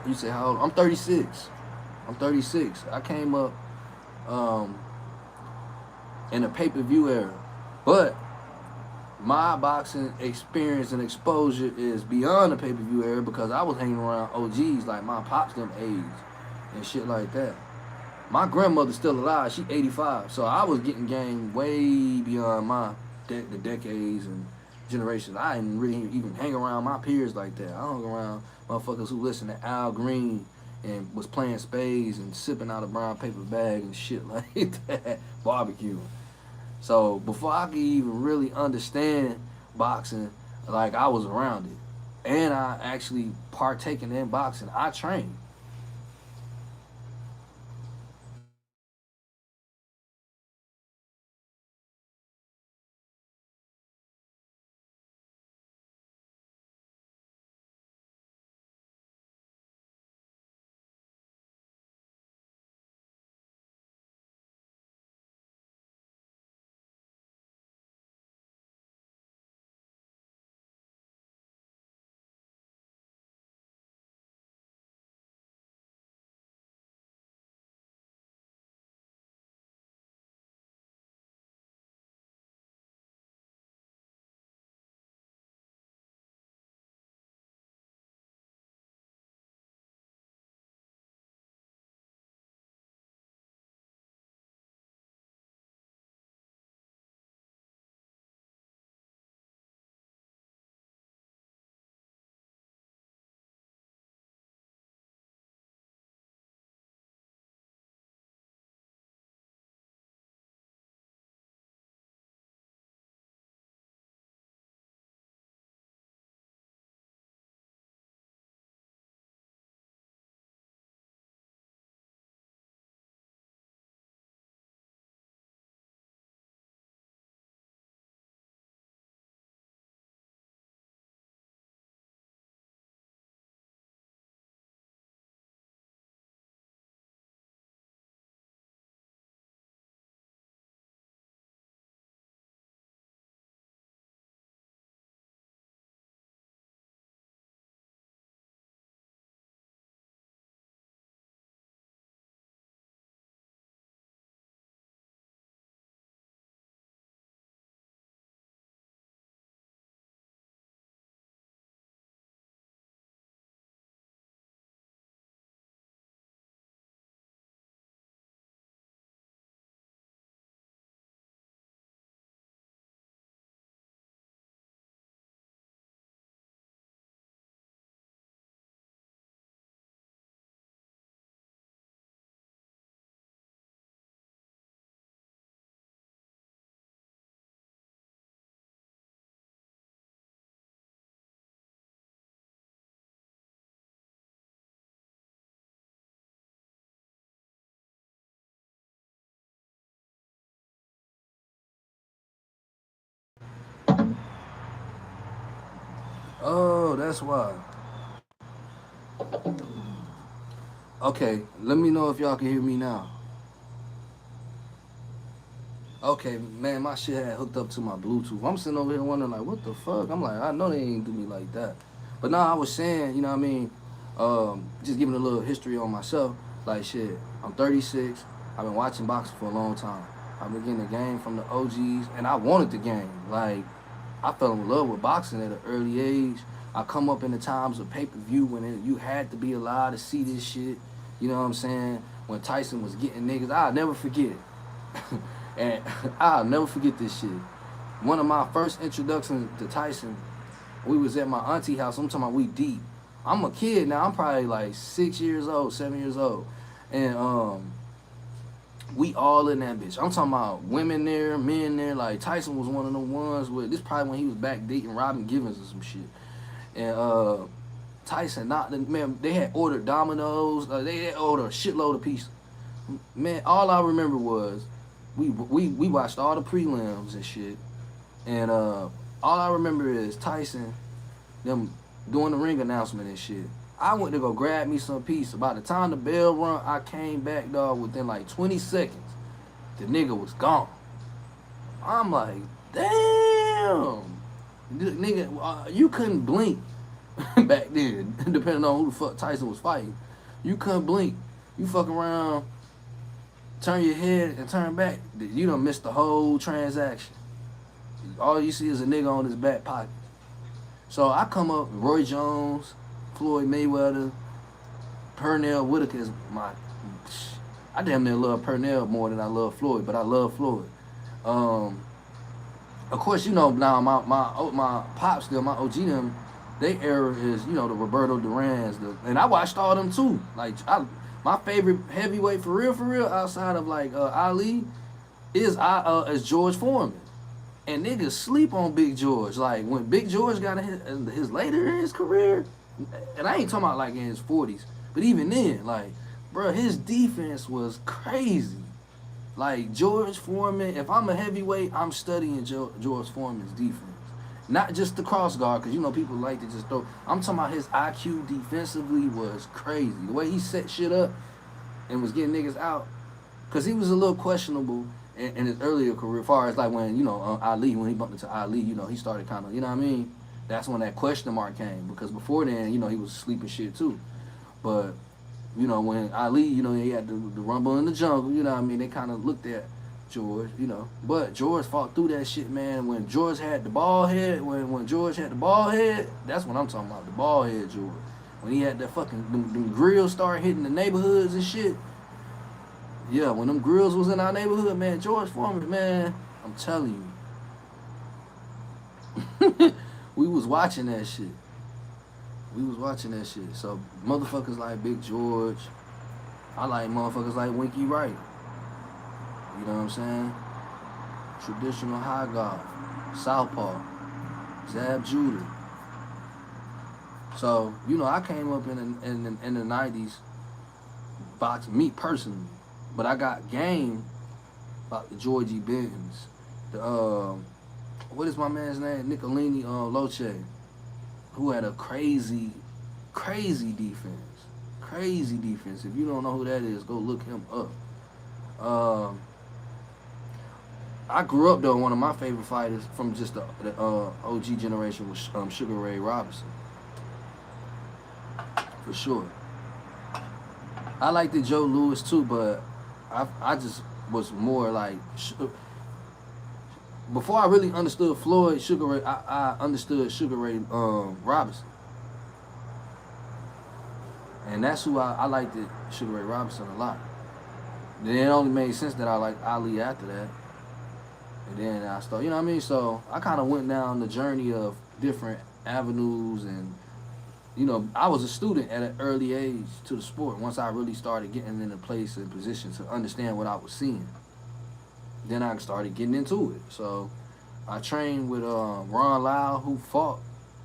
You say how old? I'm 36. I'm 36. I came up um, in a pay-per-view era, but my boxing experience and exposure is beyond the pay-per-view era because I was hanging around OGs like my pops them age and shit like that. My grandmother's still alive. She 85, so I was getting game way beyond the decades and generations. I didn't really even hang around my peers like that. I hung around motherfuckers who listened to Al Green and was playing spades and sipping out a brown paper bag and shit like that, barbecuing. So before I could even really understand boxing, like I was around it, and I actually partaking in boxing. I trained. Oh, that's why. Okay, let me know if y'all can hear me now. Okay, man, my shit had hooked up to my Bluetooth. I'm sitting over here wondering, like, what the fuck? I'm like, I know they ain't do me like that. But nah, I was saying, you know what I mean? Just giving a little history on myself. Like, shit, I'm 36. I've been watching boxing for a long time. I've been getting the game from the OGs, and I wanted the game. Like, I fell in love with boxing at an early age. I come up in the times of pay-per-view when you had to be alive to see this shit. You know what I'm saying? When Tyson was getting niggas, I'll never forget it. And I'll never forget this shit. One of my first introductions to Tyson, we was at my auntie house. I'm talking about we deep. I'm a kid now. I'm probably like 6 years old, 7 years old. And we all in that bitch. I'm talking about women there, men there. Like Tyson was one of them ones with this probably when he was back dating Robin Givens or some shit. And Tyson not the man. They had ordered Domino's. They had ordered a shitload of pizza. Man, all I remember was we watched all the prelims and shit. And all I remember is Tyson them doing the ring announcement and shit. I went to go grab me some pizza. By the time the bell rung, I came back, dog, within like 20 seconds. The nigga was gone. I'm like, damn. Nigga, you couldn't blink back then, depending on who the fuck Tyson was fighting. You couldn't blink. You fuck around, turn your head and turn back. You done missed the whole transaction. All you see is a nigga on his back pocket. So I come up, Roy Jones, Floyd Mayweather, Pernell Whitaker is my. I damn near love Pernell more than I love Floyd, but I love Floyd. Um, of course, you know now my pops them, my OG them, they era is the Roberto Durans, and I watched all them too. Like my favorite heavyweight for real outside of like Ali is George Foreman. And niggas sleep on Big George. Like when Big George got his later in his career, and I ain't talking about like in his 40s, but even then, like, bro, his defense was crazy. Like George Foreman, if I'm a heavyweight, I'm studying George Foreman's defense. Not just the cross guard, because people like to just throw. I'm talking about his IQ defensively was crazy. The way he set shit up and was getting niggas out, because he was a little questionable in his earlier career, as far as like when Ali, when he bumped into Ali, he started kind of, what I mean. That's when that question mark came, because before then, he was sleeping shit too. But when Ali, he had the rumble in the jungle, what I mean. They kind of looked at George, but George fought through that shit, man. When George had the ball head, when George had the ball head, that's what I'm talking about, the ball head George. When he had that fucking them grills start hitting the neighborhoods and shit. Yeah, when them grills was in our neighborhood, man, George Foreman, man, I'm telling you. We was watching that shit. So motherfuckers like Big George. I like motherfuckers like Winky Wright. You know what I'm saying? Traditional high guard. Southpaw. Zab Judah. So, I came up in the 90s boxing, me personally. But I got game about the Georgie Bentons. What is my man's name? Nicolini Loche, who had a crazy defense. Crazy defense. If you don't know who that is, go look him up. I grew up though. One of my favorite fighters from just the OG generation was Sugar Ray Robinson, for sure. I liked the Joe Louis too, but I just was more like before I really understood Floyd Sugar Ray. I understood Sugar Ray Robinson, and that's who I liked it, Sugar Ray Robinson a lot. Then it only made sense that I liked Ali after that. And then I started, what I mean? So I kind of went down the journey of different avenues, and I was a student at an early age to the sport. Once I really started getting in a place and position to understand what I was seeing, then I started getting into it. So I trained with Ron Lyle, who fought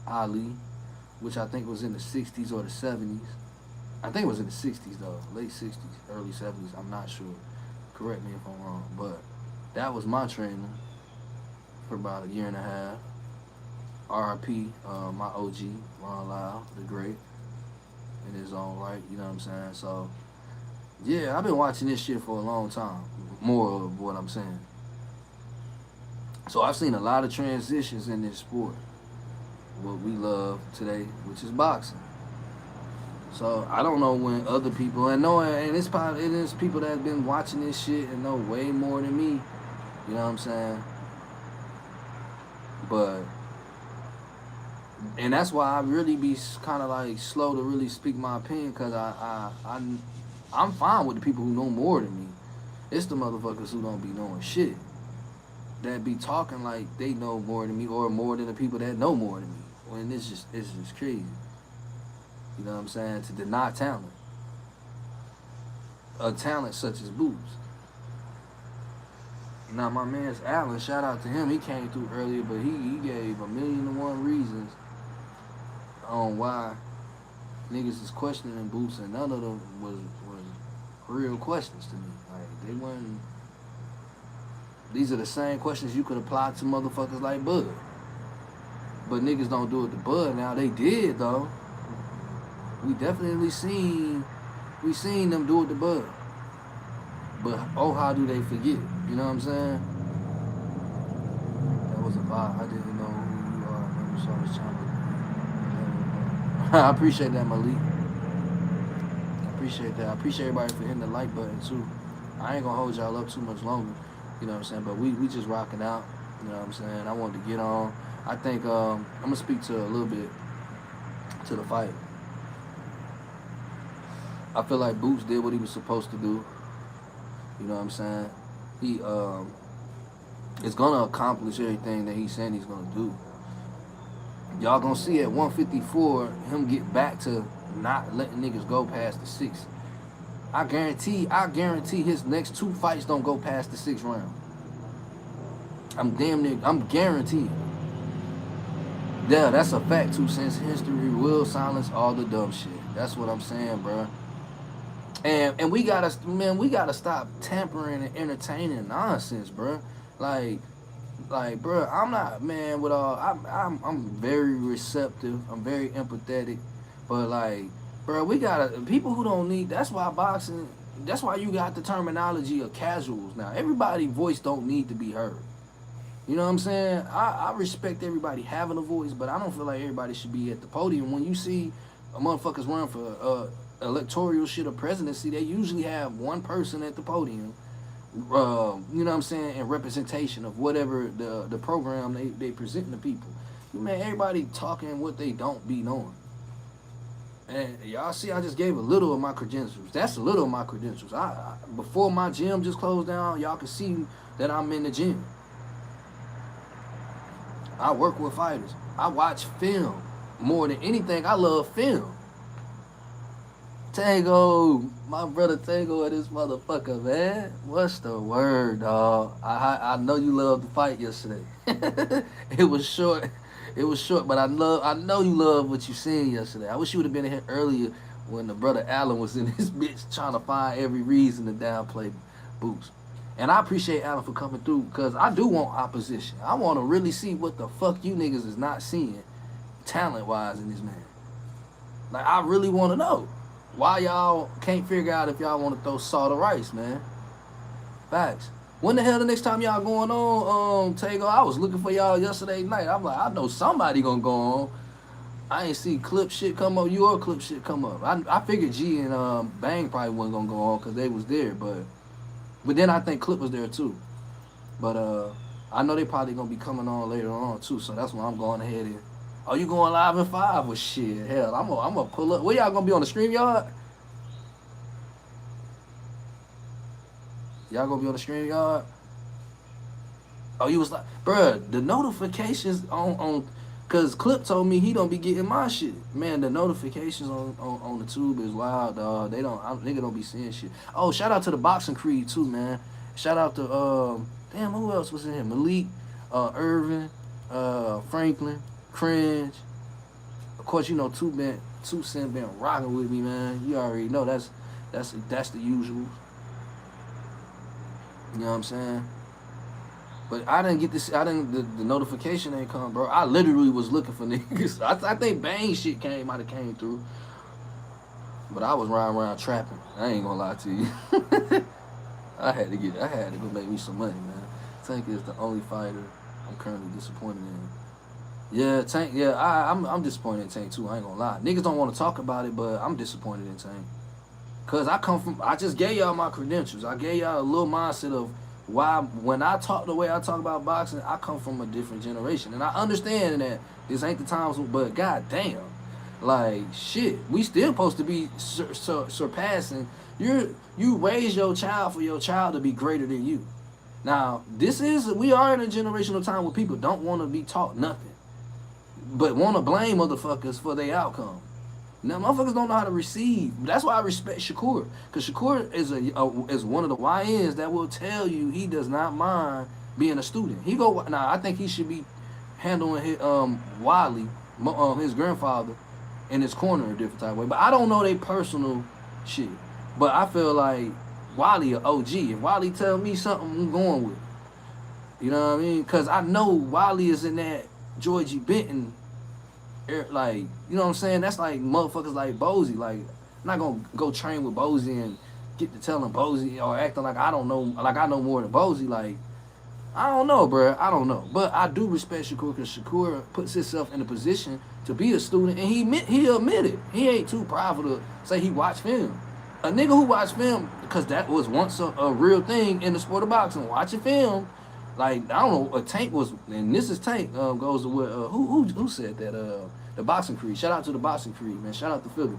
Ali, which I think was in the 60s or the 70s. I think it was in the 60s though, late 60s, early 70s. I'm not sure. Correct me if I'm wrong, but that was my training for about a year and a half. RIP, my OG, Ron Lyle, the great, in his own right, you know what I'm saying? So, yeah, I've been watching this shit for a long time, more of what I'm saying. So I've seen a lot of transitions in this sport, what we love today, which is boxing. So I don't know when other people, and it's probably, it is people that have been watching this shit and know way more than me, you know what I'm saying? But, and that's why I really be kind of like slow to really speak my opinion, because I'm fine with the people who know more than me. It's the motherfuckers who don't be knowing shit, that be talking like they know more than me, or more than the people that know more than me. When it's just crazy. You know what I'm saying? To deny talent. A talent such as Boots. Now my man's Allen, shout out to him. He came through earlier, but he gave 1,000,001 reasons on why niggas is questioning Boots, and none of them was real questions to me. Like, they wasn't. These are the same questions you could apply to motherfuckers like Bud. But niggas don't do it to Bud now. They did though. We definitely seen them do it to Bud. But oh, how do they forget? You know what I'm saying? That was a vibe. I didn't know who you are. I never saw this channel. I appreciate that, Malik. I appreciate that. I appreciate everybody for hitting the like button too. I ain't gonna hold y'all up too much longer. You know what I'm saying? But we just rocking out. You know what I'm saying? I wanted to get on. I think I'm gonna speak to a little bit to the fight. I feel like Boots did what he was supposed to do. You know what I'm saying? He is gonna accomplish everything that he's saying he's gonna do. Y'all gonna see at 154 him get back to not letting niggas go past the 6th. I guarantee his next 2 fights don't go past the 6th round. I'm guaranteed. Yeah, that's a fact too. Since history will silence all the dumb shit. That's what I'm saying, bro. And we gotta stop tampering and entertaining nonsense, bro. Like, bro, I'm not, man, with all, I'm very receptive. I'm very empathetic, but like, bro, we gotta, people who don't need. That's why boxing. That's why you got the terminology of casuals now. Everybody's voice don't need to be heard. You know what I'm saying? I respect everybody having a voice, but I don't feel like everybody should be at the podium. When you see a motherfuckers run for electoral shit or presidency, they usually have one person at the podium, you know what I'm saying, in representation of whatever the program they present to people. Man, everybody talking what they don't be knowing. And y'all see, I just gave a little of my credentials. That's a little of my credentials. I before my gym just closed down, y'all can see that I'm in the gym. I work with fighters. I watch film. More than anything, I love film. Tango, my brother Tango and this motherfucker, man. What's the word, dog? I know you loved the fight yesterday. It was short. It was short, but I know you love what you seen yesterday. I wish you would have been here earlier when the brother Allen was in this bitch trying to find every reason to downplay Boots. And I appreciate Allen for coming through, because I do want opposition. I want to really see what the fuck you niggas is not seeing talent-wise in this man. Like, I really want to know why y'all can't figure out if y'all want to throw salt or rice, man. Facts. When the hell the next time y'all going on, Tago? I was looking for y'all yesterday night. I'm like, I know somebody gonna go on. I ain't see clip shit come up. Your clip shit come up. I figured G and Bang probably wasn't gonna go on because they was there, but then I think Clip was there too. But I know they probably gonna be coming on later on too, so that's why I'm going ahead and. Oh, you going live in 5? Well, shit, hell, I'm gonna pull up. Where y'all gonna be on the StreamYard? Y'all gonna be on the StreamYard? Oh, you was like, bruh, the notifications on cause Clip told me he don't be getting my shit. Man, the notifications on the tube is wild, dog. Nigga don't be seeing shit. Oh, shout out to the Boxing Creed too, man. Shout out to damn, who else was in here? Malik, Irvin, Franklin, Cringe. Of course, you know, Two Cent been rocking with me, man. You already know that's the usual. You know what I'm saying? But I didn't get this. I didn't. The notification ain't come, bro. I literally was looking for niggas. I think Bang shit might have came through. But I was riding around trapping. I ain't gonna lie to you. I had to go make me some money, man. Tank is the only fighter I'm currently disappointed in. Yeah, Tank. Yeah, I'm disappointed in Tank too. I ain't gonna lie. Niggas don't want to talk about it, but I'm disappointed in Tank. Cause I just gave y'all my credentials. I gave y'all a little mindset of why when I talk the way I talk about boxing, I come from a different generation, and I understand that this ain't the times. But goddamn, like shit, we still supposed to be surpassing. You raise your child for your child to be greater than you. Now we are in a generational time where people don't want to be taught nothing, but want to blame motherfuckers for their outcome. Now motherfuckers don't know how to receive. That's why I respect Shakur, because Shakur is one of the YNs that will tell you he does not mind being a student. I think he should be handling his Wiley, his grandfather, in his corner a different type of way. But I don't know their personal shit. But I feel like Wiley a OG. If Wiley tell me something, I'm going with it. You know what I mean? Because I know Wiley is in that Georgie Benton. Like, you know what I'm saying? That's like motherfuckers like Bozy. Like, I'm not gonna go train with Bozy and get to telling Bozy or acting like I don't know, like I know more than Bozy. Like, I don't know, bro. I don't know. But I do respect Shakur, because Shakur puts himself in a position to be a student, and he admitted. He ain't too prideful to say he watched film. A nigga who watched film, because that was once a real thing in the sport of boxing, watching film. Like, I don't know, a Tank was, and this is Tank, goes to what, who said that, the Boxing Creed. Shout out to the Boxing Creed, man. Shout out to Philly.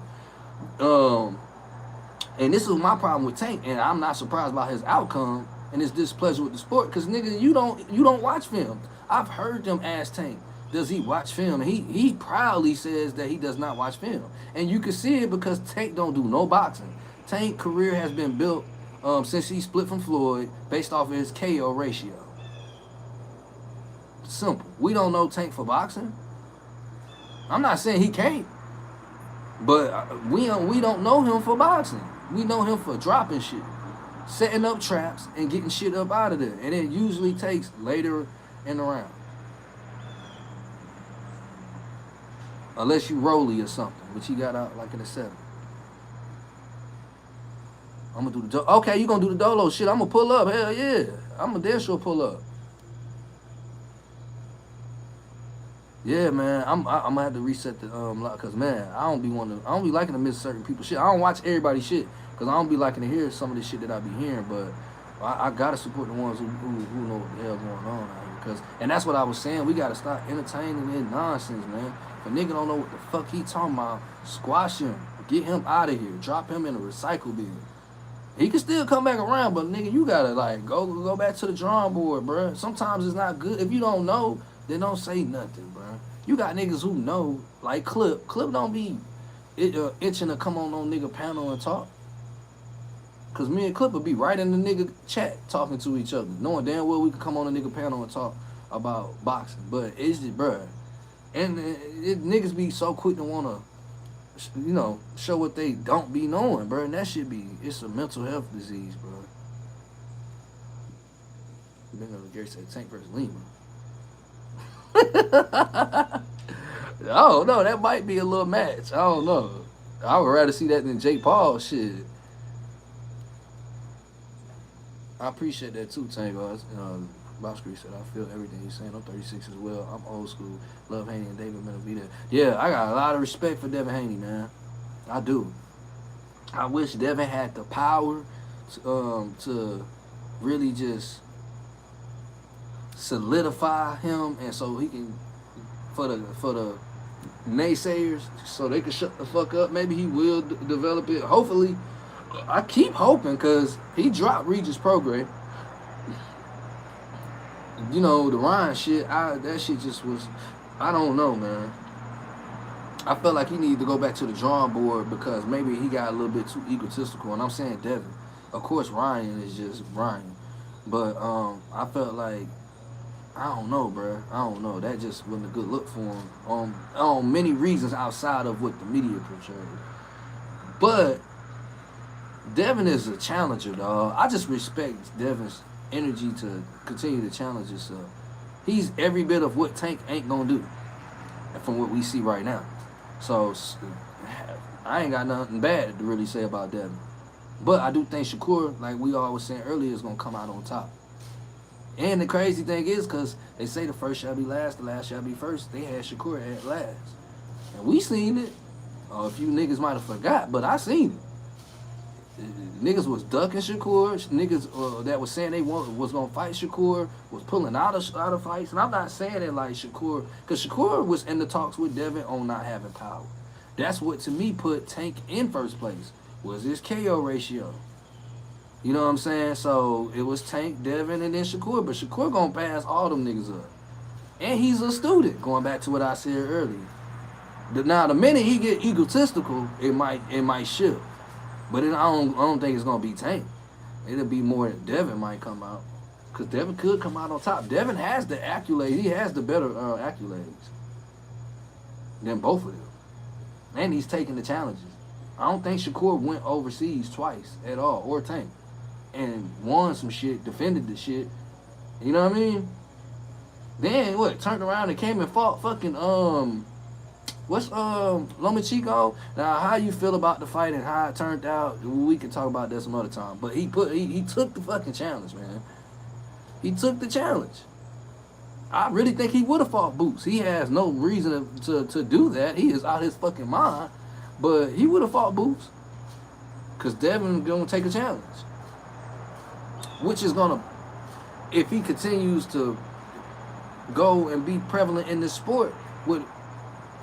And this is my problem with Tank, and I'm not surprised by his outcome and his displeasure with the sport, because nigga, you don't watch film. I've heard them ask Tank, does he watch film? And he proudly says that he does not watch film. And you can see it because Tank don't do no boxing. Tank's career has been built since he split from Floyd based off of his KO ratio. Simple. We don't know Tank for boxing. I'm not saying he can't, but we don't know him for boxing. We know him for dropping shit, setting up traps, and getting shit up out of there. And it usually takes later in the round, unless you Rolly or something, which he got out like in the 7th. I'm gonna do the okay. You gonna do the Dolo shit? I'm gonna pull up. Hell yeah, I'm gonna damn sure pull up. Yeah, man, I'm gonna have to reset the cause man, I don't be liking to miss certain people's shit. I don't watch everybody's shit, cause I don't be liking to hear some of the shit that I be hearing. But I gotta support the ones who know what the hell going on out here. Cause, and that's what I was saying. We gotta stop entertaining this nonsense, man. If a nigga don't know what the fuck he talking about, squash him, get him out of here, drop him in a recycle bin. He can still come back around, but nigga, you gotta like go back to the drawing board, bro. Sometimes it's not good if you don't know. Then don't say nothing, bro. You got niggas who know, like Clip. Clip don't be itching to come on no nigga panel and talk. Cause me and Clip would be right in the nigga chat talking to each other, knowing damn well we could come on a nigga panel and talk about boxing. But it's just, bro, and niggas be so quick to wanna, you know, show what they don't be knowing, bro. And that shit it's a mental health disease, bro. Been on the Gary said Tank versus Lima. Oh no, that might be a little match. I don't know. I would rather see that than Jake Paul shit. I appreciate that too, Tank. Bob Street said, I feel everything he's saying. I'm 36 as well. I'm old school. Love Haney and David Benavidez. Yeah, I got a lot of respect for Devin Haney, man. I do. I wish Devin had the power to really just solidify him, and so he can, for the naysayers, so they can shut the fuck up. Maybe he will develop it. Hopefully, I keep hoping, because he dropped Regis Prograis. You know, the Ryan shit, that shit just was, I don't know, man. I felt like he needed to go back to the drawing board, because maybe he got a little bit too egotistical. And I'm saying Devin. Of course, Ryan is just Ryan. But I felt like, I don't know, bro. I don't know. That just wasn't a good look for him on many reasons outside of what the media portrayed. But Devin is a challenger, dog. I just respect Devin's energy to continue to challenge yourself. He's every bit of what Tank ain't gonna do, from what we see right now. So I ain't got nothing bad to really say about Devin. But I do think Shakur, like we all was saying earlier, is gonna come out on top. And the crazy thing is, because they say the first shall be last, the last shall be first. They had Shakur at last, and we seen it. A few niggas might have forgot, but I seen it. Niggas was ducking Shakur. Niggas that was saying they was gonna fight Shakur was pulling out of fights. And I'm not saying it like Shakur, because Shakur was in the talks with Devin on not having power. That's what to me put Tank in first place, was his KO ratio. You know what I'm saying? So it was Tank, Devin, and then Shakur. But Shakur gonna pass all them niggas up, and he's a student. Going back to what I said earlier. Now the minute he get egotistical, it might shift. But I don't think it's gonna be Tank. It'll be more Devin might come out, because Devin could come out on top. Devin has the accolades. He has the better accolades than both of them, and he's taking the challenges. I don't think Shakur went overseas twice at all, or Tank, and won some shit, defended the shit. You know what I mean? Then what? Turned around and came and fought fucking what's Lomachenko? Now, how you feel about the fight and how it turned out? We can talk about that some other time. But he took the fucking challenge, man. He took the challenge. I really think he would have fought Boots. He has no reason to do that. He is out his fucking mind. But he would have fought Boots, because Devin gonna take a challenge, which is gonna, if he continues to go and be prevalent in this sport with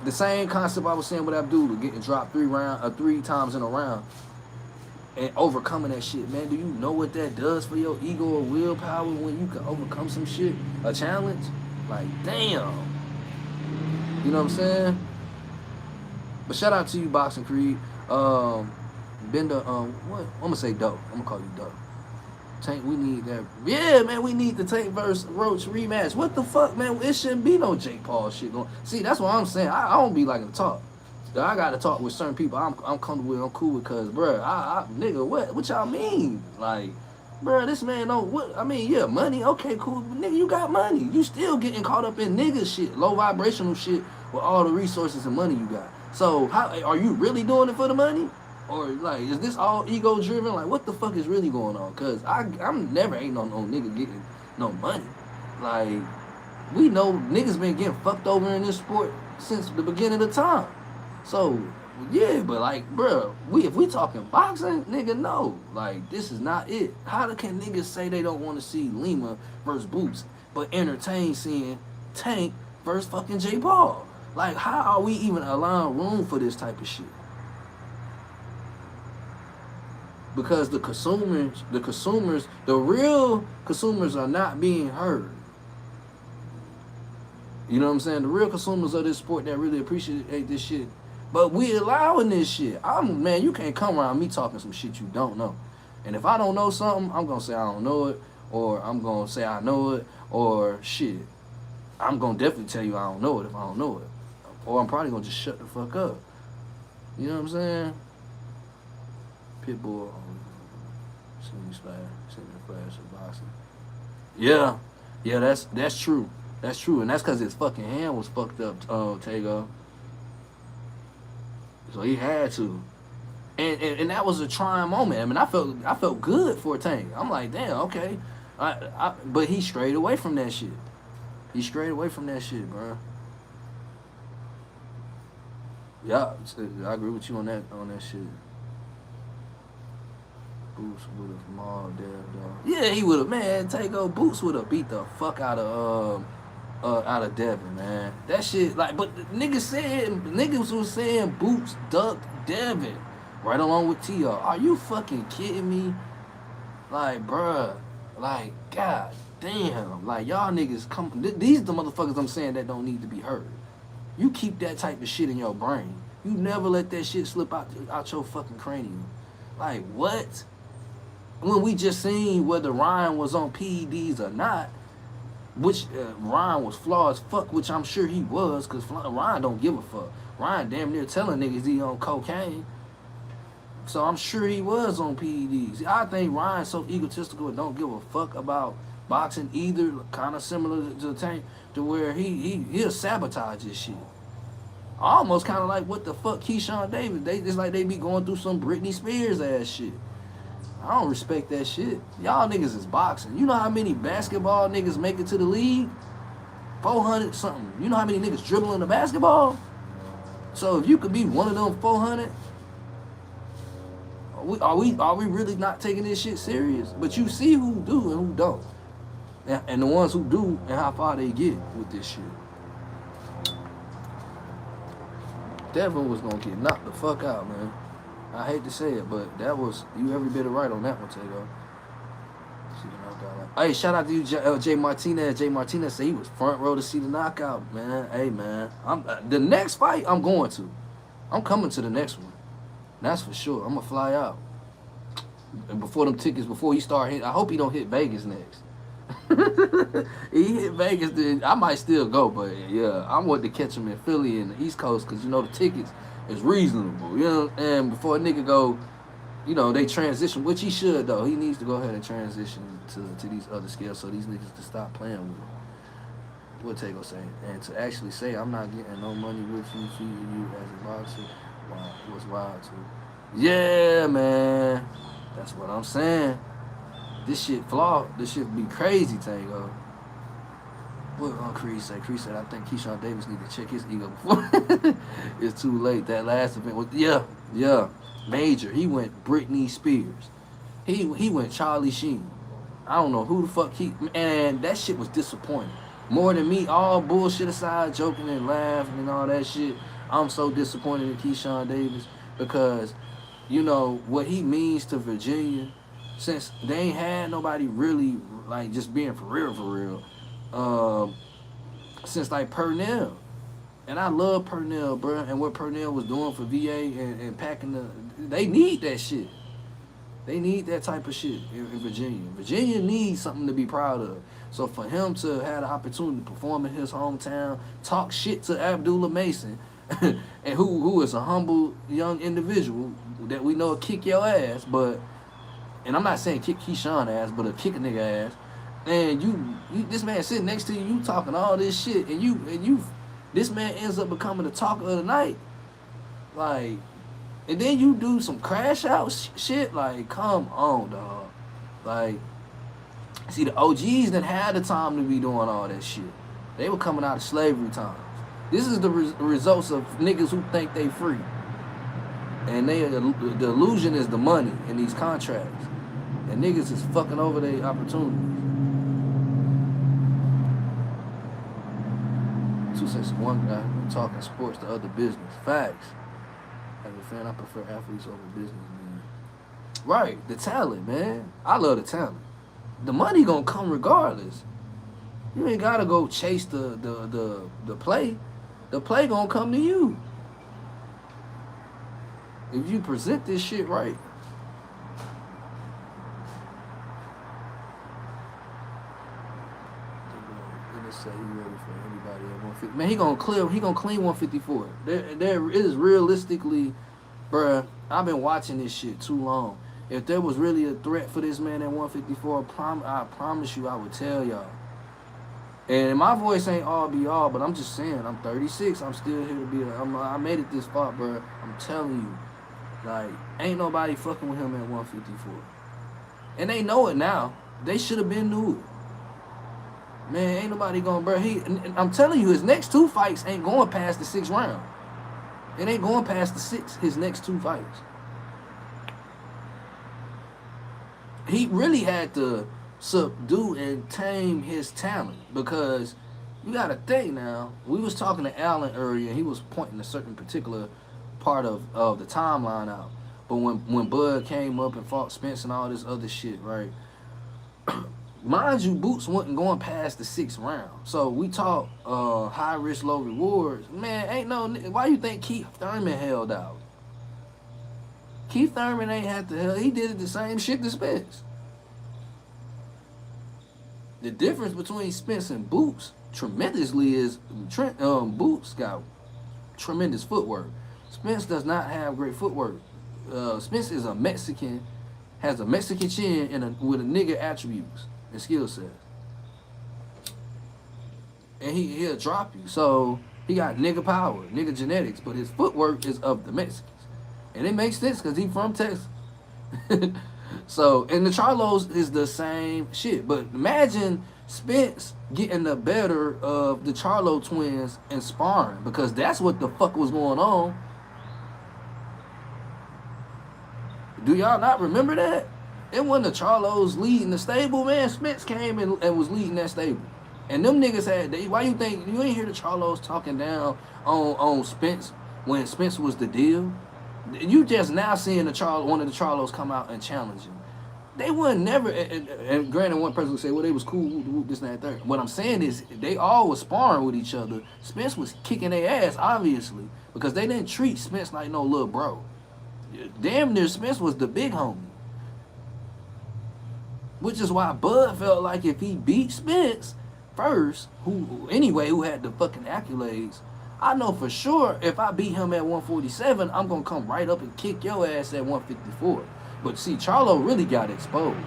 the same concept I was saying with Abdullah, getting dropped 3 times in a round and overcoming that shit, man. Do you know what that does for your ego or willpower when you can overcome some shit, a challenge? Like, damn. You know what I'm saying? But shout out to you, Boxing Creed. Bender, what? I'm gonna say Dope. I'm gonna call you Dope. Tank, we need that. Yeah, man, we need the Tank versus Roach rematch. What the fuck, man? It shouldn't be no Jake Paul shit going. See, that's what I'm saying. I don't be liking to talk. I got to talk with certain people I'm comfortable with, I'm cool with, because, bruh, nigga, what y'all mean? Like, bruh, this man don't, what, I mean, yeah, money, okay, cool, but nigga, you got money. You still getting caught up in nigga shit, low vibrational shit, with all the resources and money you got. So, how are you really doing it for the money? Or, like, is this all ego-driven? Like, what the fuck is really going on? Because I'm never hating on no nigga getting no money. Like, we know niggas been getting fucked over in this sport since the beginning of time. So, yeah, but, like, bro, if we talking boxing, nigga, no. Like, this is not it. How can niggas say they don't want to see Lima versus Boots, but entertain seeing Tank versus fucking J. Paul? Like, how are we even allowing room for this type of shit? Because the real consumers are not being heard. You know what I'm saying? The real consumers of this sport that really appreciate this shit. But we allowing this shit. Man, you can't come around me talking some shit you don't know. And if I don't know something, I'm going to say I don't know it. Or I'm going to say I know it. Or shit, I'm going to definitely tell you I don't know it if I don't know it. Or I'm probably going to just shut the fuck up. You know what I'm saying? Pitbull. Send me flash of boxing. Yeah, that's true. That's true, and that's because his fucking hand was fucked up, Tego. So he had to, and that was a trying moment. I mean, I felt good for Tank. I'm like, damn, okay, but he strayed away from that shit. He strayed away from that shit, bro. Yeah, I agree with you on that shit. Boots would have mauled Dev, dog. Yeah, he would have, man. Boots would have beat the fuck out of Devin, man. That shit, like, but niggas was saying Boots ducked Devin right along with T.O. Are you fucking kidding me? Like, bruh, like, god damn, like, y'all niggas these the motherfuckers I'm saying that don't need to be heard. You keep that type of shit in your brain. You never let that shit slip out your fucking cranium. Like, what? When we just seen whether Ryan was on PEDs or not, which Ryan was flawed as fuck, which I'm sure he was, because Ryan don't give a fuck. Ryan damn near telling niggas he on cocaine. So I'm sure he was on PEDs. I think Ryan's so egotistical and don't give a fuck about boxing either. Kind of similar to Tank, to where he'll sabotage this shit. Almost kind of like what the fuck Keyshawn Davis. It's like they be going through some Britney Spears ass shit. I don't respect that shit. Y'all niggas is boxing. You know how many basketball niggas make it to the league? 400 something. You know how many niggas dribbling the basketball? So if you could be one of them 400, are we really not taking this shit serious? But you see who do and who don't, and the ones who do and how far they get with this shit. Devin was gonna get knocked the fuck out, man. I hate to say it, but that was you every bit of right on that one, Tago. Hey, shout out to you, Jay Martinez. Jay Martinez said he was front row to see the knockout, man. Hey, man, the next fight I'm going to. I'm coming to the next one. That's for sure. I'm gonna fly out. And before he start hitting, I hope he don't hit Vegas next. He hit Vegas, then I might still go, but yeah, I want to catch him in Philly and the East Coast because you know the tickets is reasonable, you know. And before a nigga go, you know, they transition, which he should though. He needs to go ahead and transition to these other scales so these niggas can stop playing with him. What Tago saying? And to actually say I'm not getting no money with you, feeding you as a boxer, wow, it was wild too. Yeah, man, that's what I'm saying. This shit flawed. This shit be crazy, Tago. What Creed said? Creed said, I think Keyshawn Davis need to check his ego before it's too late. That last event was, yeah, major. He went Britney Spears. He went Charlie Sheen. I don't know who the fuck and that shit was disappointing. More than me, all bullshit aside, joking and laughing and all that shit, I'm so disappointed in Keyshawn Davis because, you know, what he means to Virginia, since they ain't had nobody really, like, just being for real, since, like, Purnell. And I love Purnell, bro, and what Purnell was doing for VA and packing they need that shit. They need that type of shit in Virginia. Virginia needs something to be proud of. So for him to have the opportunity to perform in his hometown, talk shit to Abdullah Mason, and who is a humble young individual that we know will kick your ass, but, and I'm not saying kick Keyshawn ass, but a kick a nigga ass, and you this man sitting next to you talking all this shit, and you this man ends up becoming the talk of the night, like, and then you do some crash out shit, like, come on, dog. Like, see, the OGs didn't have the time to be doing all that shit. They were coming out of slavery times. This is the results of niggas who think they free. And the illusion is the money in these contracts. And niggas is fucking over their opportunities. 2 cents one guy talking sports, the other business. Facts. As a fan, I prefer athletes over business, man. Right, the talent, man. I love the talent. The money gonna come regardless. You ain't gotta go chase the play. The play gonna come to you. If you present this shit right. Say he ready for anybody at 150. Man, he gonna clean 154. There is realistically, bruh, I've been watching this shit too long. If there was really a threat for this man at 154, I promise you I would tell y'all. And my voice ain't all be all, but I'm just saying, I'm 36. I'm still here to be. I made it this far, bruh. I'm telling you, like, ain't nobody fucking with him at 154. And they know it now. They should have been knew it. Man, ain't nobody going, bro. I'm telling you, his next 2 fights ain't going past the 6th round. It ain't going past the 6th, his next 2 fights. He really had to subdue and tame his talent because you got to think now. We was talking to Allen earlier, and he was pointing a certain particular part of the timeline out. But when Bud came up and fought Spence and all this other shit, right? Mind you, Boots wasn't going past the 6th round. So we talk high risk, low rewards. Man, ain't no. Why you think Keith Thurman held out? Keith Thurman ain't had to hell. He did the same shit to Spence. The difference between Spence and Boots tremendously is Boots got tremendous footwork. Spence does not have great footwork. Spence is a Mexican, has a Mexican chin and with a nigga attributes and skill sets, and he'll drop you. So he got nigga power, nigga genetics, but his footwork is of the Mexicans, and it makes sense because he from Texas. So, and the Charlos is the same shit. But imagine Spence getting the better of the Charlo twins and sparring, because that's what the fuck was going on. Do y'all not remember that? It wasn't the Charlos leading the stable, man. Spence came and was leading that stable. And them niggas why you think, you ain't hear the Charlos talking down on Spence when Spence was the deal? You just now seeing one of the Charlos come out and challenge him. They would never, and granted, one person would say, well, they was cool, this and that, third. What I'm saying is, they all was sparring with each other. Spence was kicking their ass, obviously, because they didn't treat Spence like no little bro. Damn near Spence was the big homie. Which is why Bud felt like if he beat Spence first, who had the fucking accolades, I know for sure if I beat him at 147, I'm going to come right up and kick your ass at 154. But see, Charlo really got exposed.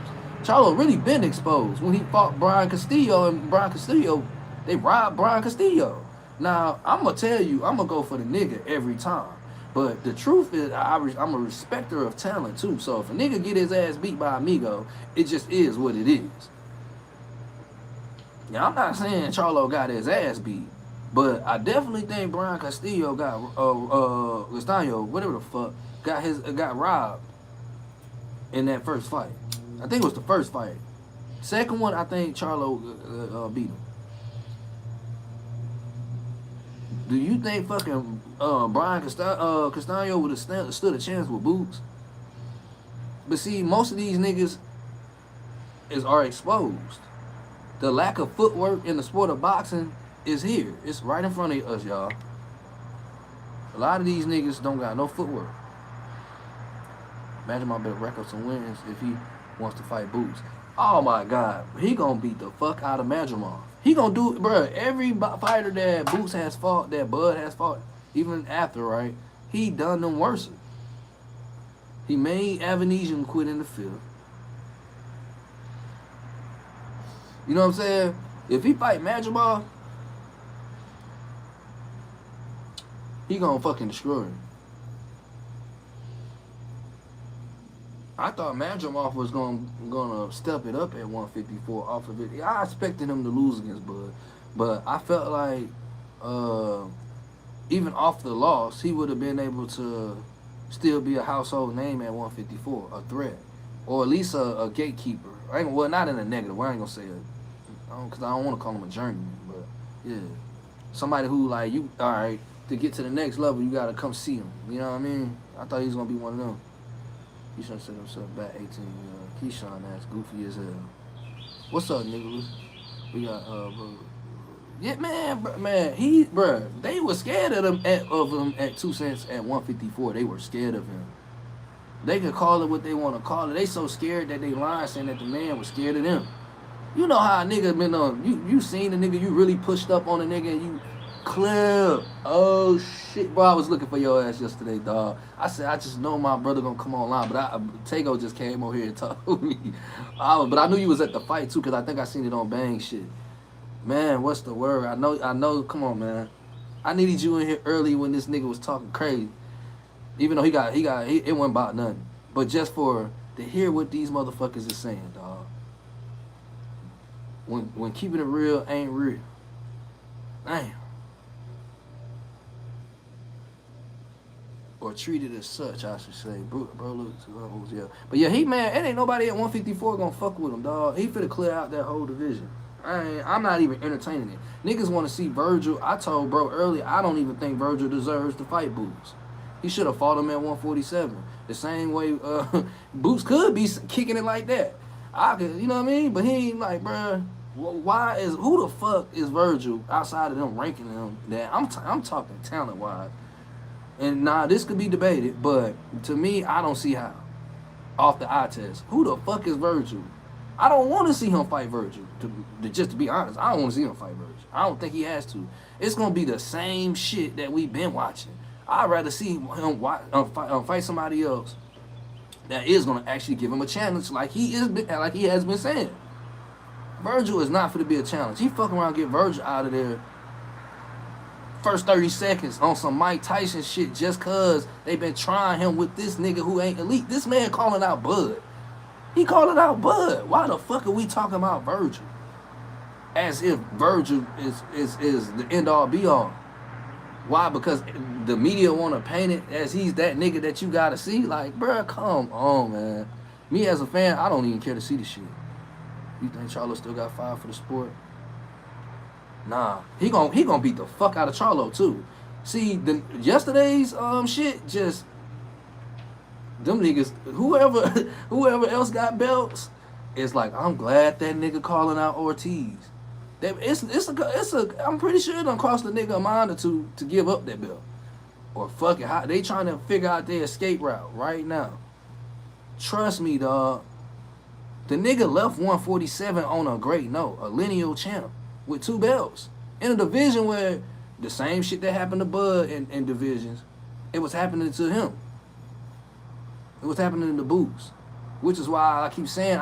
Charlo really been exposed when he fought Brian Castillo, and Brian Castillo, they robbed Brian Castillo. Now, I'm going to tell you, I'm going to go for the nigga every time. But the truth is, I'm a respecter of talent too. So if a nigga get his ass beat by Amigo, it just is what it is. Now, I'm not saying Charlo got his ass beat, but I definitely think Brian Castillo Castillo, whatever the fuck, got robbed in that first fight. I think it was the first fight. Second one, I think Charlo beat him. Do you think fucking Brian Castillo would have stood a chance with Boots? But see, most of these niggas are exposed. The lack of footwork in the sport of boxing is here. It's right in front of us, y'all. A lot of these niggas don't got no footwork. Imagine my better record some wins if he wants to fight Boots. Oh my God, he gonna beat the fuck out of Madrimov. He gonna do it, bro. Every fighter that Boots has fought, that Bud has fought, even after, right, he done them worse. He made Avanesian quit in the field. You know what I'm saying? If he fight Madrimov, he gonna fucking destroy him. I thought Madrimov was gonna step it up at 154 off of it. I expected him to lose against Bud, but I felt like even off the loss, he would have been able to still be a household name at 154, a threat, or at least a gatekeeper. Well, not in a negative. I ain't gonna say it, because I don't want to call him a journeyman, but yeah, somebody who like you. All right, to get to the next level, you gotta come see him. You know what I mean? I thought he was gonna be one of them. He should have set himself back 18. Keyshawn ass goofy as hell. What's up, nigga? We got bro. Yeah, man, they were scared of him at 2 cents at 154. They were scared of him. They could call it what they want to call it. They so scared that they lying saying that the man was scared of them. You know how a nigga been on. You seen a nigga, you really pushed up on a nigga and you clip. Oh shit, bro, I was looking for your ass yesterday, dog. I said I just know my brother gonna come online, but Tego just came over here and told me. But I knew you was at the fight too, cause I think I seen it on Bang shit. Man, what's the word? I know. Come on, man. I needed you in here early when this nigga was talking crazy. Even though it wasn't about nothing, but just to hear what these motherfuckers is saying, dog. When keeping it real ain't real. Damn. Or treated as such, I should say. Bro looks, yeah. But yeah, it ain't nobody at 154 gonna fuck with him, dog. He finna clear out that whole division. I'm not even entertaining it. Niggas want to see Virgil. I told bro earlier, I don't even think Virgil deserves to fight Boots. He should have fought him at 147. The same way Boots could be kicking it like that. You know what I mean? But he ain't like, bro. Who the fuck is Virgil outside of them ranking him? That I'm talking talent wise. And this could be debated, but to me, I don't see how. Off the eye test, who the fuck is Virgil? I don't want to see him fight Virgil. Just to be honest, I don't want to see him fight Virgil. I don't think he has to. It's gonna be the same shit that we've been watching. I'd rather see him fight somebody else that is gonna actually give him a challenge, like he has been saying. Virgil is not for to be a challenge. He fucking around, get Virgil out of there first 30 seconds on some Mike Tyson shit just cause they been trying him with this nigga who ain't elite. This man calling out Bud. He calling out Bud. Why the fuck are we talking about Virgil? As if Virgil is the end all be all. Why? Because the media want to paint it as he's that nigga that you gotta see. Like, bruh, come on, man. Me as a fan, I don't even care to see the shit. You think Charlo still got fired for the sport? Nah, he gonna beat the fuck out of Charlo too. See, yesterday's shit, just them niggas. Whoever else got belts, it's like, I'm glad that nigga calling out Ortiz. I'm pretty sure it done cost the nigga a mind or two to give up that belt. Or fuck it, they trying to figure out their escape route right now. Trust me, dog. The nigga left 147 on a great note, a lineal champ with 2 belts in a division where the same shit that happened to Bud in divisions, it was happening to him. It was happening in the boots, which is why I keep saying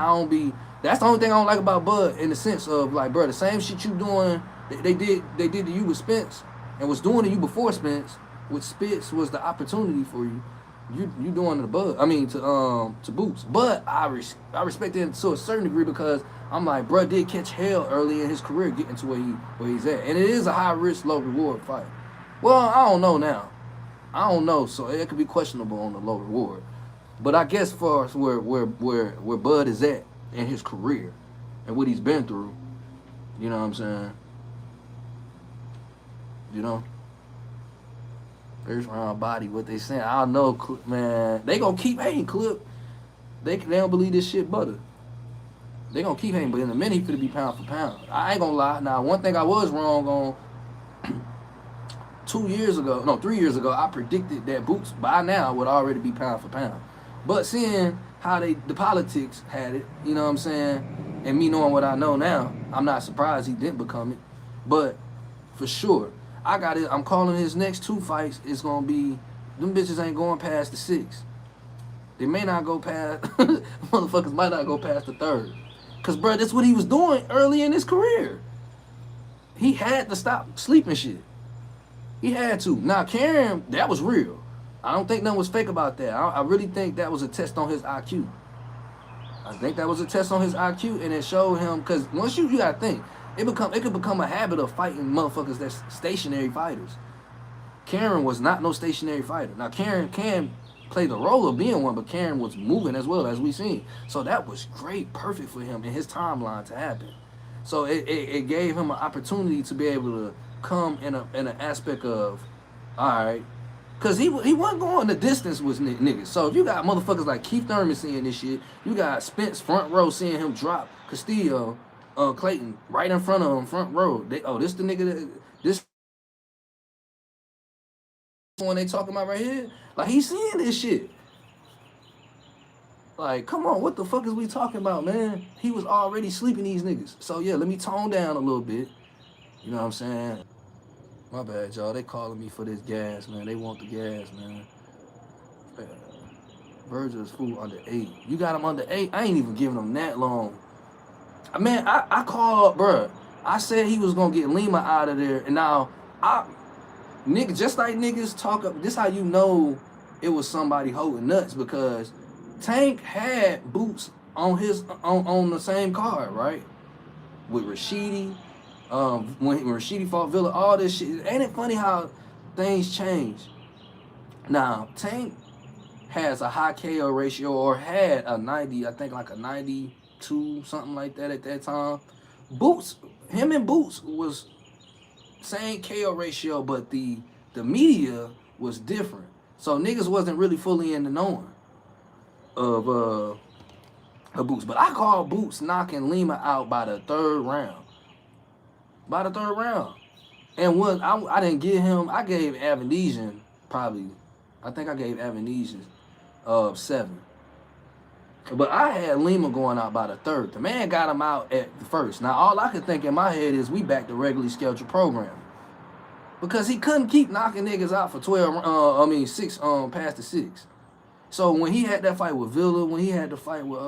that's the only thing I don't like about Bud, in the sense of, like, bro, the same shit you doing, they did to you with Spence, and was doing to you before Spence. With Spence was the opportunity for you. You doing to Bud, I mean to Boots. But I respect it to a certain degree, because I'm like, bro did catch hell early in his career getting to where he's at, and it is a high risk, low reward fight. Well, I don't know now. I don't know, so it could be questionable on the low reward. But I guess for where Bud is at in his career and what he's been through, you know what I'm saying? You know? First round body, what they saying? I don't know, man. They gonna keep hating, Clip. They don't believe this shit butter. They gonna keep hating, but in a minute he could be pound for pound. I ain't gonna lie. Now, one thing I was wrong on 3 years ago, I predicted that Boots by now would already be pound for pound. But seeing how the politics had it, you know what I'm saying, and me knowing what I know now, I'm not surprised he didn't become it. But for sure, I got it. I'm calling his next 2 fights. It's gonna be, them bitches ain't going past the 6. They may not go past. Motherfuckers might not go past the 3rd. Cause bro, that's what he was doing early in his career. He had to stop sleeping shit. He had to. Now Karen, that was real. I don't think nothing was fake about that. I really think that was a test on his IQ. I think that was a test on his IQ, and it showed him, because once you gotta think, it could become a habit of fighting motherfuckers that's stationary fighters. Karen was not no stationary fighter. Now Karen can play the role of being one, but Karen was moving as well, as we seen. So that was great, perfect for him in his timeline to happen. So it gave him an opportunity to be able to come in an aspect of, all right, because he wasn't going the distance with niggas. So if you got motherfuckers like Keith Thurman seeing this shit, you got Spence front row seeing him drop Castillo, Clayton right in front of him, front row. This the nigga this one they talking about right here. Like, he's seeing this shit. Like, come on, what the fuck is we talking about, man? He was already sleeping these niggas. So yeah, let me tone down a little bit. You know what I'm saying? My bad, y'all. They calling me for this gas, man. They want the gas, man. Virgil's food under 8. You got him under 8? I ain't even giving him that long. Man, I called, bruh. I said he was gonna get Lima out of there, and now nigga, just like niggas talk up. This how you know it was somebody holding nuts, because Tank had Boots on on the same card, right? With Rashidi. When Rashidi fought Villa, all this shit. Ain't it funny how things change? Now, Tank has a high KO ratio, or had a 90, I think like a 92, something like that at that time. Him and Boots was same KO ratio, but the media was different. So niggas wasn't really fully in the knowing of Boots. But I called Boots knocking Lima out by the 3rd round. And when I didn't give him, I gave Avenesian probably, I think I gave Avenesian 7. But I had Lima going out by the 3rd. The man got him out at the 1st. Now all I could think in my head is we back to regularly scheduled programming. Because he couldn't keep knocking niggas out for 6 past the 6. So when he had that fight with Villa, when he had the fight with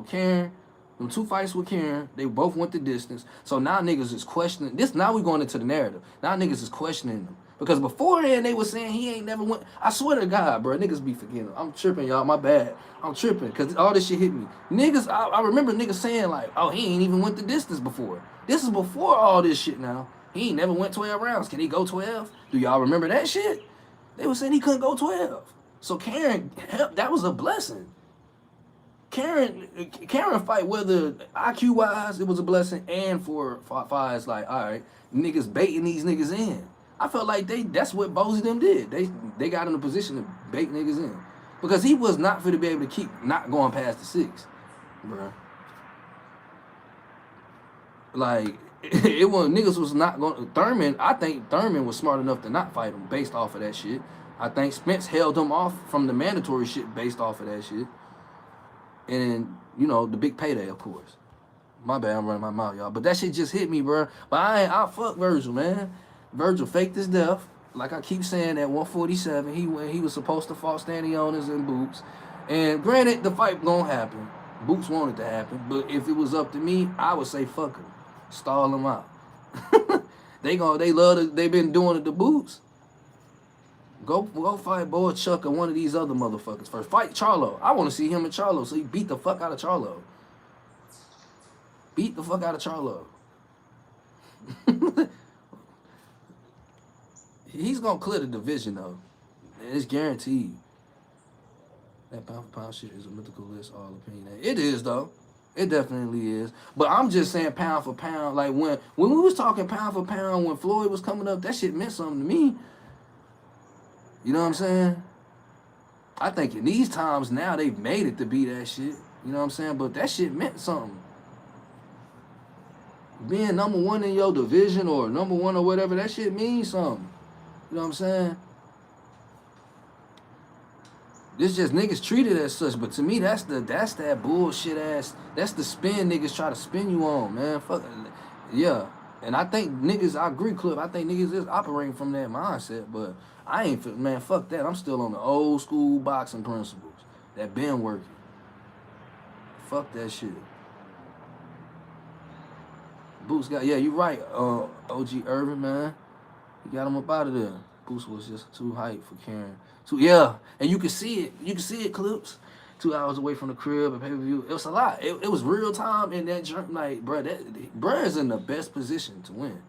Karen, them 2 fights with Karen, they both went the distance. So now niggas is questioning this. Now we going into the narrative. Now niggas is questioning them. Because beforehand they was saying he ain't never went. I swear to God, bro, niggas be forgetting. I'm tripping, y'all. My bad. I'm tripping because all this shit hit me. Niggas, I remember niggas saying like, oh, he ain't even went the distance before. This is before all this shit now. He ain't never went 12 rounds. Can he go 12? Do y'all remember that shit? They was saying he couldn't go 12. So Karen, that was a blessing. Karen fight, whether IQ wise it was a blessing, and for fights like, all right, niggas baiting these niggas in. I felt like that's what Bozy them did. They got in a position to bait niggas in because he was not for to be able to keep not going past the 6, bro. Like it was niggas was not going. Thurman, I think Thurman was smart enough to not fight him based off of that shit. I think Spence held him off from the mandatory shit based off of that shit. And, you know, the big payday, of course. My bad, I'm running my mouth, y'all. But that shit just hit me, bro. But I fuck Virgil, man. Virgil faked his death. Like I keep saying, at 147, he was supposed to fight Stanionis and Boots. And granted, the fight gonna happen. Boots wanted to happen. But if it was up to me, I would say fuck him. Stall him out. They been doing it to Boots. Go fight Boy Chuck or one of these other motherfuckers first. Fight Charlo. I want to see him and Charlo, so he beat the fuck out of Charlo. Beat the fuck out of Charlo. He's going to clear the division, though. It's guaranteed. That pound for pound shit is a mythical list, all opinion. It is, though. It definitely is. But I'm just saying pound for pound. Like, when we was talking pound for pound, when Floyd was coming up, that shit meant something to me. You know what I'm saying? I think in these times now they've made it to be that shit. You know what I'm saying? But that shit meant something. Being #1 in your division or #1 or whatever, that shit means something. You know what I'm saying? This just niggas treated as such, but to me that's that bullshit ass. That's the spin niggas try to spin you on, man. Fuck yeah. And I think niggas, I agree, Clip. I think niggas is operating from that mindset, but I ain't, man, fuck that. I'm still on the old school boxing principles that been working. Fuck that shit. Boots got, yeah, you right, OG Irvin, man. You got him up out of there. Boots was just too hype for Karen. Yeah, and you can see it. You can see it, Clips. 2 hours away from the crib, a pay-per-view. It was a lot. It was real time in that journey. Like, bruh is in the best position to win.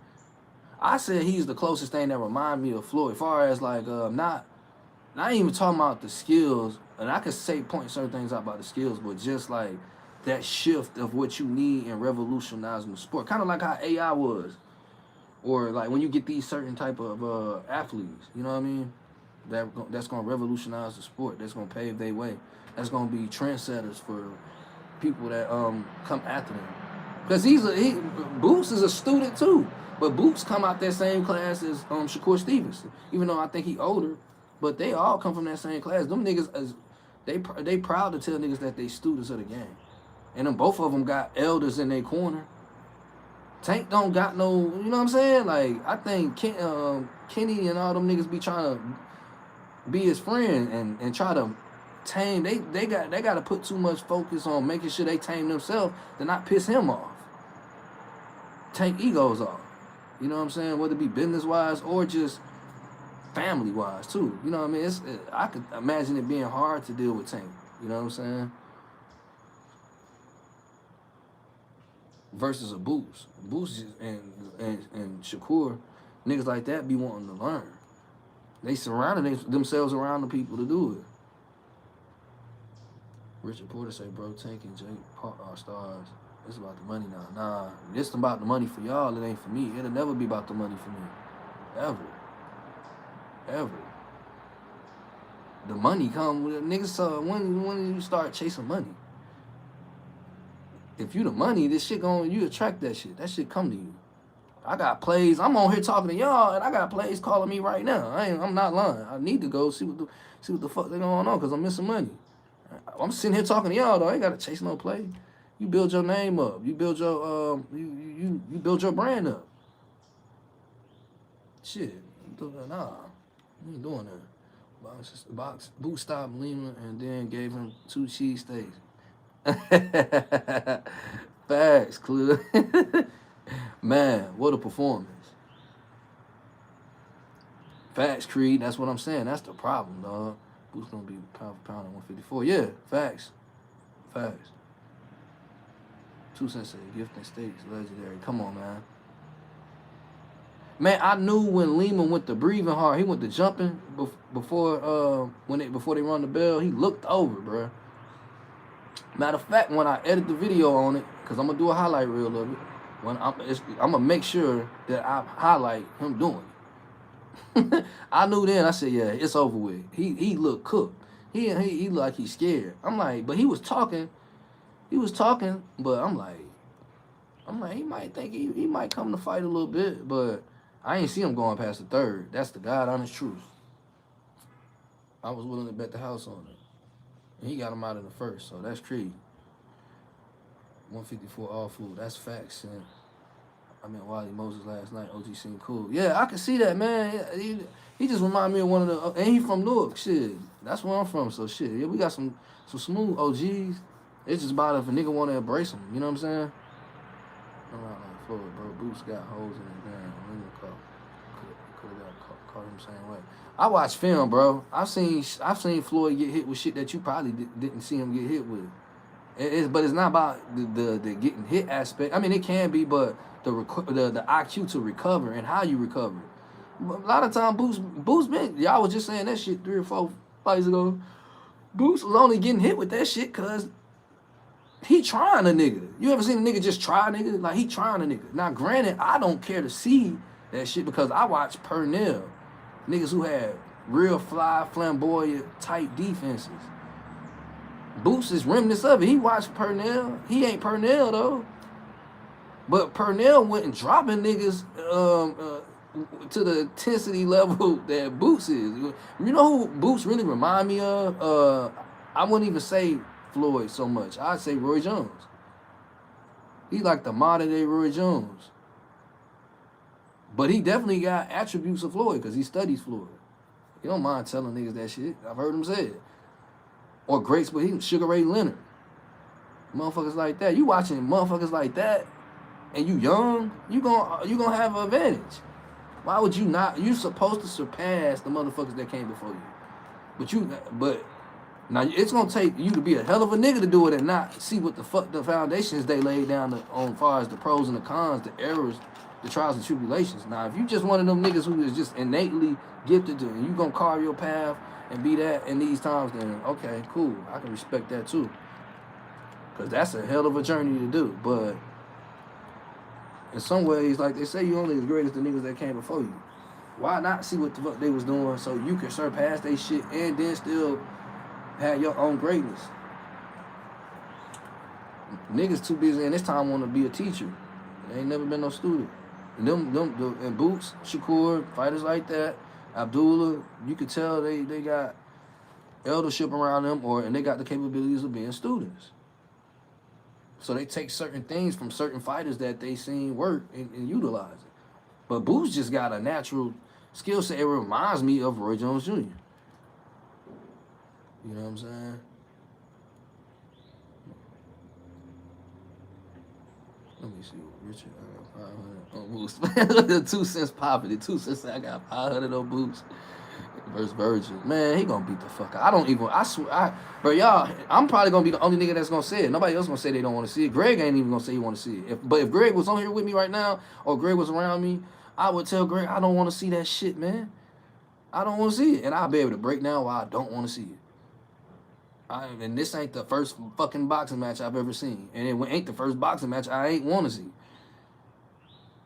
I said he's the closest thing that remind me of Floyd. As far as like not even talking about the skills, and I could point certain things out about the skills, but just like that shift of what you need in revolutionizing the sport. Kind of like how AI was. Or like when you get these certain type of athletes, you know what I mean? That's gonna revolutionize the sport. That's gonna pave their way. That's gonna be trendsetters for people that come after them. Because Boots is a student too, but Boots come out that same class as Shakur Stevenson. Even though I think he older, but they all come from that same class. Them niggas, they proud to tell niggas that they students of the game, and then both of them got elders in their corner. Tank don't got no, you know what I'm saying? Like I think Kenny and all them niggas be trying to be his friend and try to tame. They got to put too much focus on making sure they tame themselves to not piss him off. Tank egos off. You know what I'm saying? Whether it be business wise or just family wise too. You know what I mean? I could imagine it being hard to deal with Tank. You know what I'm saying? Versus a Boots. Boots and Shakur, niggas like that be wanting to learn. They surrounded themselves around the people to do it. Richard Porter say, bro, Tank and Jake are stars. It's about the money now. Nah, it's about the money for y'all. It ain't for me. It'll never be about the money for me. Ever. Ever. The money come with niggas. When you start chasing money. If you the money, this shit you attract that shit. That shit come to you. I got plays. I'm on here talking to y'all, and I got plays calling me right now. I'm not lying. I need to go see what the fuck they going on because I'm missing money. I'm sitting here talking to y'all though. I ain't gotta chase no play. You build your name up. You build your you build your brand up. Shit, nah, you ain't doing that. Boots stopped Lima and then gave him 2 cheesesteaks. Facts, Clue. Man, what a performance. Facts, Creed. That's what I'm saying. That's the problem, dog. Boots gonna be pound for pound at 154. Yeah, facts. Facts. 2 Sensei, gifting steaks, legendary. Come on, man. Man, I knew when Lima went to breathing hard, he went to jumping before they run the bell. He looked over, bro. Matter of fact, when I edit the video on it, cause I'm gonna do a highlight reel of it. I'm gonna make sure that I highlight him doing it. I knew then. I said, yeah, it's over with. He looked cooked. He looked like he's scared. I'm like, but he was talking. But I'm like, he might think he might come to fight a little bit, but I ain't see him going past the third. That's the God honest truth. I was willing to bet the house on it. And he got him out in the first, so that's Creed. 154 all food. That's facts. And I met Wally Moses last night. OG seemed cool. Yeah, I can see that, man. He just remind me of one of the, and he from Newark. Shit, that's where I'm from. So shit, yeah, we got some smooth OGs. It's just about if a nigga want to embrace them. You know what I'm saying? I'm not like Floyd, bro. Boots got holes in his damn. Could have caught him the same way. I watch film, bro. I've seen Floyd get hit with shit that you probably didn't see him get hit with. But it's not about the getting hit aspect. I mean, it can be, but the IQ to recover and how you recover. But a lot of time, Boots been, y'all was just saying that shit 3 or 4 fights ago. Boots was only getting hit with that shit because he trying a nigga. You ever seen a nigga just try a nigga? Like, he trying a nigga. Now, granted, I don't care to see that shit because I watch Pernell. Niggas who had real fly, flamboyant, tight defenses. Boots is remnants of it. He watched Pernell. He ain't Pernell, though. But Pernell went and dropping niggas to the intensity level that Boots is. You know who Boots really remind me of? I wouldn't even say Floyd so much. I'd say Roy Jones. He like the modern day Roy Jones. But he definitely got attributes of Floyd because he studies Floyd. He don't mind telling niggas that shit. I've heard him say it. Or greats, but he Sugar Ray Leonard. Motherfuckers like that. You watching motherfuckers like that and you young, you gonna have an advantage. Why would you not? You supposed to surpass the motherfuckers that came before you. But now it's gonna take you to be a hell of a nigga to do it and not see what the fuck the foundations they laid down on far as the pros and the cons, the errors, the trials and tribulations. Now, if you just one of them niggas who is just innately gifted to, and you gonna carve your path and be that in these times, then okay, cool. I can respect that too. Cause that's a hell of a journey to do. But in some ways, like they say, you only as great as the niggas that came before you. Why not see what the fuck they was doing so you can surpass they shit and then still have your own greatness? Niggas too busy in this time want to be a teacher. They ain't never been no student. And and Boots, Shakur, fighters like that, Abdullah, you could tell they got eldership around them, and they got the capabilities of being students. So they take certain things from certain fighters that they seen work and utilize it. But Boots just got a natural skill set. It reminds me of Roy Jones Jr. You know what I'm saying? Let me see. Richard, I got 500 on Boots. The 2 cents popping. 2 cents, I got 500 on Boots. Versus Virgil. Man, he gonna beat the fuck out. I swear, bro, y'all, I'm probably gonna be the only nigga that's gonna say it. Nobody else gonna say they don't want to see it. Greg ain't even gonna say he want to see it. But if Greg was on here with me right now, or Greg was around me, I would tell Greg, I don't want to see that shit, man. I don't want to see it. And I'll be able to break down why I don't want to see it. And this ain't the first fucking boxing match I've ever seen. And it ain't the first boxing match I ain't want to see.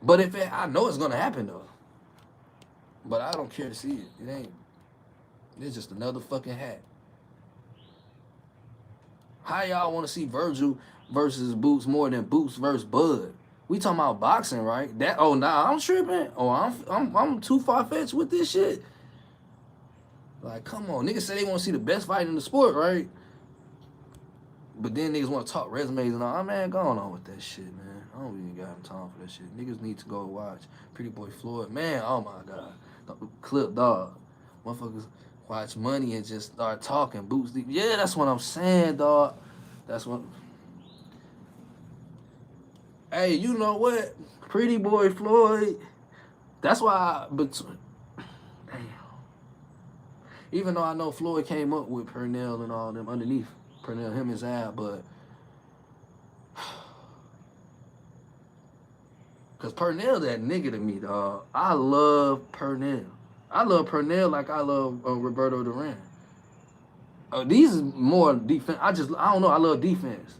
But I know it's gonna happen though. But I don't care to see it. It ain't. It's just another fucking hat. How y'all want to see Virgil versus Boots more than Boots versus Bud? We talking about boxing, right? I'm tripping. I'm too far-fetched with this shit. Like, come on. Niggas say they want to see the best fight in the sport, right? But then niggas want to talk resumes and all. Oh, man, go on with that shit, man. I don't even got time for that shit. Niggas need to go watch Pretty Boy Floyd. Man, oh my God. Clip dog. Motherfuckers. Watch money and just start talking. Boots deep. Yeah, that's what I'm saying, dog. That's what. Hey, you know what? Pretty boy Floyd. That's why. But even though I know Floyd came up with Pernell and all them underneath Pernell, him and Zab, but because Pernell that nigga to me, dog. I love Pernell. I love Pernell like I love Roberto Duran. These is more defense. I don't know. I love defense.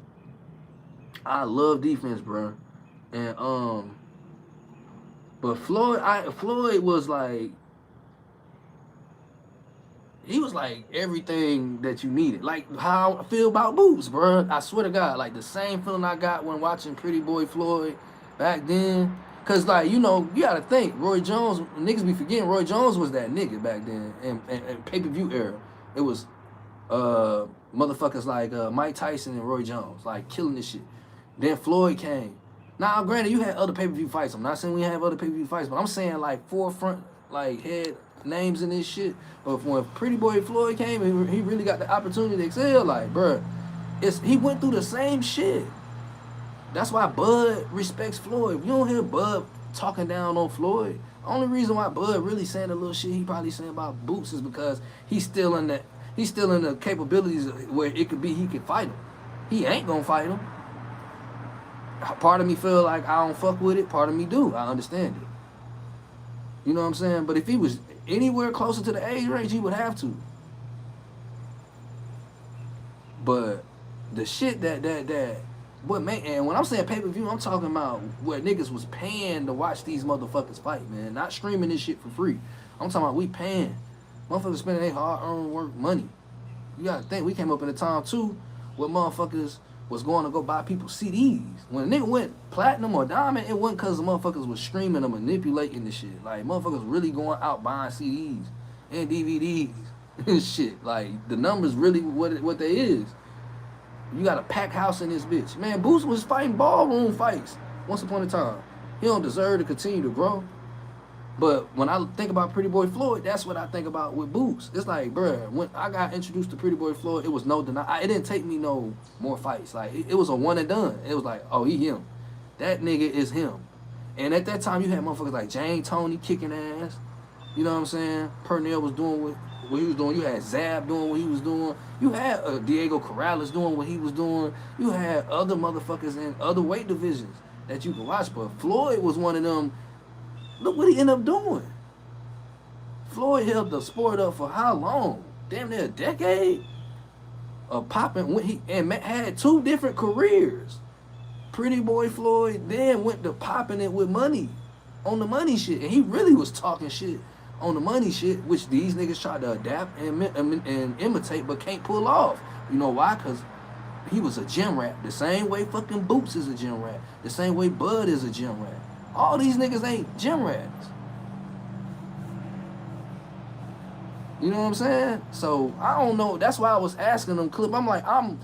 I love defense, bro. And but Floyd was like, he was like everything that you needed. Like how I feel about Boots, bro. I swear to God, like the same feeling I got when watching Pretty Boy Floyd back then. Cause like, you know, you gotta think, Roy Jones, niggas be forgetting Roy Jones was that nigga back then in pay-per-view era. It was motherfuckers like Mike Tyson and Roy Jones, like killing this shit. Then Floyd came. Now, granted, you had other pay-per-view fights. I'm not saying we have other pay-per-view fights, but I'm saying like forefront, like head names in this shit. But when Pretty Boy Floyd came, he really got the opportunity to excel. Like, bruh, he went through the same shit. That's why Bud respects Floyd. You don't hear Bud talking down on Floyd. The only reason why Bud really saying the little shit he probably saying about Boots is because he's still in the capabilities where it could be he could fight him. He ain't gonna fight him. Part of me feel like I don't fuck with it. Part of me do. I understand it. You know what I'm saying? But if he was anywhere closer to the age range, he would have to. But the shit what man, and when I'm saying pay-per-view, I'm talking about where niggas was paying to watch these motherfuckers fight, man. Not streaming this shit for free. I'm talking about we paying. Motherfuckers spending their hard-earned work money. You gotta think, we came up in a time too where motherfuckers was going to go buy people CDs. When a nigga went platinum or diamond, it wasn't because the motherfuckers was streaming or manipulating the shit. Like, motherfuckers really going out buying CDs and DVDs and shit. Like, the numbers really what they is. You got a packed house in this bitch. Man, Boots was fighting ballroom fights once upon a time. He don't deserve to continue to grow. But when I think about Pretty Boy Floyd, that's what I think about with Boots. It's like, bruh, when I got introduced to Pretty Boy Floyd, it was no deny. It didn't take me no more fights. Like, it was a one and done. It was like, oh, he him. That nigga is him. And at that time, you had motherfuckers like Jane Tony kicking ass. You know what I'm saying? Pernell was doing what he was doing. You had Zab doing what he was doing. You had Diego Corrales doing what he was doing. You had other motherfuckers in other weight divisions that you could watch. But Floyd was one of them. Look what he ended up doing. Floyd held the sport up for how long? Damn near a decade of popping. And had two different careers. Pretty Boy Floyd then went to popping it with money, on the money shit. And he really was talking shit on the money shit, which these niggas tried to adapt and imitate, but can't pull off. You know why? Because he was a gym rat. The same way fucking Boots is a gym rat. The same way Bud is a gym rat. All these niggas ain't gym rats. You know what I'm saying? So I don't know. That's why I was asking them clip. I'm like, I'm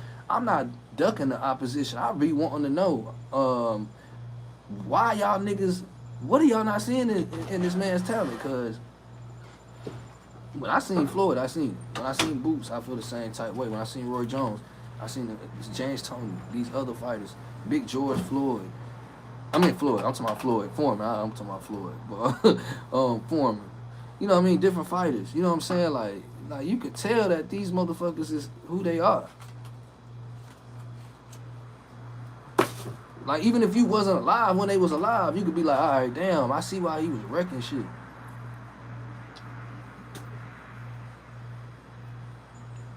not ducking the opposition. I really wanting to know why y'all niggas. What are y'all not seeing in this man's talent? Cause when I seen Floyd, I seen it. When I seen Boots, I feel the same type way. When I seen Roy Jones, I seen James Tony. These other fighters, Big George Floyd. I mean Floyd. I'm talking about Floyd Foreman. I'm talking about Floyd, but Foreman. You know what I mean? Different fighters. You know what I'm saying? Like you could tell that these motherfuckers is who they are. Like even if you wasn't alive when they was alive, you could be like, all right, damn, I see why he was wrecking shit.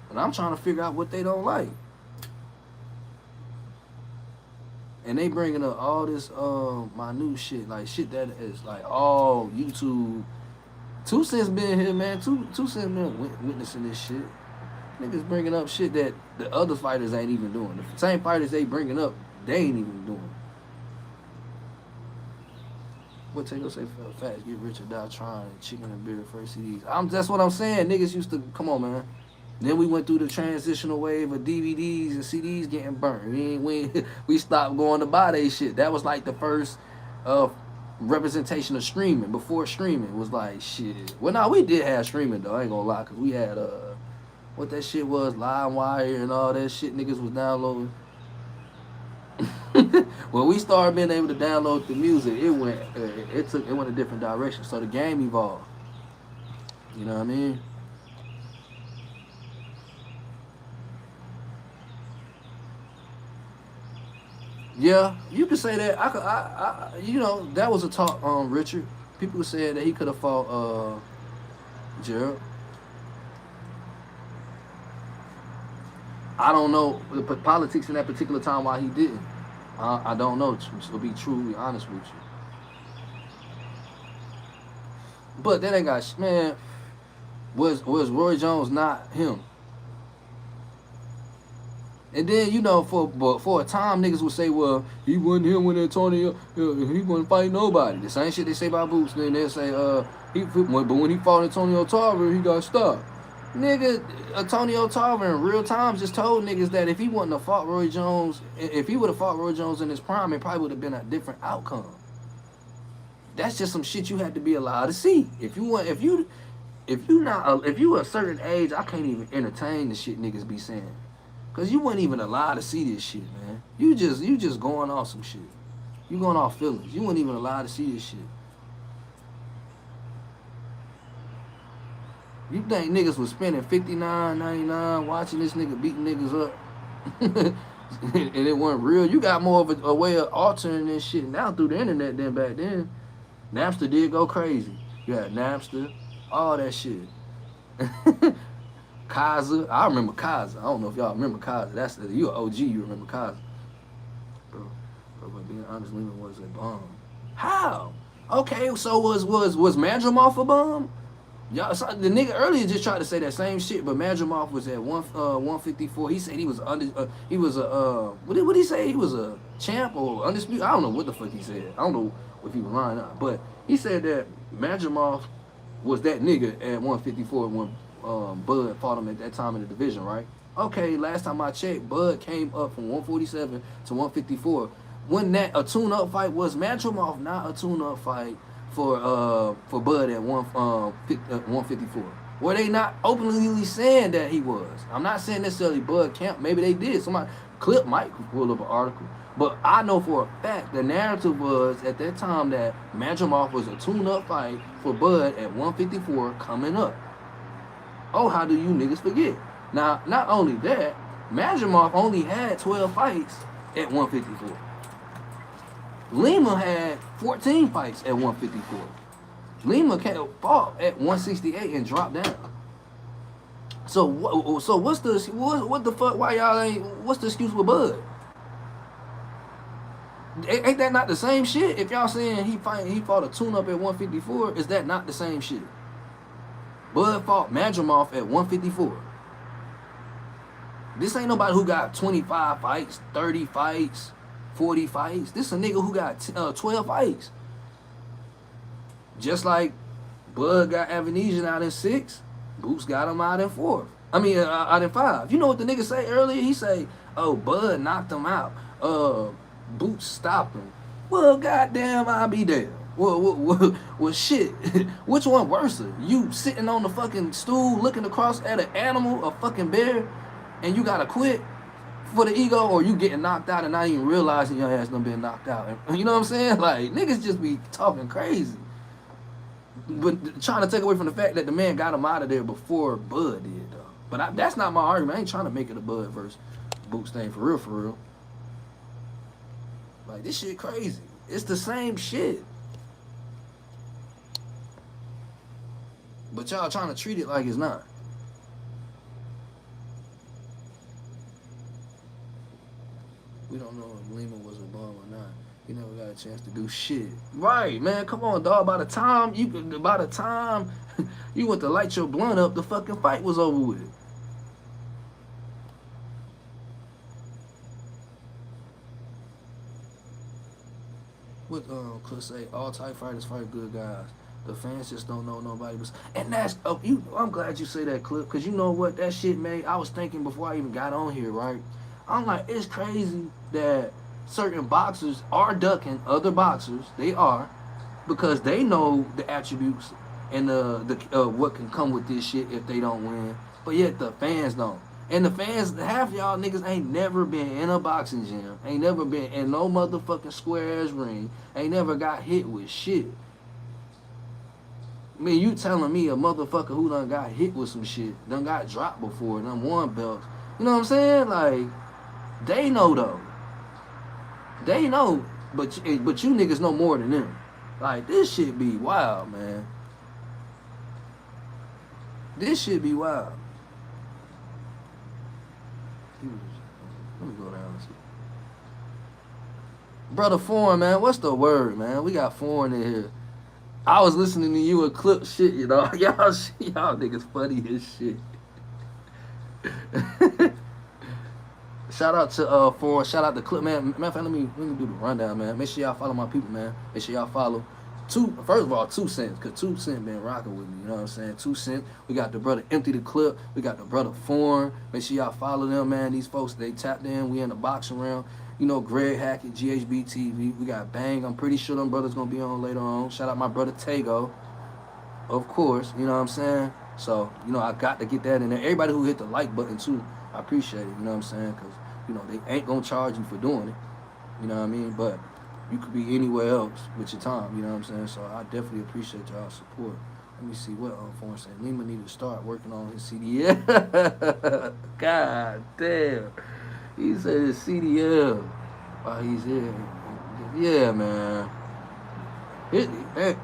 And I'm trying to figure out what they don't like. And they bringing up all this minute shit, like shit that is like all YouTube. 2 Cents been here, man. 2 Cents been witnessing this shit. Niggas bringing up shit that the other fighters ain't even doing. The same fighters they bringing up, they ain't even doing. What Taco say? Fast, get rich or die trying. Chicken and beer first CDs. That's what I'm saying. Niggas used to come on, man. Then we went through the transitional wave of DVDs and CDs getting burnt. We stopped going to buy they shit. That was like the first representation of streaming before streaming was like shit. Well, nah, we did have streaming though. I ain't gonna lie, cause we had what that shit was, LimeWire and all that shit niggas was downloading. When we started being able to download the music, it went a different direction. So the game evolved. You know what I mean? Yeah, you could say that. You know, that was a talk on Richard. People said that he could have fought Jaron. I don't know the politics in that particular time why he didn't. I don't know. To be truly honest with you, but that ain't got man. Was Roy Jones not him? And then you know, for a time, niggas would say, "Well, he wasn't him when Antonio, he wasn't fighting nobody." The same shit they say about Boots. Then they say, but when he fought Antonio Tarver, he got stopped." Nigga, Antonio Tarver in real time just told niggas that if he wouldn't have fought Roy Jones, if he would have fought Roy Jones in his prime, it probably would have been a different outcome. That's just some shit you had to be allowed to see. If you a certain age, I can't even entertain the shit niggas be saying. Cause you weren't even allowed to see this shit, man. You just going off some shit. You going off feelings. You weren't even allowed to see this shit. You think niggas was spending $59.99 watching this nigga beating niggas up, and it wasn't real? You got more of a way of altering this shit now through the internet than back then. Napster did go crazy. You had Napster, all that shit. Kaiser, I remember Kaiser. I don't know if y'all remember Kaiser. That's you an OG. You remember Kaiser, bro. But being honest, Lima was a bomb. How? Okay, so was Madrimov a bomb? Y'all, the nigga earlier just tried to say that same shit, but Madrimov was at 154. He said he was he was a what did he say? He was a champ or undisputed. I don't know what the fuck he said. I don't know if he was lying out, but he said that Madrimov was that nigga at 154 when Bud fought him at that time in the division, right? Okay, last time I checked, Bud came up from 147 to 154. When that a tune-up fight was Madrimov, not a tune-up fight for Bud at 154. Were they not openly saying that he was? I'm not saying necessarily Bud Camp. Maybe they did. Somebody clip might pull up an article. But I know for a fact the narrative was at that time that Madrimov was a tune-up fight for Bud at 154 coming up. Oh, how do you niggas forget? Now, not only that, Madrimov only had 12 fights at 154. Lima had 14 fights at 154. Lima fought at 168 and dropped down. So what's the fuck? Why y'all ain't? What's the excuse with Bud? Ain't that not the same shit? If y'all saying he fought a tune-up at 154, is that not the same shit? Bud fought Madrimov at 154. This ain't nobody who got 25 fights, 30 fights, 40 fights. This is a nigga who got 12 fights. Just like Bud got Avanesian out in 6, Boots got him out in 4. I mean, out in 5. You know what the nigga say earlier? He say, oh, Bud knocked him out. Boots stopped him. Well, goddamn, I'll be there. Well, shit. Which one worse? You sitting on the fucking stool looking across at an animal, a fucking bear, and you gotta quit for the ego, or you getting knocked out and not even realizing your ass done been knocked out? You know what I'm saying? Like, niggas just be talking crazy. But trying to take away from the fact that the man got him out of there before Bud did, though. But that's not my argument. I ain't trying to make it a Bud versus Boots thing for real, for real. Like, this shit crazy. It's the same shit. But y'all trying to treat it like it's not. We don't know if Lima was a bum or not. He never got a chance to do shit. Right, man. Come on, dog. By the time you went to light your blunt up, the fucking fight was over with. What could say? All type fighters fight good guys. The fans just don't know nobody. And that's I'm glad you say that, Clip, because you know what that shit made. I was thinking before I even got on here, right? I'm like, it's crazy that certain boxers are ducking other boxers. They are. because they know the attributes and the what can come with this shit if they don't win. But yet the fans don't. And the fans, half y'all niggas ain't never been in a boxing gym, ain't never been in no motherfucking square ass ring, ain't never got hit with shit. I mean, you telling me a motherfucker who done got hit with some shit, done got dropped before, done won belts. You know what I'm saying? Like, they know though. They know, but you niggas know more than them. Like, this shit be wild, man. This shit be wild. Let me go down and see. Brother Foreign, man, what's the word, man? We got Foreign in here. I was listening to you and clip shit, you know. Y'all niggas funny as shit. Shout out to Foreign. Shout out to Clip, man. Matter of fact, let me do the rundown, man. Make sure y'all follow my people, man. Make sure y'all follow. First of all, 2 cents, because 2 cents been rocking with me, you know what I'm saying? 2 cents. We got the brother Empty the Clip. We got the brother Foreign. Make sure y'all follow them, man. These folks, they tapped in. We in the boxing round. You know, Greg Hackett, GHB TV. We got Bang. I'm pretty sure them brothers going to be on later on. Shout out my brother Tago, of course. You know what I'm saying? So, you know, I got to get that in there. Everybody who hit the like button, too, I appreciate it. You know what I'm saying? Because, you know, they ain't going to charge you for doing it. You know what I mean? But you could be anywhere else with your time, you know what I'm saying? So I definitely appreciate y'all's support. Let me see what Foreign said. Lima need to start working on his CDL. God damn. He said his CDL while he's here. Yeah, man.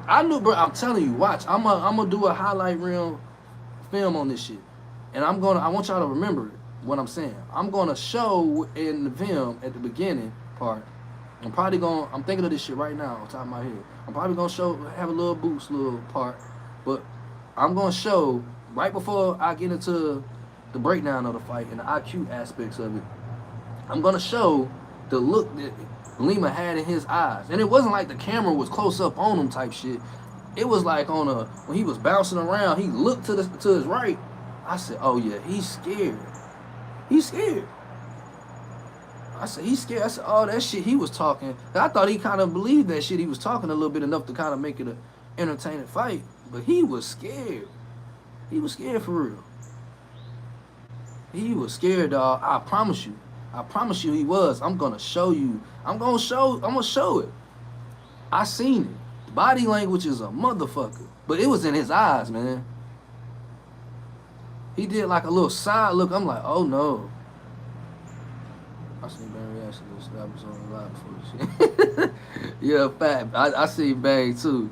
I knew, bro. I'm telling you, watch. I'm gonna do a highlight reel film on this shit, and I want y'all to remember what I'm saying. I'm gonna show in the film at the beginning part. I'm thinking of this shit right now on top of my head. I'm probably gonna have a little boost, little part, but I'm gonna show right before I get into the breakdown of the fight and the IQ aspects of it. I'm gonna show the look that Lima had in his eyes, and it wasn't like the camera was close up on him type shit. It was like when he was bouncing around, he looked to his right. I said, "Oh yeah, he's scared. He's scared." I said, he's scared. I said, oh, that shit he was talking. I thought he kind of believed that shit he was talking a little bit enough to kind of make it an entertaining fight. But he was scared. He was scared for real. He was scared, dog. I promise you. I promise you he was. I'm going to show you. I'm going to show it. I seen it. The body language is a motherfucker. But it was in his eyes, man. He did like a little side look. I'm like, oh, no. I seen Bang reaction to this. That was on the live before this shit. Yeah, fact. I seen Bang too.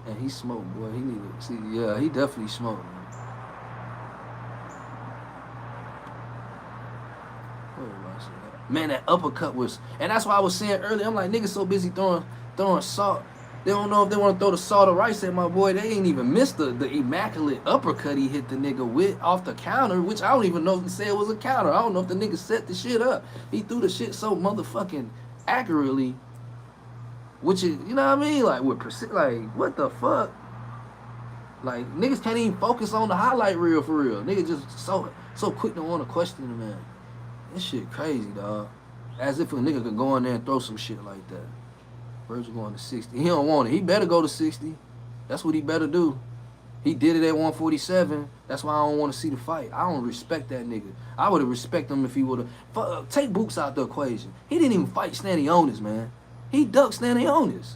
And he smoked, boy. He needed to see. Yeah, he definitely smoked, man. Man, that uppercut was, and that's why I was saying earlier, I'm like, niggas so busy throwing salt. They don't know if they want to throw the salt or rice at my boy. They ain't even missed the immaculate uppercut he hit the nigga with off the counter, which I don't even know if he said it was a counter. I don't know if the nigga set the shit up. He threw the shit so motherfucking accurately, which is, you know what I mean? Like, with like, what the fuck? Like, niggas can't even focus on the highlight reel for real. Niggas just so quick to want to question the man. This shit crazy, dog. As if a nigga could go in there and throw some shit like that. Virgil going to 60. He don't want it. He better go to 60. That's what he better do. He did it at 147. That's why I don't want to see the fight. I don't respect that nigga. I would have respected him if he would have. Take Boots out the equation. He didn't even fight Stanionis, man. He ducked Stanionis.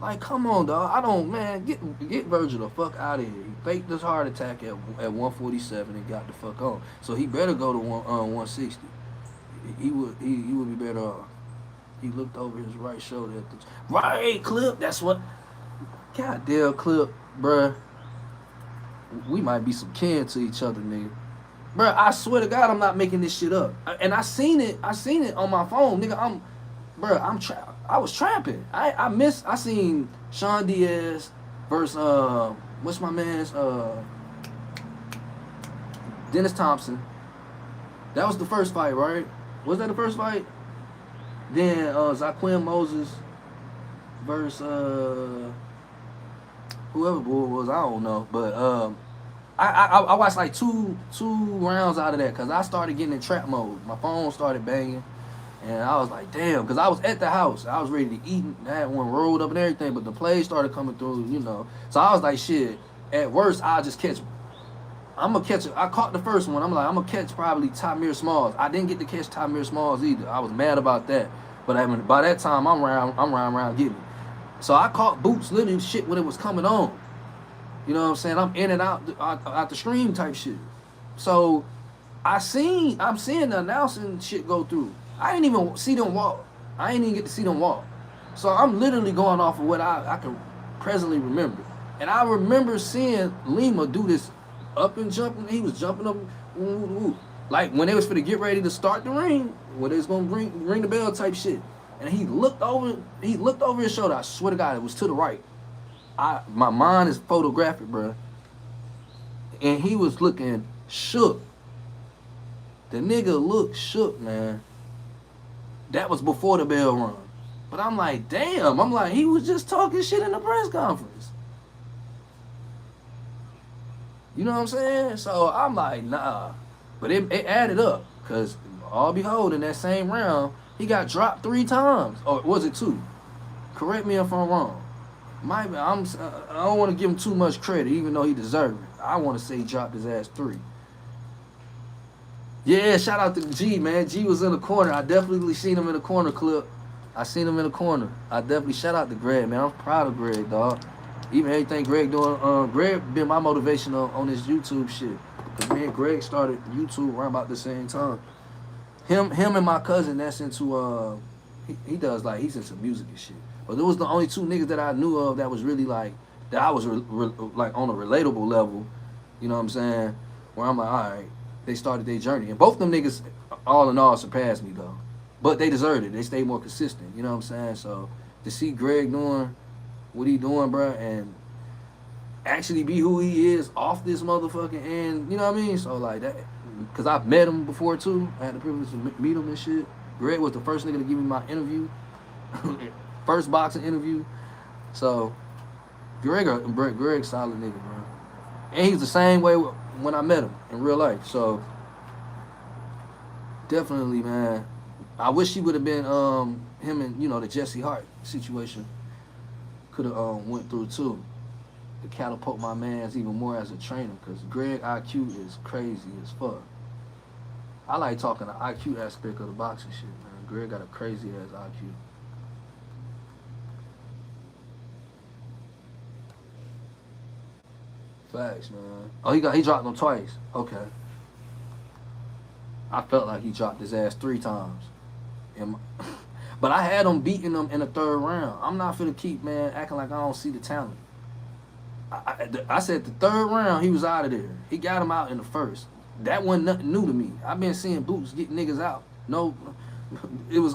Like, come on, dog. I don't, man. Get Virgil the fuck out of here. He faked this heart attack at 147 and got the fuck on. So he better go to 160. He would be better off. He looked over his right shoulder at the right Clip. That's what. Goddamn Clip, bruh. We might be some kin to each other, nigga. Bruh, I swear to God, I'm not making this shit up. And I seen it on my phone, nigga. I was trapping. I seen Sean Diaz versus what's my man's Dennis Thompson. That was the first fight, right? Was that the first fight? Then Zaquin Moses versus whoever bull was, I don't know. But I watched like two rounds out of that because I started getting in trap mode. My phone started banging, And I was like, damn, because I was at the house. I was ready to eat. I had one rolled up and everything, but the plays started coming through, you know. So I was like, shit, at worst, I'll just catch. I'm going to catch it. I caught the first one. I'm like, I'm going to catch probably Tamir Smalls. I didn't get to catch Tamir Smalls either. I was mad about that. But I mean, by that time, I'm around getting it. So I caught Boots literally shit when it was coming on. You know what I'm saying? I'm in and out the stream type shit. So I'm seeing the announcing shit go through. I didn't even see them walk. I didn't even get to see them walk. So I'm literally going off of what I can presently remember. And I remember seeing Lima do this up and jumping. He was jumping up. Like when they was for to get ready to start the ring, when they was going to ring the bell type shit. And he looked over his shoulder. I swear to God, it was to the right. My mind is photographic, bro. And he was looking shook. The nigga looked shook, man. That was before the bell run. But I'm like, damn. I'm like, he was just talking shit in the press conference. You know what I'm saying? So I'm like, nah. But it added up. Because, all behold, in that same round, he got dropped 3 times. Or was it 2? Correct me if I'm wrong. I don't want to give him too much credit, even though he deserved it. I want to say he dropped his ass 3. Yeah, shout out to G, man. G was in the corner. I definitely seen him in the corner clip. I seen him in the corner. I definitely shout out to Greg, man. I'm proud of Greg, dog. Even everything Greg doing. Greg been my motivation on this YouTube shit. Because me and Greg started YouTube around about the same time. Him and my cousin that's into, he does like, he's into music and shit. But it was the only 2 niggas that I knew of that was really like, that I was like on a relatable level. You know what I'm saying? Where I'm like, all right, they started their journey. And both them niggas, all in all, surpassed me, though. But they deserved it. They stayed more consistent. You know what I'm saying? So to see Greg doing what he doing, bro, and actually be who he is off this motherfucking end, you know what I mean? So like that, because I've met him before, too. I had the privilege to meet him and shit. Greg was the first nigga to give me my interview. First boxing interview. So Greg's solid nigga, bro. And he's the same way when I met him in real life. So definitely, man. I wish he would have been him and, you know, the Jesse Hart situation could have went through too. To catapult my mans even more as a trainer, because Greg IQ is crazy as fuck. I like talking the IQ aspect of the boxing shit, man. Greg got a crazy ass IQ. Facts, man. Oh, he dropped him twice. Okay. I felt like he dropped his ass 3 times. But I had him beating him in the 3rd round. I'm not finna keep, man, acting like I don't see the talent. I said the 3rd round, he was out of there. He got him out in the 1st. That wasn't nothing new to me. I've been seeing Boots get niggas out. No, it was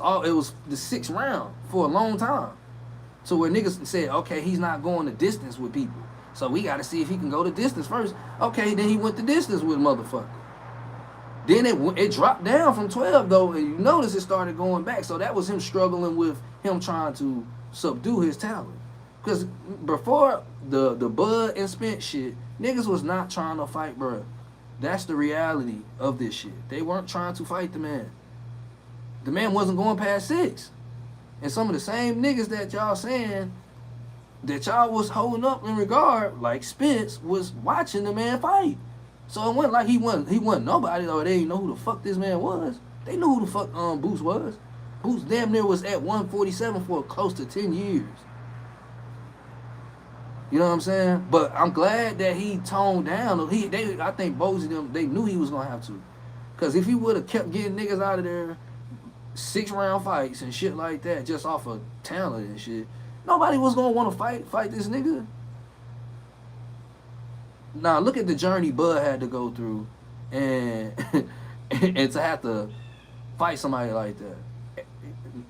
the 6th round for a long time. So where niggas said, okay, he's not going the distance with people. So we got to see if he can go the distance first. Okay, then he went the distance with motherfucker. Then it dropped down from 12, though, and you notice it started going back. So that was him struggling with him trying to subdue his talent. Because before the Bud and Spence shit, niggas was not trying to fight, bro. That's the reality of this shit. They weren't trying to fight the man. The man wasn't going past 6. And some of the same niggas that y'all saying that y'all was holding up in regard, like Spence, was watching the man fight. So it wasn't like he wasn't nobody, or they didn't know who the fuck this man was. They knew who the fuck Boots was. Boots damn near was at 147 for close to 10 years. You know what I'm saying? But I'm glad that he toned down. I think both of them, they knew he was gonna have to. Cause if he would have kept getting niggas out of there 6-round fights and shit like that, just off of talent and shit, nobody was gonna want to fight this nigga. Now look at the journey Bud had to go through, and and to have to fight somebody like that,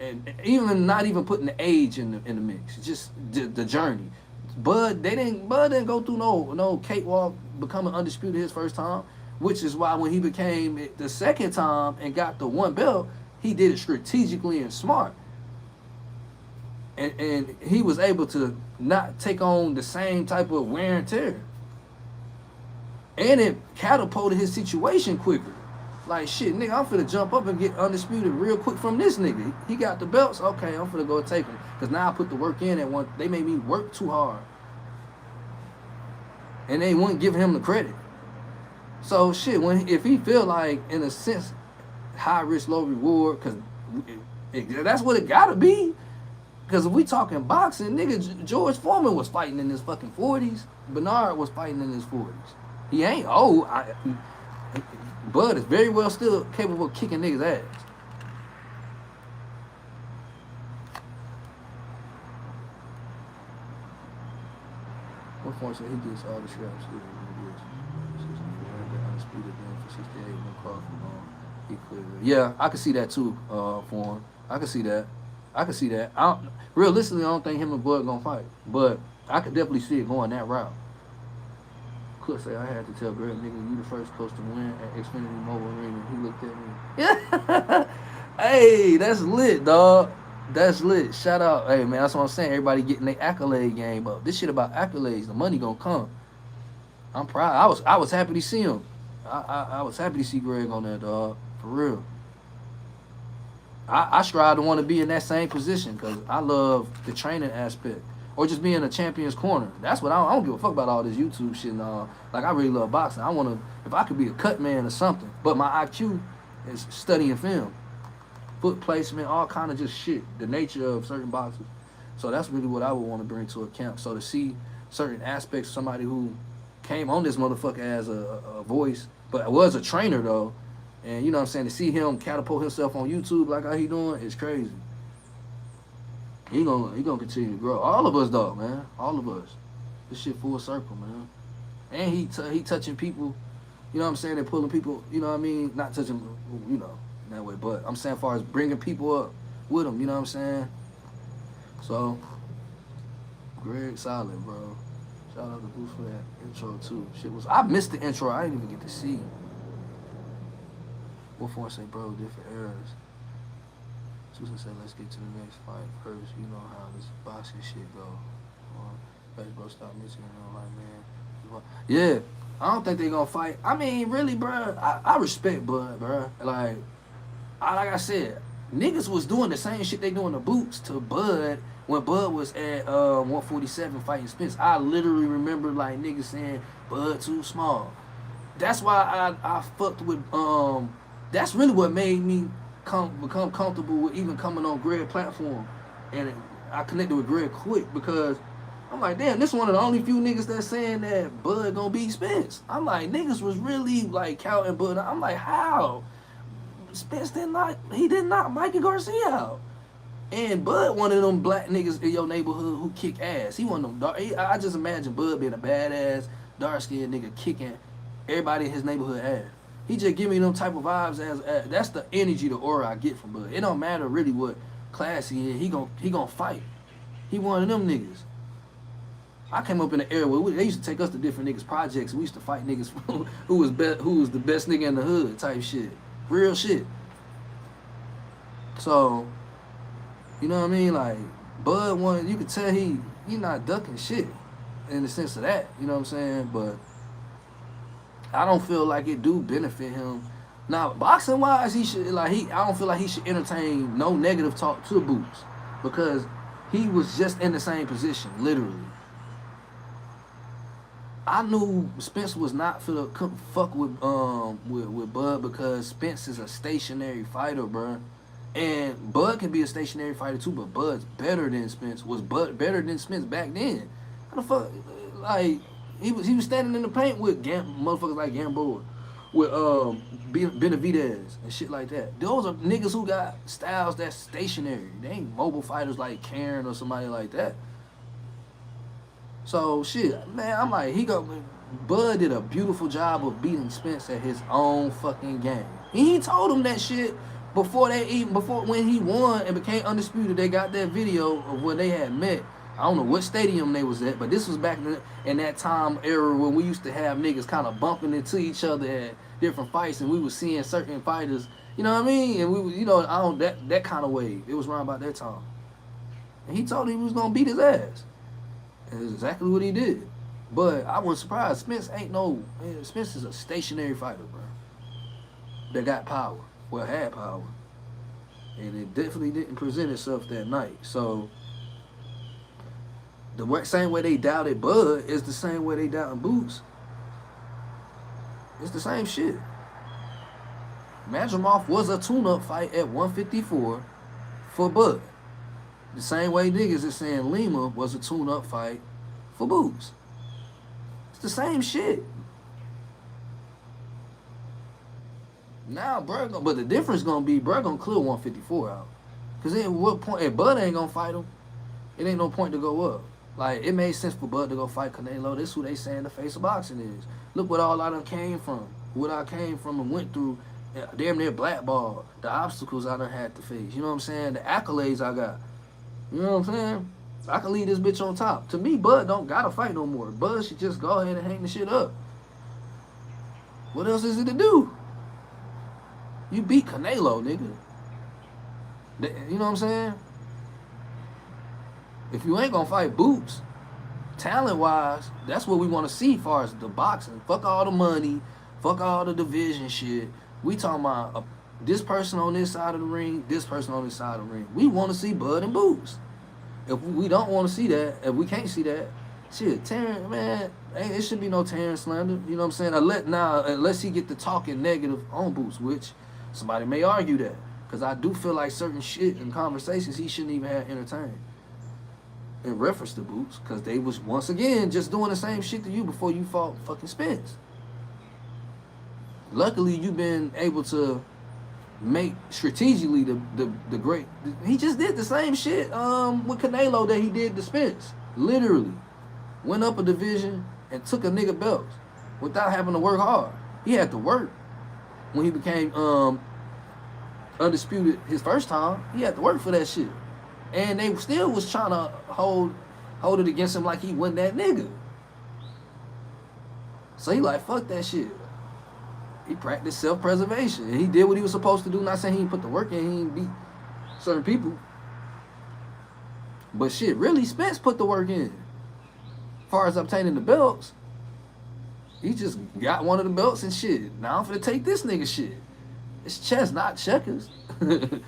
and even not even putting the age in the mix, just the journey. Bud didn't go through no cakewalk becoming undisputed his first time, which is why when he became it the 2nd time and got the 1 belt, he did it strategically and smart. And he was able to not take on the same type of wear and tear. And it catapulted his situation quicker. Like, shit, nigga, I'm finna jump up and get undisputed real quick from this nigga. He got the belts. Okay, I'm finna go take him. Because now I put the work in at one. They made me work too hard. And they wouldn't give him the credit. So, shit, if he feel like, in a sense, high risk, low reward, because that's what it gotta be. Because if we talking boxing, nigga, George Foreman was fighting in his fucking 40s. Bernard was fighting in his 40s. He ain't old. Bud is very well still capable of kicking niggas' ass. What form said he gets all the straps? Undisputed then for 68 when Crawford he cleared. Yeah, I can see that too, for him. I can see that. I can see that. Realistically, I don't think him and Bud gonna fight. But I could definitely see it going that route. Could say I had to tell Greg, nigga, you the first coach to win at Xfinity Mobile Arena. He looked at me. Hey, that's lit, dog. That's lit. Shout out. Hey, man, that's what I'm saying. Everybody getting their accolade game up. This shit about accolades. The money gonna come. I'm proud. I was happy to see him. I was happy to see Greg on that, dog. For real. I strive to want to be in that same position because I love the training aspect. Or just being a champion's corner. That's what I don't give a fuck about all this YouTube shit and all. Like, I really love boxing. I want to, if I could be a cut man or something. But my IQ is studying film. Foot placement, all kind of just shit. The nature of certain boxers. So that's really what I would want to bring to a camp. So to see certain aspects of somebody who came on this motherfucker as a voice, but was a trainer though. And you know what I'm saying, to see him catapult himself on YouTube like how he doing is crazy. He gonna continue to grow. All of us, dog, man. All of us. This shit full circle, man. And he touching people. You know what I'm saying? They're pulling people. You know what I mean? Not touching, you know, in that way. But I'm saying, as far as bringing people up with him. You know what I'm saying? So, Greg, solid, bro. Shout out to Boost for that intro too. I missed the intro. I didn't even get to see. What for? Say, bro, different eras. Susan said, let's get to the next fight first. You know how this boxing shit go. Bro, stop missing him. Like, man. Yeah, I don't think they gonna fight. I mean, really, bro, I respect Bud, bro. Like I said, niggas was doing the same shit they doing the boots to Bud when Bud was at 147 fighting Spence. I literally remember, like, niggas saying, Bud too small. That's why I fucked with, that's really what made me become comfortable with even coming on Greg's platform, and I connected with Greg quick because I'm like, damn, this one of the only few niggas that's saying that Bud gonna beat Spence. I'm like, niggas was really like counting Bud. I'm like, how? Spence did not Mikey Garcia out. And Bud one of them black niggas in your neighborhood who kick ass. He one of them. I just imagine Bud being a badass, dark skinned nigga kicking everybody in his neighborhood ass. He just give me them type of vibes as that's the energy, the aura I get from Bud. It don't matter really what class he in. He gon' fight. He one of them niggas. I came up in the era where they used to take us to different niggas' projects. We used to fight niggas who was the best nigga in the hood type shit. Real shit. So, you know what I mean? Like, Bud one, you could tell he not ducking shit in the sense of that. You know what I'm saying? But I don't feel like it do benefit him. Now, boxing wise, I don't feel like he should entertain no negative talk to Boots because he was just in the same position, literally. I knew Spence was not couldn't fuck with Bud because Spence is a stationary fighter, bro. And Bud can be a stationary fighter too, but Bud's better than Spence. Was Bud better than Spence back then? How the fuck? Like, he was standing in the paint with motherfuckers like Gamboa, with Benavidez and shit like that. Those are niggas who got styles that's stationary. They ain't mobile fighters like Karen or somebody like that. So shit, man, I'm like, Bud did a beautiful job of beating Spence at his own fucking game. He told him that shit before when he won and became undisputed. They got that video of when they had met. I don't know what stadium they was at, but this was back in that time era when we used to have niggas kind of bumping into each other at different fights, and we was seeing certain fighters, you know what I mean? And we was, that kind of way. It was around about that time. And he told him he was gonna beat his ass. And that's exactly what he did. But I was surprised. Spence is a stationary fighter, bro. that got power. Well, had power. And it definitely didn't present itself that night. So the same way they doubted Bud is the same way they doubting Boots. It's the same shit. Madrimov was a tune-up fight at 154 for Bud. The same way niggas is saying Lima was a tune-up fight for Boots. It's the same shit. Now, bro, but the difference gonna be, bro, gonna clear 154 out. Cause then, what point? If Bud ain't gonna fight him, it ain't no point to go up. Like, it made sense for Bud to go fight Canelo. This who they saying the face of boxing is. Look what all I done came from. What I came from and went through. Damn near blackball. The obstacles I done had to face. You know what I'm saying? The accolades I got. You know what I'm saying? I can leave this bitch on top. To me, Bud don't gotta fight no more. Bud should just go ahead and hang the shit up. What else is it to do? You beat Canelo, nigga. You know what I'm saying? If you ain't gonna fight Boots, talent-wise, that's what we want to see as far as the boxing. Fuck all the money. Fuck all the division shit. We talking about this person on this side of the ring, this person on this side of the ring. We want to see Bud and Boots. If we don't want to see that, if we can't see that, shit, Terence, man, it should be no Terence slander. You know what I'm saying? Unless he get to talking negative on Boots, which somebody may argue that. Because I do feel like certain shit and conversations he shouldn't even have entertained in reference to Boots. Because they was, once again, just doing the same shit to you before you fought fucking Spence. Luckily, you've been able to make strategically the great. He just did the same shit with Canelo that he did to Spence. Literally. Went up a division and took a nigga belt without having to work hard. He had to work. When he became undisputed his first time, he had to work for that shit. And they still was trying to hold it against him like he wasn't that nigga. So he like, fuck that shit. He practiced self-preservation. And he did what he was supposed to do. Not saying he didn't put the work in, he didn't beat certain people. But shit, really, Spence put the work in. As far as obtaining the belts, he just got one of the belts and shit. Now I'm finna take this nigga shit. It's chess, not checkers. And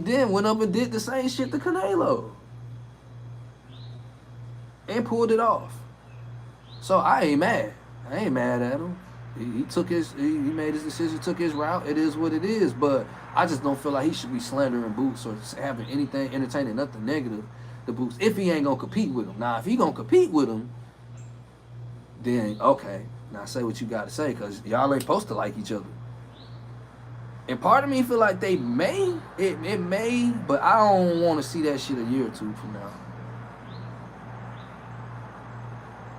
then went up and did the same shit to Canelo. And pulled it off. So I ain't mad. I ain't mad at him. He took his, he made his decision, took his route. It is what it is. But I just don't feel like he should be slandering Boots or having anything, entertaining nothing negative to Boots if he ain't gonna compete with him. Now, if he gonna compete with him, then okay. Now say what you gotta say, cause y'all ain't supposed to like each other. And part of me feel like they may, it may, but I don't want to see that shit a year or two from now.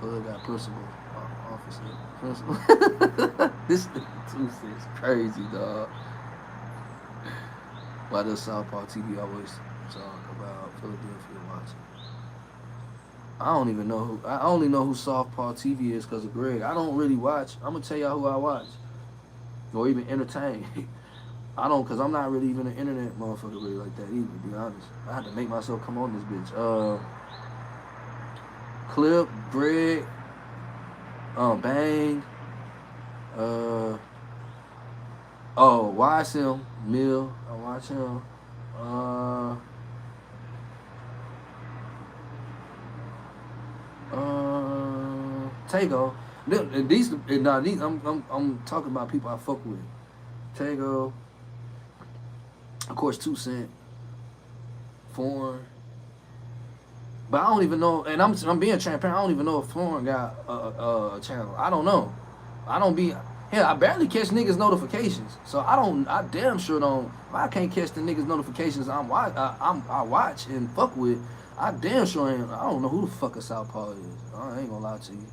Bud got principal officer. Principal. This nigga 26 crazy, dog. Why does Southpaw TV always talk about Philadelphia watching? I don't even know who. I only know who Southpaw TV is because of Greg. I don't really watch. I'm gonna tell y'all who I watch, or even entertain. I don't, cause I'm not really even an internet motherfucker really like that either. To be honest, I had to make myself come on this bitch. Clip, Greg, Bang, watch him, Mill. I watch him. Tego. These, I'm talking about people I fuck with. Tego. Of course, 2 Cent, Foreign, but I don't even know. And I'm being transparent. I don't even know if Foreign got a channel. I don't know. I don't be. Hell, I barely catch niggas' notifications. So I damn sure don't. If I can't catch the niggas' notifications I watch and fuck with, I damn sure ain't. I don't know who the fuck a Southpaw is. I ain't gonna lie to you.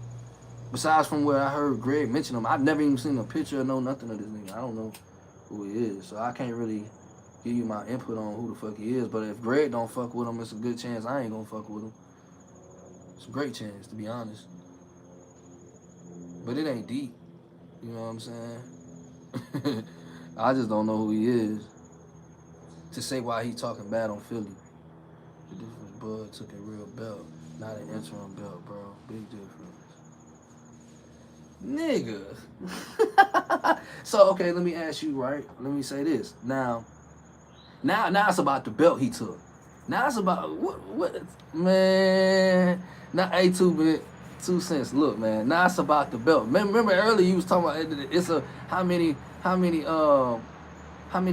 Besides from where I heard Greg mention him, I've never even seen a picture or know nothing of this nigga. I don't know who he is. So I can't really give you my input on who the fuck he is. But if Greg don't fuck with him, it's a good chance I ain't gonna fuck with him. It's a great chance, to be honest. But it ain't deep. You know what I'm saying? I just don't know who he is to say why he talking bad on Philly. The difference, Bud took a real belt, not an interim belt, bro. Big difference. Nigga. So okay, let me ask you, right? Let me say this. Now it's about the belt he took. Now it's about what man. Now A2 bit 2 cents. Look, man. Now it's about the belt. Remember earlier you was talking about it's a how many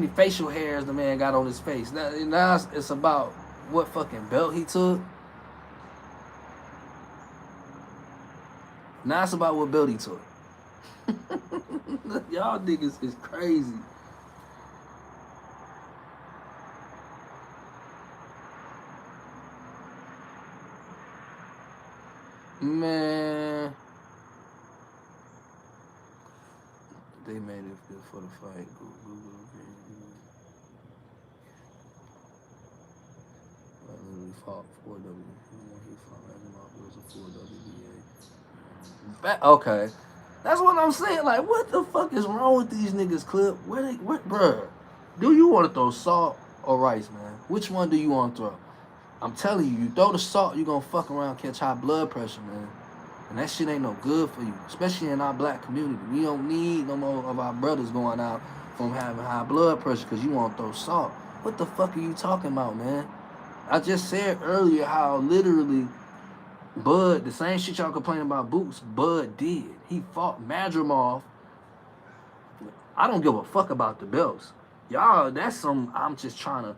facial hairs the man got on his face. Now it's about what fucking belt he took. Now it's about what belt he took. Y'all niggas is crazy. Man, they made it for the fight. Google. I literally fought 4W. He fought Ragnarok. It was a 4 WBA. Okay, that's what I'm saying. Like, what the fuck is wrong with these niggas, Clip? What, bruh? Do you want to throw salt or rice, man? Which one do you want to throw? I'm telling you, you throw the salt, you gonna fuck around, catch high blood pressure, man. And that shit ain't no good for you, especially in our black community. We don't need no more of our brothers going out from having high blood pressure because you want to throw salt. What the fuck are you talking about, man? I just said earlier how literally Bud, the same shit y'all complaining about Boots, Bud did. He fought Madrimov. I don't give a fuck about the belts. Y'all, that's some, I'm just trying to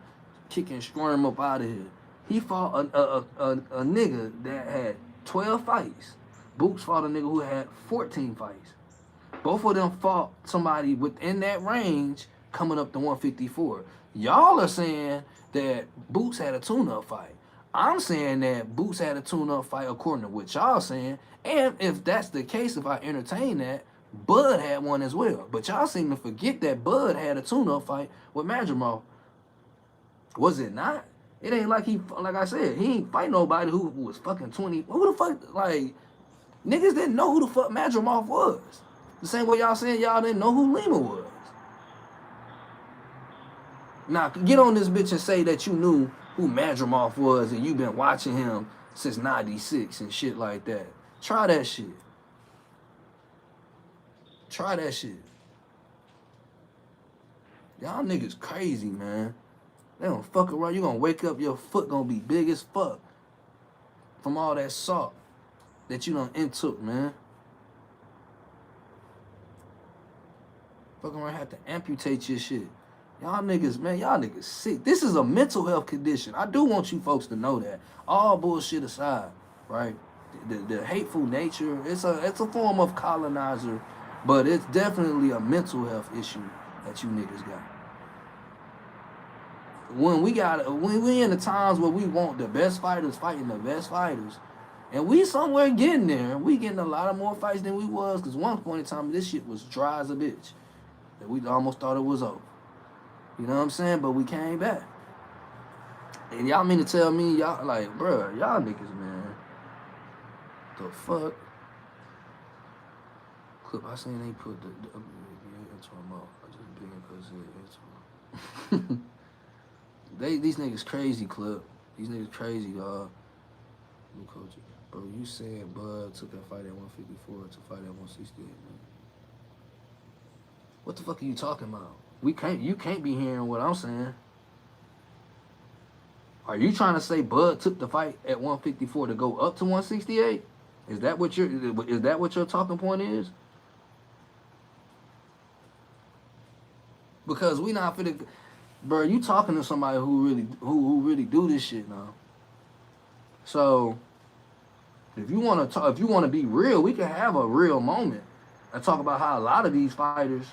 kick and squirm up out of here. He fought a nigga that had 12 fights. Boots fought a nigga who had 14 fights. Both of them fought somebody within that range coming up to 154. Y'all are saying that Boots had a tune-up fight. I'm saying that Boots had a tune-up fight according to what y'all saying. And if that's the case, if I entertain that, Bud had one as well. But y'all seem to forget that Bud had a tune-up fight with Madrimov. Was it not? It ain't like like I said, he ain't fight nobody who was fucking 20. Who the fuck, like, niggas didn't know who the fuck Madrimov was. The same way y'all saying y'all didn't know who Lima was. Now, get on this bitch and say that you knew who Madrimov was and you been watching him since 96 and shit like that. Try that shit. Try that shit. Y'all niggas crazy, man. They don't fuck around. You gonna wake up, your foot gonna be big as fuck from all that salt that you done intook, man. Fuck around, have to amputate your shit. Y'all niggas, man, y'all niggas sick. This is a mental health condition. I do want you folks to know that. All bullshit aside, right? The hateful nature, it's a form of colonizer, but it's definitely a mental health issue that you niggas got. When we in the times where we want the best fighters fighting the best fighters, and we somewhere getting there, we getting a lot of more fights than we was, because one point in time this shit was dry as a bitch. That we almost thought it was over. You know what I'm saying? But we came back. And y'all mean to tell me, y'all like, bruh, y'all niggas, man. The fuck? Clip, I seen they put the WBA Interim out. I just big because these niggas crazy, Clip. These niggas crazy, y'all. New coach. Bro, you said Bud took that fight at 154 to fight at 168, man. What the fuck are you talking about? You can't be hearing what I'm saying. Are you trying to say Bud took the fight at 154 to go up to 168? Is that what your talking point is? Because we not finna, bro. You talking to somebody who really do this shit now. So if you want to be real, we can have a real moment and talk about how a lot of these fighters,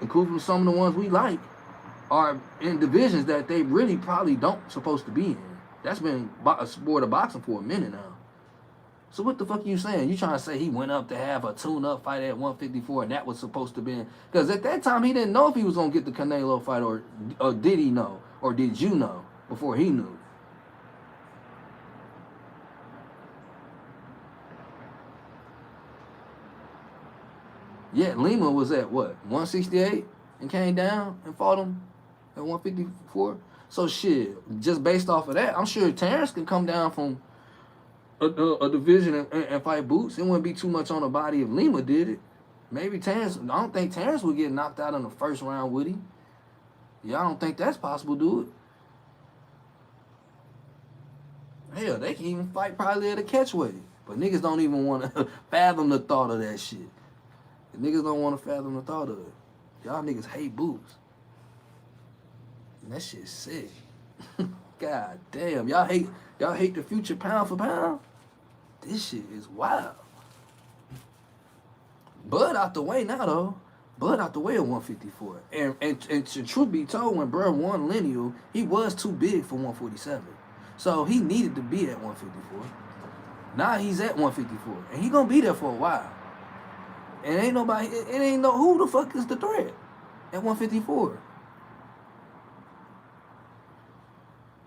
including some of the ones we like, are in divisions that they really probably don't supposed to be in. That's been a sport of boxing for a minute now. So what the fuck are you saying? You trying to say he went up to have a tune-up fight at 154 and that was supposed to be... Because at that time, he didn't know if he was going to get the Canelo fight, or did he know? Or did you know before he knew? Yeah, Lima was at what, 168 and came down and fought him at 154? So shit, just based off of that, I'm sure Terence can come down from a division and fight Boots. It wouldn't be too much on the body if Lima did it. Maybe Terence. I don't think Terence would get knocked out in the first round, would he? Y'all don't think that's possible, do it? Hell, they can even fight probably at a catchweight. But niggas don't even want to fathom the thought of that shit. The niggas don't want to fathom the thought of it. Y'all niggas hate Boots. And that shit's sick. God damn. Y'all hate the future pound for pound? This shit is wild. Bud out the way now, though. Bud out the way at 154. And to truth be told, when Bud won Lineal, he was too big for 147. So he needed to be at 154. Now he's at 154. And he gonna be there for a while. And ain't nobody, it ain't no, who the fuck is the threat at 154?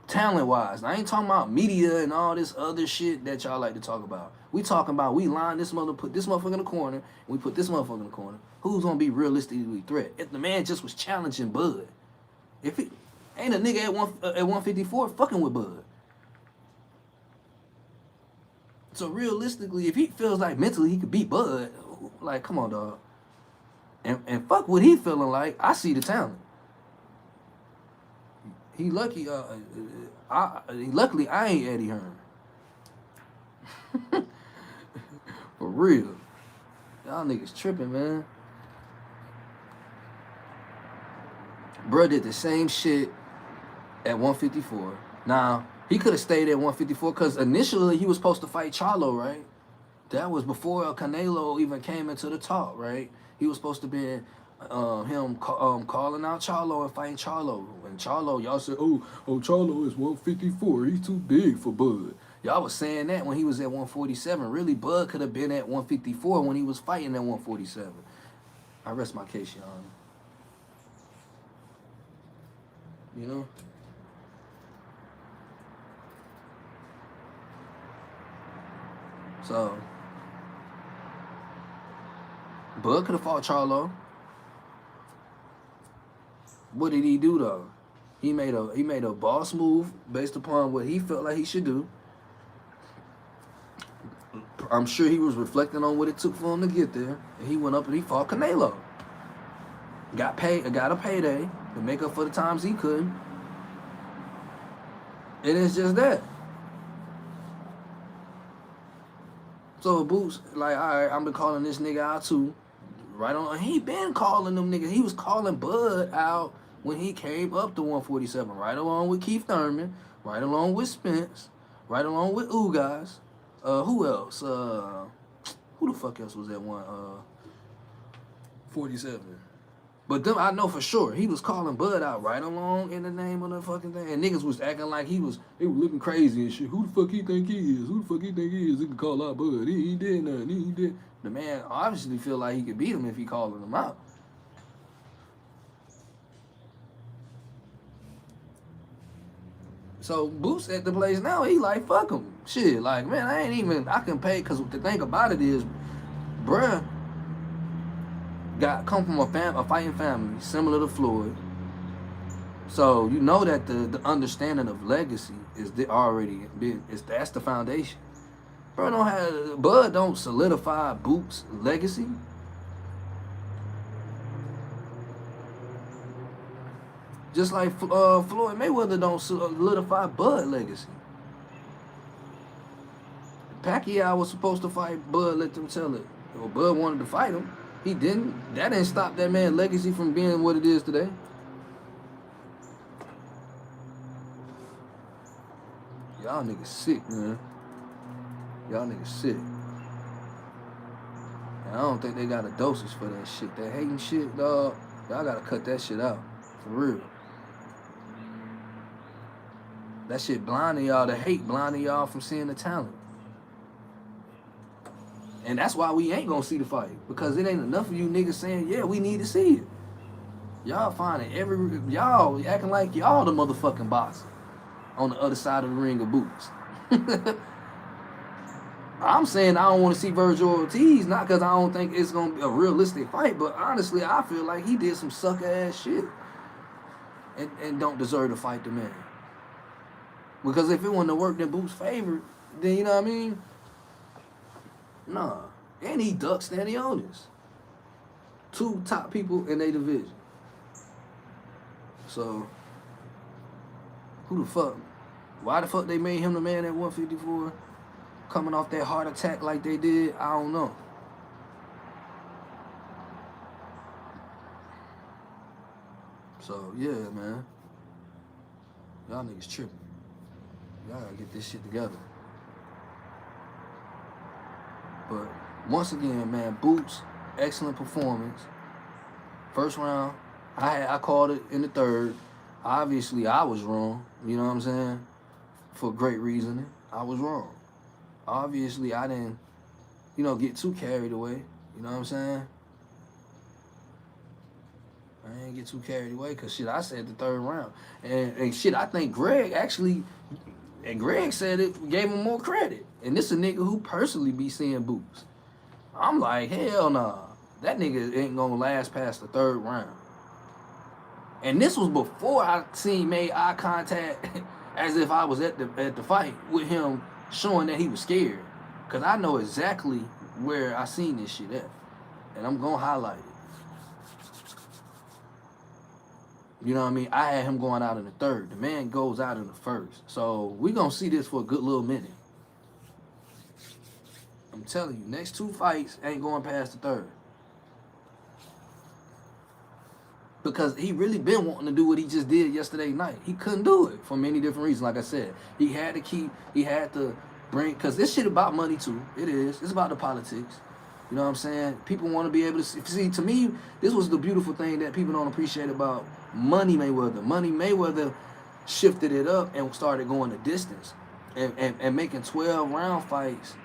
Talent-wise. I ain't talking about media and all this other shit that y'all like to talk about. We talking about we line this mother, put this motherfucker in the corner, and we put this motherfucker in the corner. Who's gonna be realistically threat? If the man just was challenging Bud, if he ain't a nigga at 154 fucking with Bud. So realistically, if he feels like mentally he could beat Bud, like come on, dog. And fuck what he feeling like. I see the talent. He lucky. Luckily, I ain't Eddie Hearn. For real. Y'all niggas tripping, man. Bruh did the same shit at 154. Now, he could have stayed at 154 because initially he was supposed to fight Charlo, right? That was before Canelo even came into the talk, right? He was supposed to be him calling out Charlo and fighting Charlo. And Charlo, y'all said, oh, Charlo is 154. He's too big for Bud. Y'all was saying that when he was at 147. Really, Bud could have been at 154 when he was fighting at 147. I rest my case, Your Honor. You know? So, Bud could have fought Charlo. What did he do though? He made a boss move based upon what he felt like he should do. I'm sure he was reflecting on what it took for him to get there. And he went up and he fought Canelo. Got a payday to make up for the times he couldn't. And it's just that. So Boots, like, all right, I'm been calling this nigga out too. Right on, he been calling them niggas. He was calling Bud out when he came up to 147, right along with Keith Thurman, right along with Spence, right along with Ugas. Who else? Who the fuck else was at 147? But them, I know for sure he was calling Bud out right along in the name of the fucking thing, and niggas was acting like they was looking crazy and shit. Who the fuck he think he is? Who the fuck he think he is? He can call out Bud. He did nothing. He did. The man obviously feel like he could beat him if he calling him out. So Boots at the place now, he like, fuck him. Shit, like, man, I can pay, because the thing about it is, bruh come from a fighting family similar to Floyd. So you know that the understanding of legacy is that's the foundation. Bud don't solidify Boots' legacy. Just like Floyd Mayweather don't solidify Bud legacy. Pacquiao was supposed to fight Bud, let them tell it. Well, Bud wanted to fight him. He didn't. That didn't stop that man's legacy from being what it is today. Y'all niggas sick, man. Y'all niggas sick. And I don't think they got a dosage for that shit. That hating shit, dog. Y'all gotta cut that shit out. For real. That shit blinding y'all. The hate blinding y'all from seeing the talent. And that's why we ain't gonna see the fight. Because it ain't enough of you niggas saying, yeah, we need to see it. Y'all finding y'all acting like y'all the motherfucking boxer on the other side of the ring of Boots. I'm saying I don't want to see Virgil Ortiz, not because I don't think it's going to be a realistic fight, but honestly, I feel like he did some sucker-ass shit and don't deserve to fight the man. Because if it wouldn't have worked in Boots' favor, then, you know what I mean? Nah. And he ducked Stanionis. Two top people in their division. So, who the fuck? Why the fuck they made him the man at 154? Coming off that heart attack like they did, I don't know. So, yeah, man. Y'all niggas tripping. Y'all gotta get this shit together. But, once again, man, Boots, excellent performance. First round, I called it in the third. Obviously, I was wrong. You know what I'm saying? For great reasoning, I was wrong. Obviously, I didn't, get too carried away. You know what I'm saying? I didn't get too carried away because, shit, I said the third round. And shit, I think Greg actually, and Greg said it, gave him more credit. And this a nigga who personally be seeing Boots. I'm like, hell nah. That nigga ain't gonna last past the third round. And this was before I made eye contact as if I was at the fight with him, showing that he was scared. Cause I know exactly where I seen this shit at. And I'm gonna highlight it. You know what I mean? I had him going out in the third. The man goes out in the first. So we gonna see this for a good little minute. I'm telling you, next two fights ain't going past the third. Because he really been wanting to do what he just did yesterday night. He couldn't do it for many different reasons. Like I said, he had to bring, because this shit about money too. It is. It's about the politics. You know what I'm saying? People want to be able to see. To me, this was the beautiful thing that people don't appreciate about Money Mayweather. Money Mayweather shifted it up and started going the distance and making 12-round fights.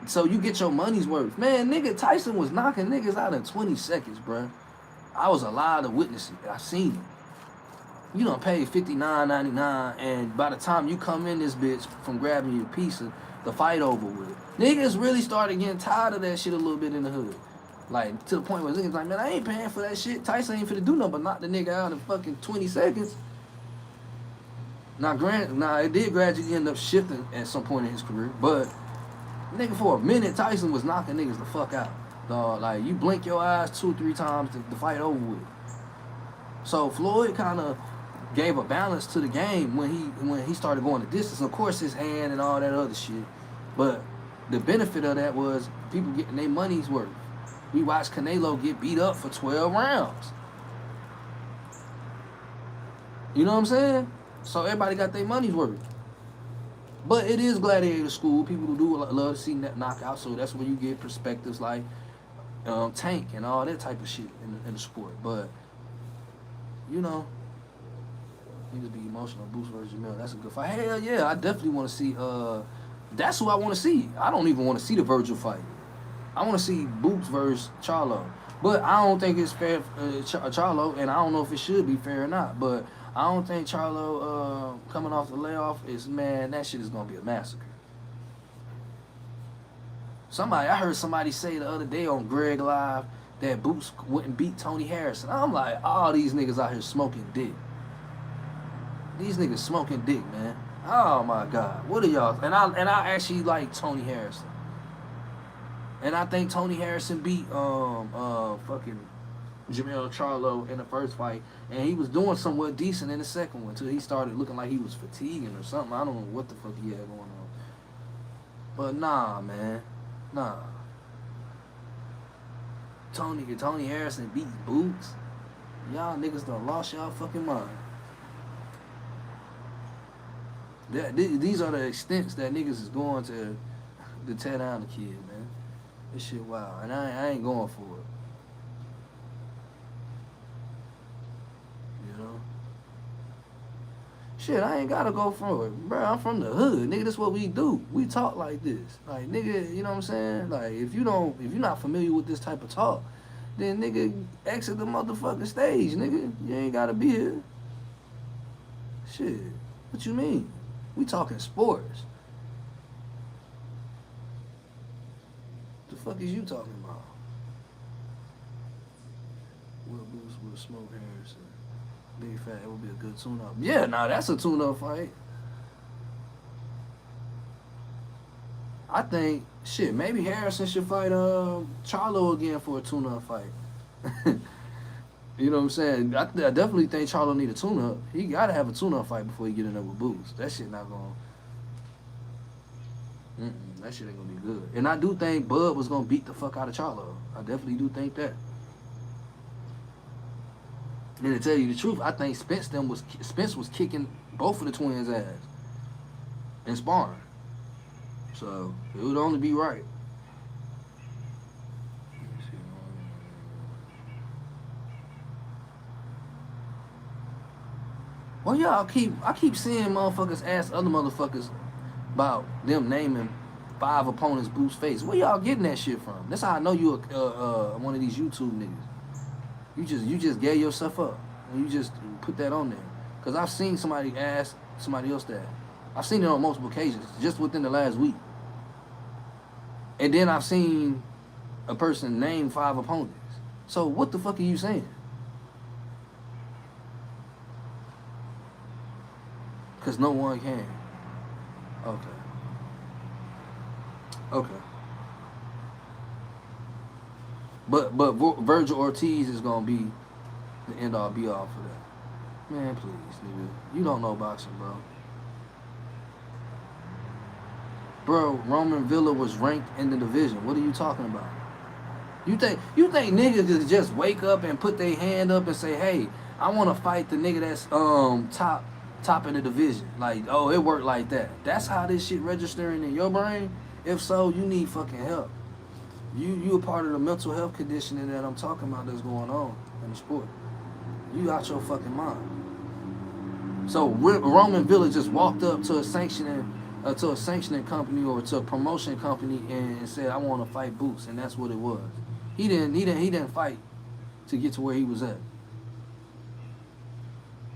So you get your money's worth. Man, nigga, Tyson was knocking niggas out in 20 seconds, bruh. I was alive to witness it. I seen it. You done paid $59.99, and by the time you come in this bitch from grabbing your pizza, the fight over with. Niggas really started getting tired of that shit a little bit in the hood. Like, to the point where niggas like, man, I ain't paying for that shit. Tyson ain't finna do nothing but knock the nigga out in fucking 20 seconds. Now, it did gradually end up shifting at some point in his career, but nigga, for a minute, Tyson was knocking niggas the fuck out. Dog, like, you blink your eyes 2 or 3 times, the fight over with. So Floyd kind of gave a balance to the game when he started going the distance. Of course, his hand and all that other shit. But the benefit of that was people getting their money's worth. We watched Canelo get beat up for 12 rounds. You know what I'm saying? So everybody got their money's worth. But it is gladiator school. People who do love to see that knockout, so that's where you get perspectives like Tank and all that type of shit in the sport. But, need to be emotional. Boots versus Jamil. That's a good fight. Hell yeah, I definitely want to see. That's who I want to see. I don't even want to see the Virgil fight. I want to see Boots versus Charlo. But I don't think it's fair, Charlo, and I don't know if it should be fair or not. But I don't think Charlo coming off the layoff that shit is gonna be a massacre. I heard somebody say the other day on Greg Live that Boots wouldn't beat Tony Harrison. I'm like, all these niggas out here smoking dick. These niggas smoking dick, man. Oh my God, what are y'all? And I actually like Tony Harrison, and I think Tony Harrison beat fucking Jamil Charlo in the first fight, and he was doing somewhat decent in the second one until he started looking like he was fatiguing or something. I don't know what the fuck he had going on. But nah, man. Nah. Tony Harrison beat Boots. Y'all niggas done lost y'all fucking mind. These are the extents that niggas is going to tear down the kid, man. This shit wild. And I ain't going for it. Shit, I ain't gotta go for it. Bro, I'm from the hood. Nigga, this what we do. We talk like this. Like, nigga, you know what I'm saying? Like, if you're not familiar with this type of talk, then nigga, exit the motherfucking stage, nigga. You ain't gotta be here. Shit. What you mean? We talking sports. The fuck is you talking about? Will Boots with a smoke Harrison. Big fat, it would be a good tune-up. Yeah, nah, that's a tune-up fight. I think shit. Maybe Harrison should fight Charlo again for a tune-up fight. You know what I'm saying? I definitely think Charlo need a tune-up. He gotta have a tune-up fight before he get in there with Boots. That shit not gonna. That shit ain't gonna be good. And I do think Bud was gonna beat the fuck out of Charlo. I definitely do think that. And to tell you the truth, I think Spence was kicking both of the twins' ass in sparring. So it would only be right. Well, I keep seeing motherfuckers ask other motherfuckers about them naming 5 opponents Boots face. Where y'all getting that shit from? That's how I know you one of these YouTube niggas. You just gave yourself up and you just put that on there. Cause I've seen somebody ask somebody else that. I've seen it on multiple occasions, just within the last week. And then I've seen a person name 5 opponents. So what the fuck are you saying? Cause no one can. Okay. But Virgil Ortiz is gonna be the end all be all for that. Man, please, nigga. You don't know boxing, bro. Bro, Roman Villa was ranked in the division. What are you talking about? You think niggas could just wake up and put their hand up and say, hey, I wanna fight the nigga that's top in the division. Like, oh, it worked like that. That's how this shit registering in your brain? If so, you need fucking help. You a part of the mental health conditioning that I'm talking about that's going on in the sport. You out your fucking mind. So Roman Villa just walked up to a sanctioning company or to a promotion company and said, I want to fight Boots, and that's what it was. He didn't fight to get to where he was at.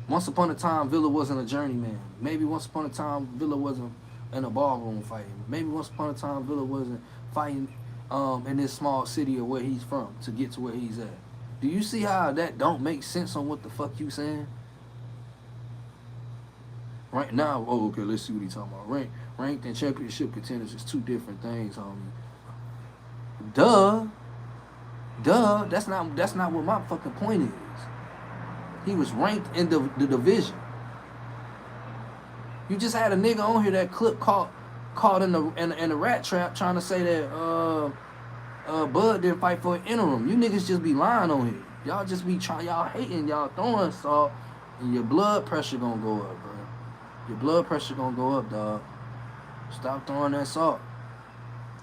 Once upon a time, Villa wasn't a journeyman. Maybe once upon a time, Villa wasn't in a ballroom fighting. Maybe once upon a time, Villa wasn't fighting in this small city or where he's from to get to where he's at. Do you see how that don't make sense on what the fuck you saying? Right now, okay, let's see what he's talking about. Ranked and championship contenders is 2 different things, homie. Duh. That's not what my fucking point is. He was ranked in the division. You just had a nigga on here that clip caught in the rat trap trying to say that Bud didn't fight for an interim. You niggas just be lying on here. Y'all just be y'all hating, y'all throwing salt, and your blood pressure gonna go up, bro. Your blood pressure gonna go up, dog. Stop throwing that salt.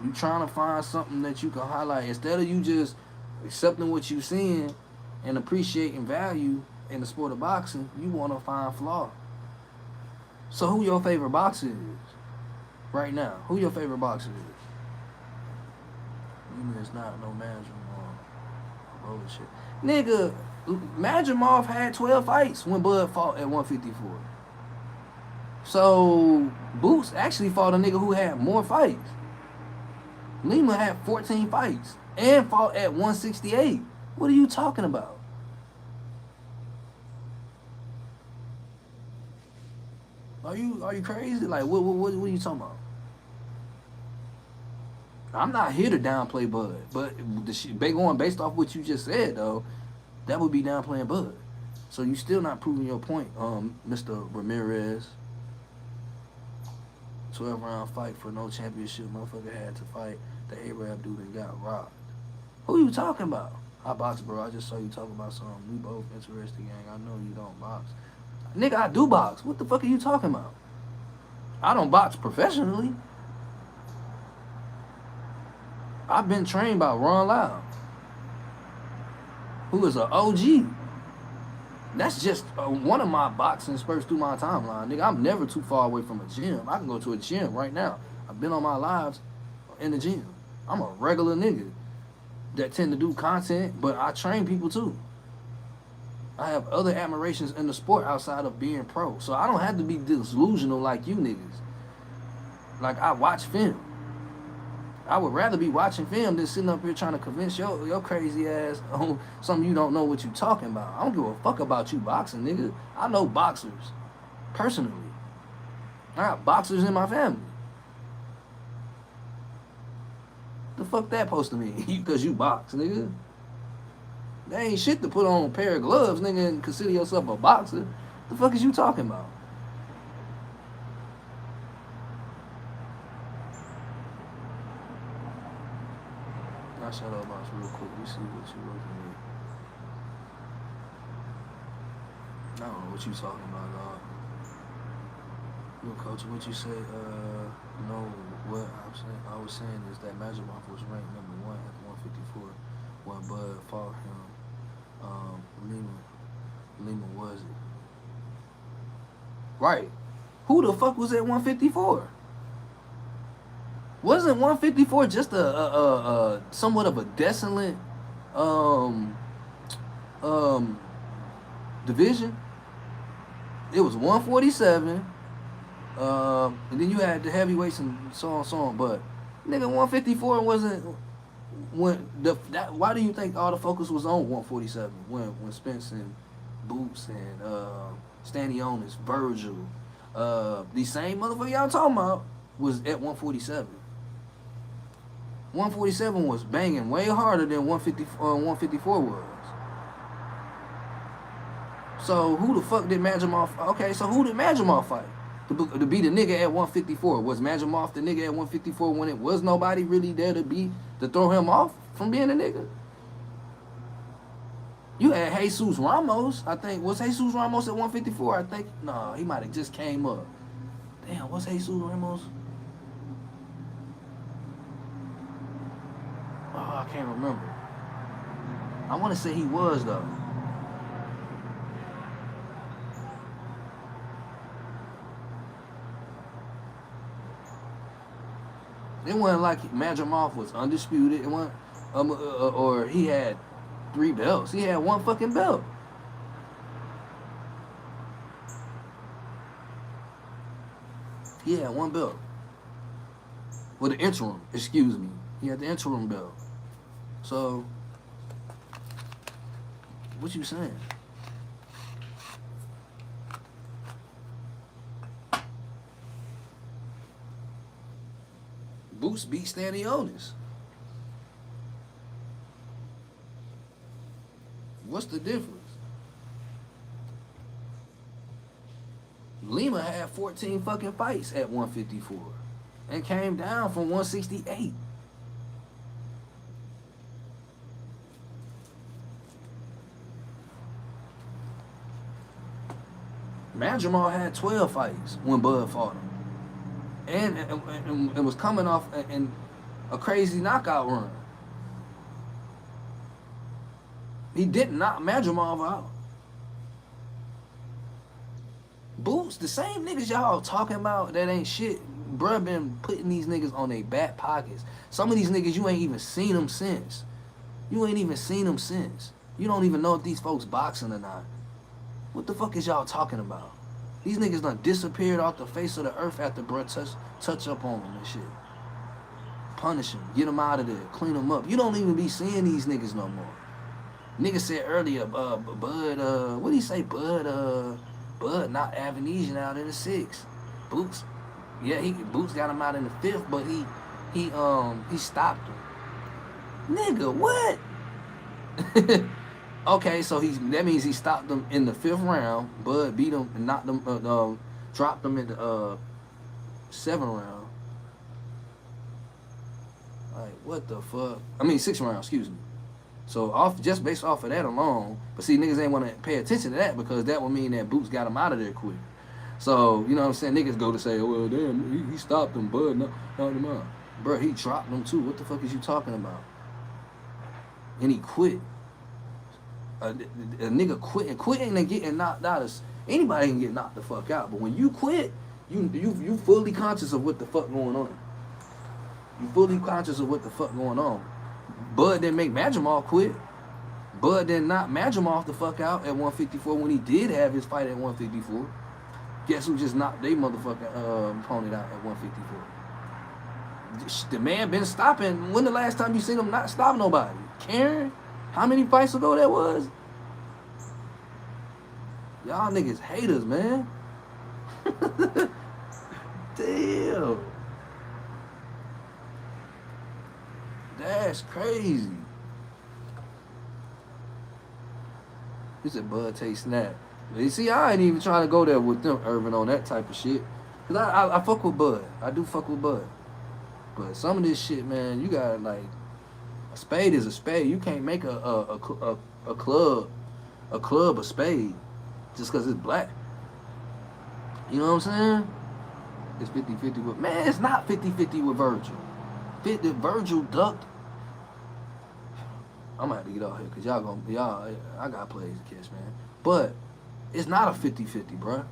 You trying to find something that you can highlight instead of you just accepting what you seeing and appreciating value in the sport of boxing. You want to find flaw. So who your favorite boxer is right now? Who your favorite boxer is? You is not no Madrimov. Bullshit. Nigga, Madrimov had 12 fights when Bud fought at 154. So Boots actually fought a nigga who had more fights. Lima had 14 fights and fought at 168. What are you talking about? Are you crazy? Like what are you talking about? I'm not here to downplay Bud, but going based off what you just said though, that would be downplaying Bud. So you still not proving your point, Mr. Ramirez. 12-round fight for no championship. Motherfucker had to fight the Arab dude and got robbed. Who you talking about? I box, bro. I just saw you talking about something. We both interested, gang. I know you don't box. Nigga, I do box. What the fuck are you talking about? I don't box professionally. I've been trained by Ron Lau, who is an OG. That's just one of my boxing spurts through my timeline. Nigga, I'm never too far away from a gym. I can go to a gym right now. I've been on my lives in the gym. I'm a regular nigga that tend to do content, but I train people too. I have other admirations in the sport outside of being pro. So I don't have to be delusional like you niggas. Like, I watch film. I would rather be watching film than sitting up here trying to convince your crazy ass on something you don't know what you talking about. I don't give a fuck about you boxing, nigga. I know boxers, personally. I got boxers in my family. The fuck that supposed to mean? Because you box, nigga. That ain't shit to put on a pair of gloves, nigga, and consider yourself a boxer. The fuck is you talking about? I'll shut up box real quick. We see what you working with. I don't know what you talking about, dog. Look, coach, what you say, no, what I was saying is that Magic-Mouth was ranked number 1 at 154 when Bud fought him. Lima was it? Right. Who the fuck was at 154? Wasn't 154 just a somewhat of a desolate division? It was 147. And then you had the heavyweights and so on. But nigga, 154 wasn't why do you think all the focus was on 147 when Spence and Boots and Stanionis, Virgil, these same motherfuckers y'all talking about was at 147. 147 was banging way harder than 154 was. So who the fuck did Magic-Mouth? Okay, so who did Magic-Mouth fight? To be the nigga at 154. Was Magic-Mouth the nigga at 154 when it was nobody really there to throw him off from being a nigga? You had Jesus Ramos, I think. Was Jesus Ramos at 154? I think. No, he might have just came up. Damn, what's Jesus Ramos? Oh, I can't remember. I want to say he was, though. It wasn't like Magic-Mouth was undisputed. It wasn't, or he had 3 belts. He had 1 fucking belt. He had 1 belt. Well, the interim, excuse me. He had the interim belt. So, what you saying? Boots beat Stanionis. What's the difference? Lima had 14 fucking fights at 154 and came down from 168. Magic-Mouth had 12 fights when Bud fought him. And was coming off in a crazy knockout run. He didn't knock Magic-Mouth out. Boots, the same niggas y'all talking about that ain't shit, bruh, been putting these niggas on their back pockets. Some of these niggas, you ain't even seen them since. You don't even know if these folks boxing or not. What the fuck is y'all talking about? These niggas done disappeared off the face of the earth after bruh touch up on them and shit. Punish them, get them out of there, clean them up. You don't even be seeing these niggas no more. Nigga said earlier, Bud, what did he say? Bud not Avenesian out in the 6th. Boots, yeah, Boots got him out in the 5th, but he stopped him. Nigga, what? Okay, so that means he stopped them in the 5th round. Bud beat him and knocked them, dropped them in the 7th round. Like, what the fuck? I mean, 6th round, excuse me. So just based off of that alone, but see, niggas ain't want to pay attention to that because that would mean that Boots got him out of there quick. So, you know what I'm saying? Niggas go to say, oh, well, damn, he stopped him, Bud knocked him out. Bro, he dropped him too. What the fuck is you talking about? And he quit. A nigga quitting and getting knocked out is anybody can get knocked the fuck out. But when you quit, you fully conscious of what the fuck going on. You fully conscious of what the fuck going on. Bud didn't make Magic-Mouth quit. Bud didn't knock Magic-Mouth the fuck out at 154 when he did have his fight at 154. Guess who just knocked they motherfucking opponent out at 154? The man been stopping. When the last time you seen him not stop nobody? Karen? How many fights ago that was? Y'all niggas haters, man. Damn. That's crazy. He said Bud taste snap. You see, I ain't even trying to go there with them, Irvin, on that type of shit. Cause I fuck with Bud. I do fuck with Bud. But some of this shit, man, you gotta like, a spade is a spade. You can't make a club a spade just cause it's black. You know what I'm saying? It's 50-50 with, man, it's not 50-50 with Virgil. Virgil ducked. I'm gonna have to get out here because I got plays to catch, man. But it's not a 50-50, bruh.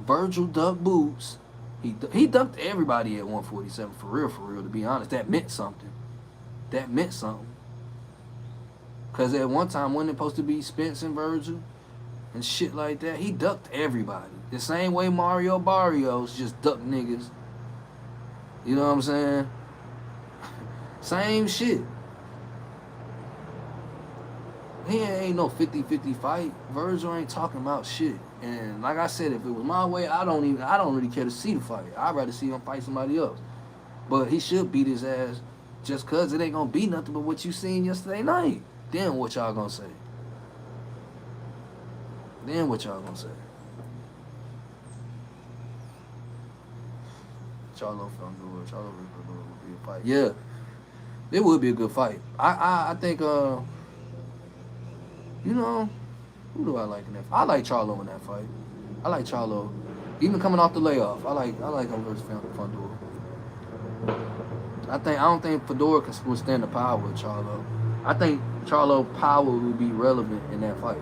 Virgil ducked Boots. He ducked everybody at 147 for real, to be honest. That meant something. Because at one time, wasn't it supposed to be Spence and Virgil and shit like that? He ducked everybody. The same way Mario Barrios just ducked niggas. You know what I'm saying? Same shit. He ain't no 50-50 fight. Virgil ain't talking about shit. And like I said, if it was my way, I don't really care to see the fight. I'd rather see him fight somebody else. But he should beat his ass just cause it ain't gonna be nothing but what you seen yesterday night. Then what y'all gonna say? Charlo would be a fight. Yeah. It would be a good fight. I think you know, who do I like in that fight? I like Charlo in that fight. I like Charlo. Even coming off the layoff. I like him versus Fedor. I don't think Fedor can withstand the power of Charlo. I think Charlo power would be relevant in that fight.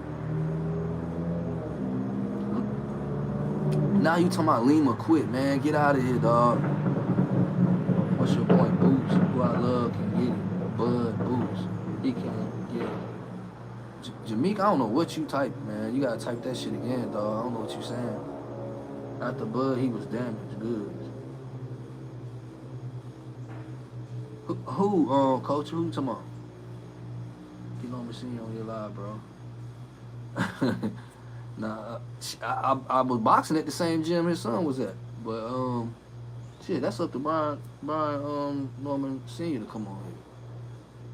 Now you talking about Lima quit, man. Get out of here, dog. What's your point? Boots, who I love, can get it. Bud, Boots, he can get it. Jameek, I don't know what you typed, man. You gotta type that shit again, dog. I don't know what you saying. After Bud, he was damaged good. Who, coach? Who you talking about? Keep on machine on your live, bro. Nah, I was boxing at the same gym his son was at, but shit, that's up to Brian Norman Sr. to come on here.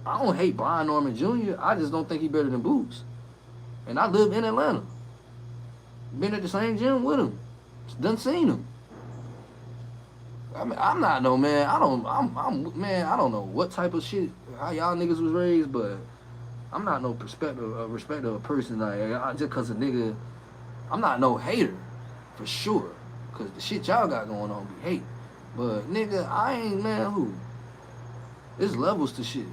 I don't hate Brian Norman Jr. I just don't think he better than Boots. And I live in Atlanta. Been at the same gym with him. Done seen him. I mean, I'm not no man. I don't know what type of shit how y'all niggas was raised, but I'm not no respect of a person like just cause a nigga. I'm not no hater, for sure. Cause the shit y'all got going on be hate. But nigga, I ain't man who. There's levels to shit.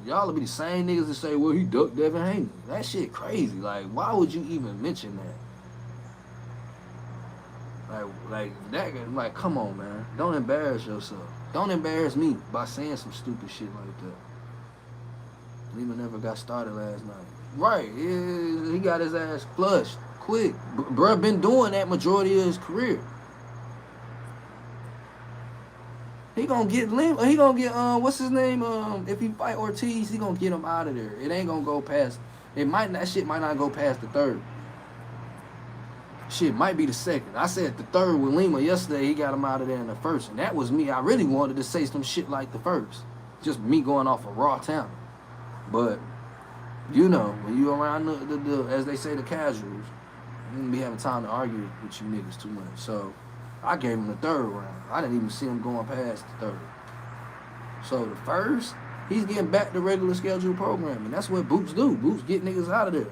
Y'all will be the same niggas that say, well, he ducked Devin Haney. That shit crazy. Like, why would you even mention that? Like, come on, man. Don't embarrass yourself. Don't embarrass me by saying some stupid shit like that. Lima never got started last night. Right. He got his ass flushed quick. Bruh been doing that majority of his career. He gonna get Lima. He gonna get what's his name? If he fight Ortiz, he gonna get him out of there. It ain't gonna go past. That shit might not go past the third. Shit might be the second. I said the third with Lima yesterday. He got him out of there in the first, and that was me. I really wanted to say some shit like the first, just me going off of raw talent. But you know, when you around the as they say, the casuals, you don't be having time to argue with you niggas too much. So I gave him the third round. I didn't even see him going past the third. So the first, he's getting back to regular scheduled programming. That's what Boots do. Boots get niggas out of there.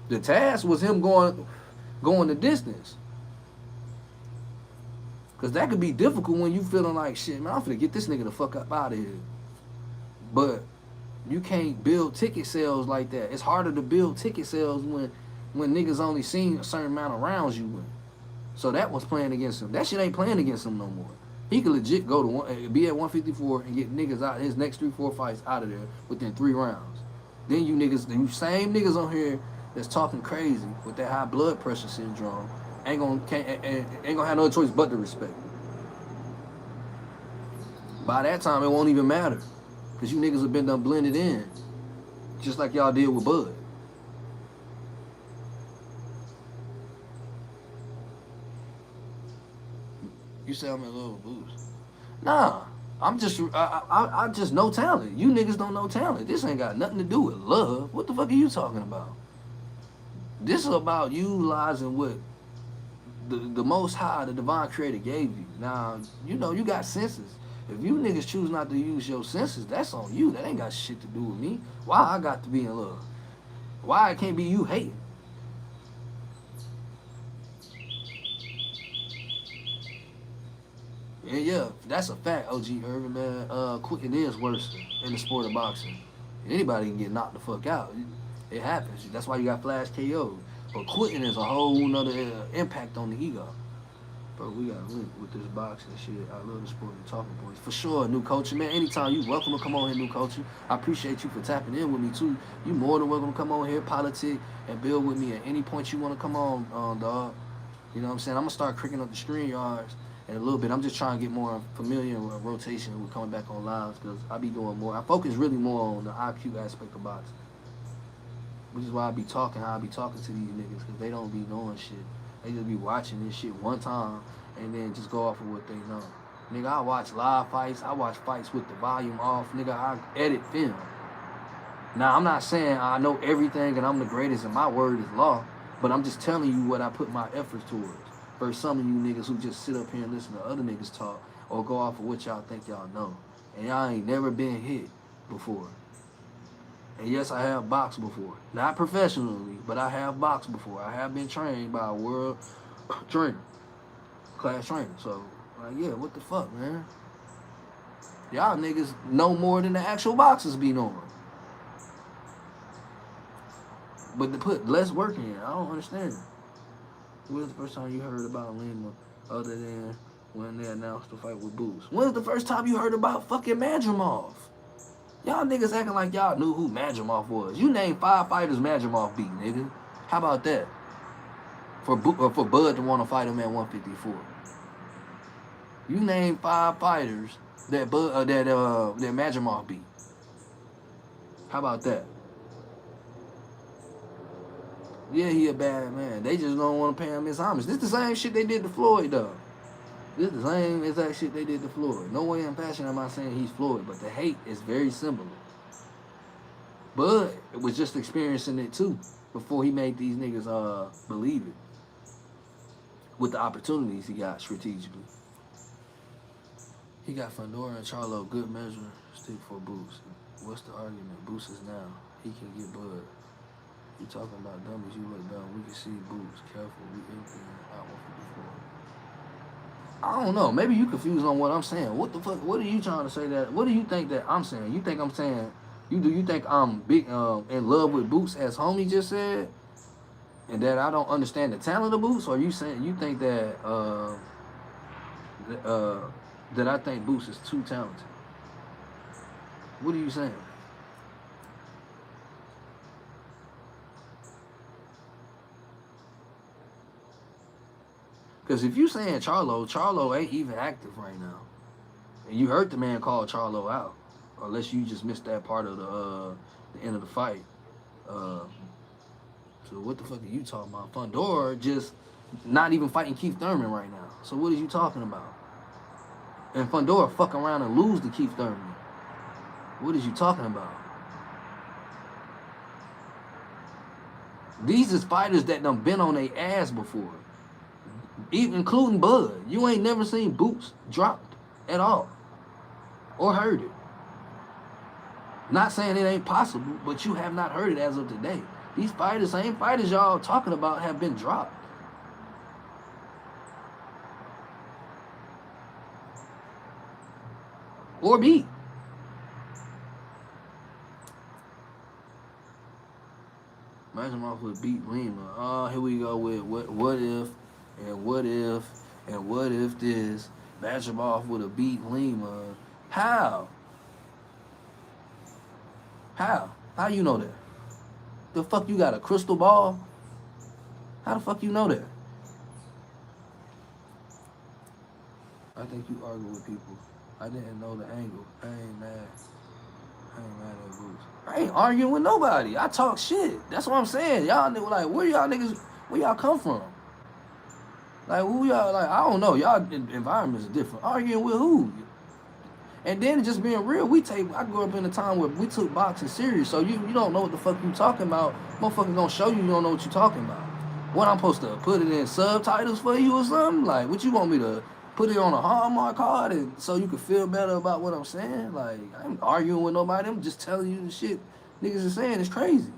The task was him going the distance. Because that could be difficult when you feeling like, shit, man, I'm finna get this nigga the fuck up out of here. But you can't build ticket sales like that. It's harder to build ticket sales when niggas only seen a certain amount of rounds you win. So that was playing against him. That shit ain't playing against him no more. He could legit go to be at 154 and get niggas out his next 3-4 fights out of there within 3 rounds. Then you same niggas on here that's talking crazy with that high blood pressure syndrome ain't gonna have no choice but to respect it. By that time, it won't even matter, cause you niggas have been done blended in, just like y'all did with Bud. You say I'm in love with Boots. Nah. I just know talent. You niggas don't know talent. This ain't got nothing to do with love. What the fuck are you talking about? This is about utilizing what the Most High, the Divine Creator gave you. Now, you know, you got senses. If you niggas choose not to use your senses, that's on you. That ain't got shit to do with me. Why I got to be in love? Why it can't be you hating? And yeah, that's a fact, OG Irvin, man. Quitting is worse in the sport of boxing. Anybody can get knocked the fuck out. It happens. That's why you got flash KO. But quitting is a whole nother impact on the ego. Bro, we got link with this boxing shit. I love the sport of talking points. For sure, new coach. Man, anytime you welcome to come on here, new coach. I appreciate you for tapping in with me, too. You more than welcome to come on here, politic, and build with me at any point you want to come on, dog. You know what I'm saying? I'm going to start cricking up the screen yards in a little bit. I'm just trying to get more familiar with rotation with coming back on lives because I be doing more. I focus really more on the IQ aspect of boxing. Which is why I be talking how I be talking to these niggas because they don't be knowing shit. They just be watching this shit one time and then just go off of what they know. Nigga, I watch live fights. I watch fights with the volume off. Nigga, I edit film. Now, I'm not saying I know everything and I'm the greatest and my word is law, but I'm just telling you what I put my efforts towards. Versus some of you niggas who just sit up here and listen to other niggas talk or go off of what y'all think y'all know. And y'all ain't never been hit before. And yes, I have boxed before. Not professionally, but I have boxed before. I have been trained by a world trainer, class trainer. So, like, yeah, what the fuck, man? Y'all niggas know more than the actual boxers be knowing. But to put less work in, I don't understand. When was the first time you heard about Lima other than when they announced the fight with Boots? When was the first time you heard about fucking Madrimov? Y'all niggas acting like y'all knew who Madrimov was. You named 5 fighters Madrimov beat, nigga. How about that? For Bud to want to fight him at 154. You named 5 fighters that Madrimov beat. How about that? Yeah, he a bad man. They just don't want to pay him his homage. This the same shit they did to Floyd, though. This is the same exact shit they did to Floyd. No way in passion am I saying he's Floyd, but the hate is very similar. Bud was just experiencing it too before he made these niggas believe it. With the opportunities he got strategically. He got Fandora and Charlo, good measure, stick for Boots. What's the argument? Boots is now. He can get Bud. You talking about dummies, you look dumb. We can see Boots. Careful, we empty out 154. I don't know. Maybe you confused on what I'm saying. What the fuck? What are you trying to say that? What do you think that I'm saying? You think I'm saying? You think I'm big in love with Boots as homie just said, and that I don't understand the talent of Boots, or you saying you think that that I think Boots is too talented? What are you saying? Because if you saying Charlo ain't even active right now. And you heard the man call Charlo out. Unless you just missed that part of the end of the fight. So what the fuck are you talking about? Fandora just not even fighting Keith Thurman right now. So what are you talking about? And Fandora fuck around and lose to Keith Thurman. What is you talking about? These is fighters that done been on their ass before. Even including Bud. You ain't never seen Boots dropped at all. Or heard it. Not saying it ain't possible, but you have not heard it as of today. These fighters, same fighters y'all talking about, have been dropped. Or beat. Madrimov would beat Lima. Oh, here we go with what if, and what if, and what if this. Madrimov would have beat Lima. How? How? How you know that? The fuck you got a crystal ball? How the fuck you know that? I think you argue with people. I didn't know the angle. I ain't mad. I ain't mad at Boots. I ain't arguing with nobody. I talk shit. That's what I'm saying. Y'all niggas like, where y'all come from? Like, who y'all, like, I don't know. Y'all environments are different. Arguing with who? And then just being real, I grew up in a time where we took boxing serious. So you don't know what the fuck you talking about. Motherfuckers gonna show you don't know what you talking about. What I'm supposed to put it in subtitles for you or something? Like, what you want me to put it on a Hallmark card and so you can feel better about what I'm saying? Like, I ain't arguing with nobody. I'm just telling you the shit niggas are saying. It's crazy.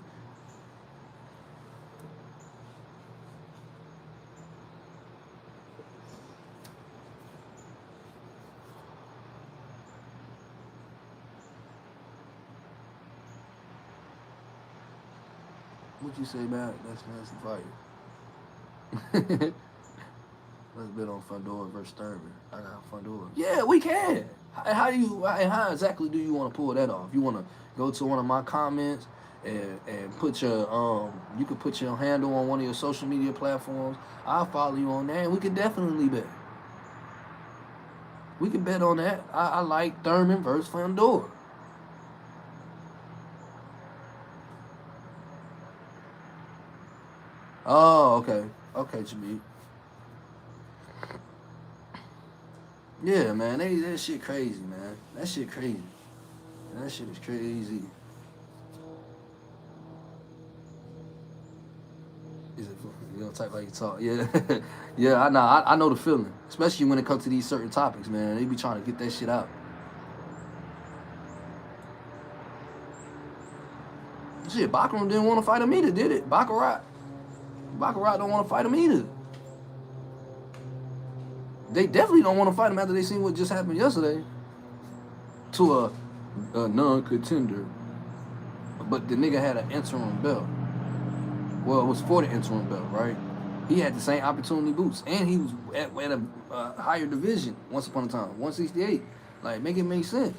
What you say about that's fancy fight? Let's bet on Fundora versus Thurman. I got Fundora. Yeah, we can. How exactly do you want to pull that off? You want to go to one of my comments and put your you can put your handle on one of your social media platforms. I'll follow you on there, and we could definitely bet. We can bet on that. I like Thurman versus Fundora. Oh, okay. Okay, Jameek. Yeah, man. That shit crazy, man. That shit crazy. That shit is crazy. Is it? You don't type like you talk. Yeah, yeah. I know the feeling, especially when it comes to these certain topics, man. They be trying to get that shit out. Shit, Baccarat didn't want to fight him either, did it? Baccarat don't want to fight him either. They definitely don't want to fight him after they seen what just happened yesterday to a non-contender. But the nigga had an interim belt. Well, it was for the interim belt, right? He had the same opportunity boots, and he was at a higher division once upon a time, 168. Like, make it make sense.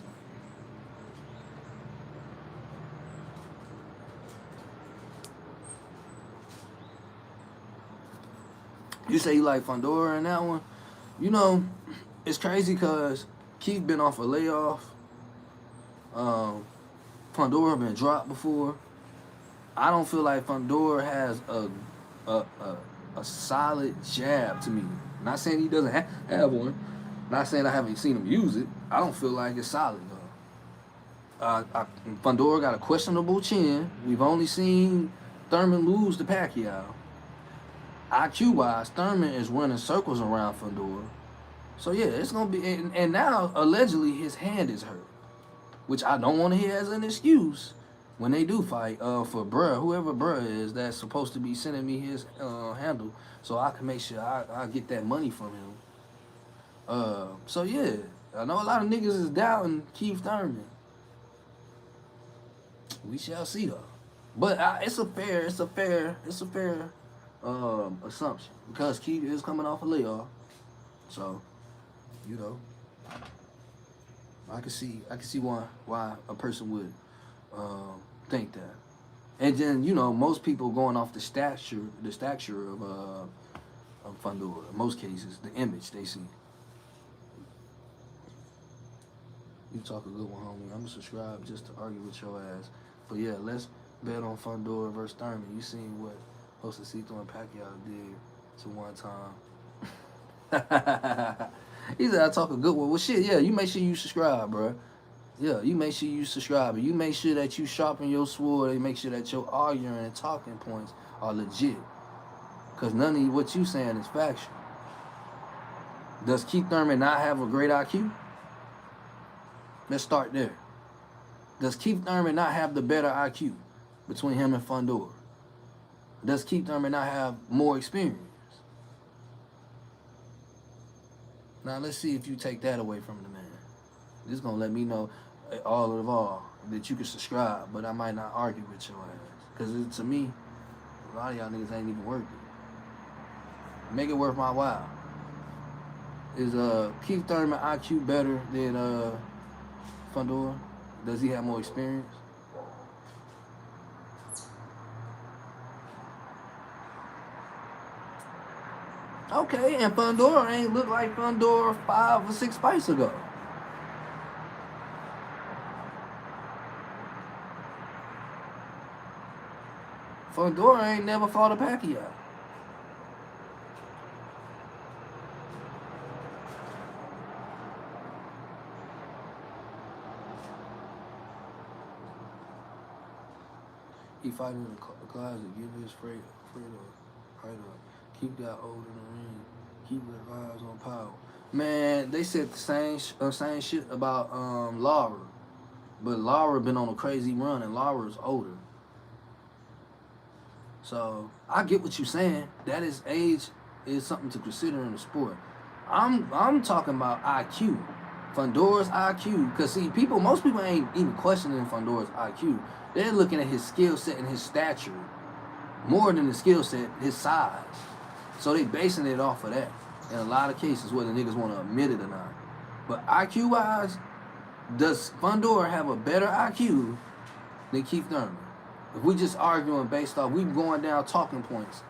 You say you like Fundora in that one? You know, it's crazy because Keith been off a layoff. Fundora been dropped before. I don't feel like Fundora has a solid jab to me. Not saying he doesn't have one. Not saying I haven't seen him use it. I don't feel like it's solid though. Fundora got a questionable chin. We've only seen Thurman lose to Pacquiao. IQ wise, Thurman is running circles around Fundora. So yeah, it's gonna be. And now allegedly his hand is hurt, which I don't want to hear as an excuse when they do fight. For bruh, whoever bruh is that's supposed to be sending me his handle, so I can make sure I get that money from him. So yeah, I know a lot of niggas is doubting Keith Thurman. We shall see though. But it's a fair assumption because Keith is coming off a layoff. So, you know, I can see why a person would think that. And then, you know, most people going off the stature of Fundora. In most cases, the image they see. You talk a good one, homie. I'm gonna subscribe just to argue with your ass. But yeah, let's bet on Fundora versus Thurman. You seen what Jose Cito and Pacquiao did to one time. He said I talk a good one. Well, shit, yeah, you make sure you subscribe, bro. Yeah, you make sure you subscribe. And you make sure that you sharpen your sword and make sure that your arguing and talking points are legit. Because none of what you saying is factual. Does Keith Thurman not have a great IQ? Let's start there. Does Keith Thurman not have the better IQ between him and Fundora? Does Keith Thurman not have more experience? Now let's see if you take that away from the man. This is gonna let me know all that you can subscribe, but I might not argue with your ass. Cause to me, a lot of y'all niggas ain't even worth it. Make it worth my while. Is Keith Thurman IQ better than Fundora? Does he have more experience? Okay, and Fundora ain't look like Fundora 5 or 6 fights ago. Fundora ain't never fought a Pacquiao. He fighting in the closet, give his afraid of fight up. Keep that old in the ring. Keep his eyes on power. Man, they said the same shit about Laura. But Laura been on a crazy run and Laura's older. So I get what you're saying. That is age is something to consider in the sport. I'm talking about IQ. Fundora's IQ. Cause see, most people ain't even questioning Fundora's IQ. They're looking at his skill set and his stature. More than the skill set, his size. So they basing it off of that. In a lot of cases, whether niggas want to admit it or not. But IQ wise, does Fundora have a better IQ than Keith Thurman? If we just arguing based off, we going down talking points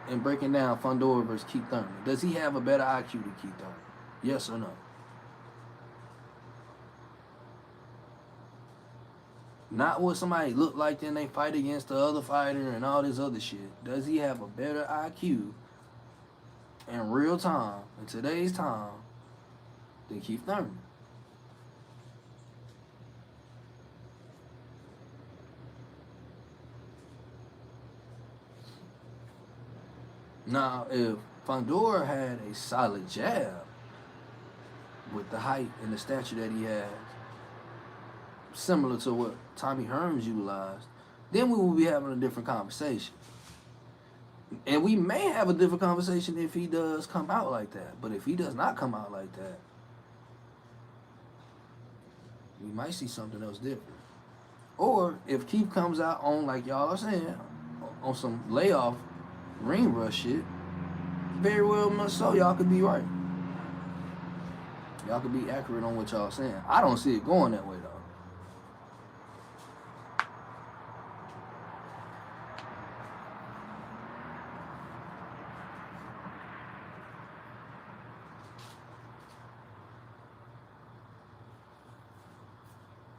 and breaking down Fundora versus Keith Thurman. Does he have a better IQ than Keith Thurman? Yes or no? Not what somebody look like then they fight against the other fighter and all this other shit. Does he have a better IQ in real time, in today's time, than Keith Thurman? Now, if Fundora had a solid jab with the height and the stature that he has, similar to what Tommy Hearns utilized, then we will be having a different conversation. And we may have a different conversation if he does come out like that. But if he does not come out like that, we might see something else different. Or if Keith comes out on, like y'all are saying, on some layoff ring rush shit, very well much so, y'all could be right. Y'all could be accurate on what y'all saying. I don't see it going that way, though.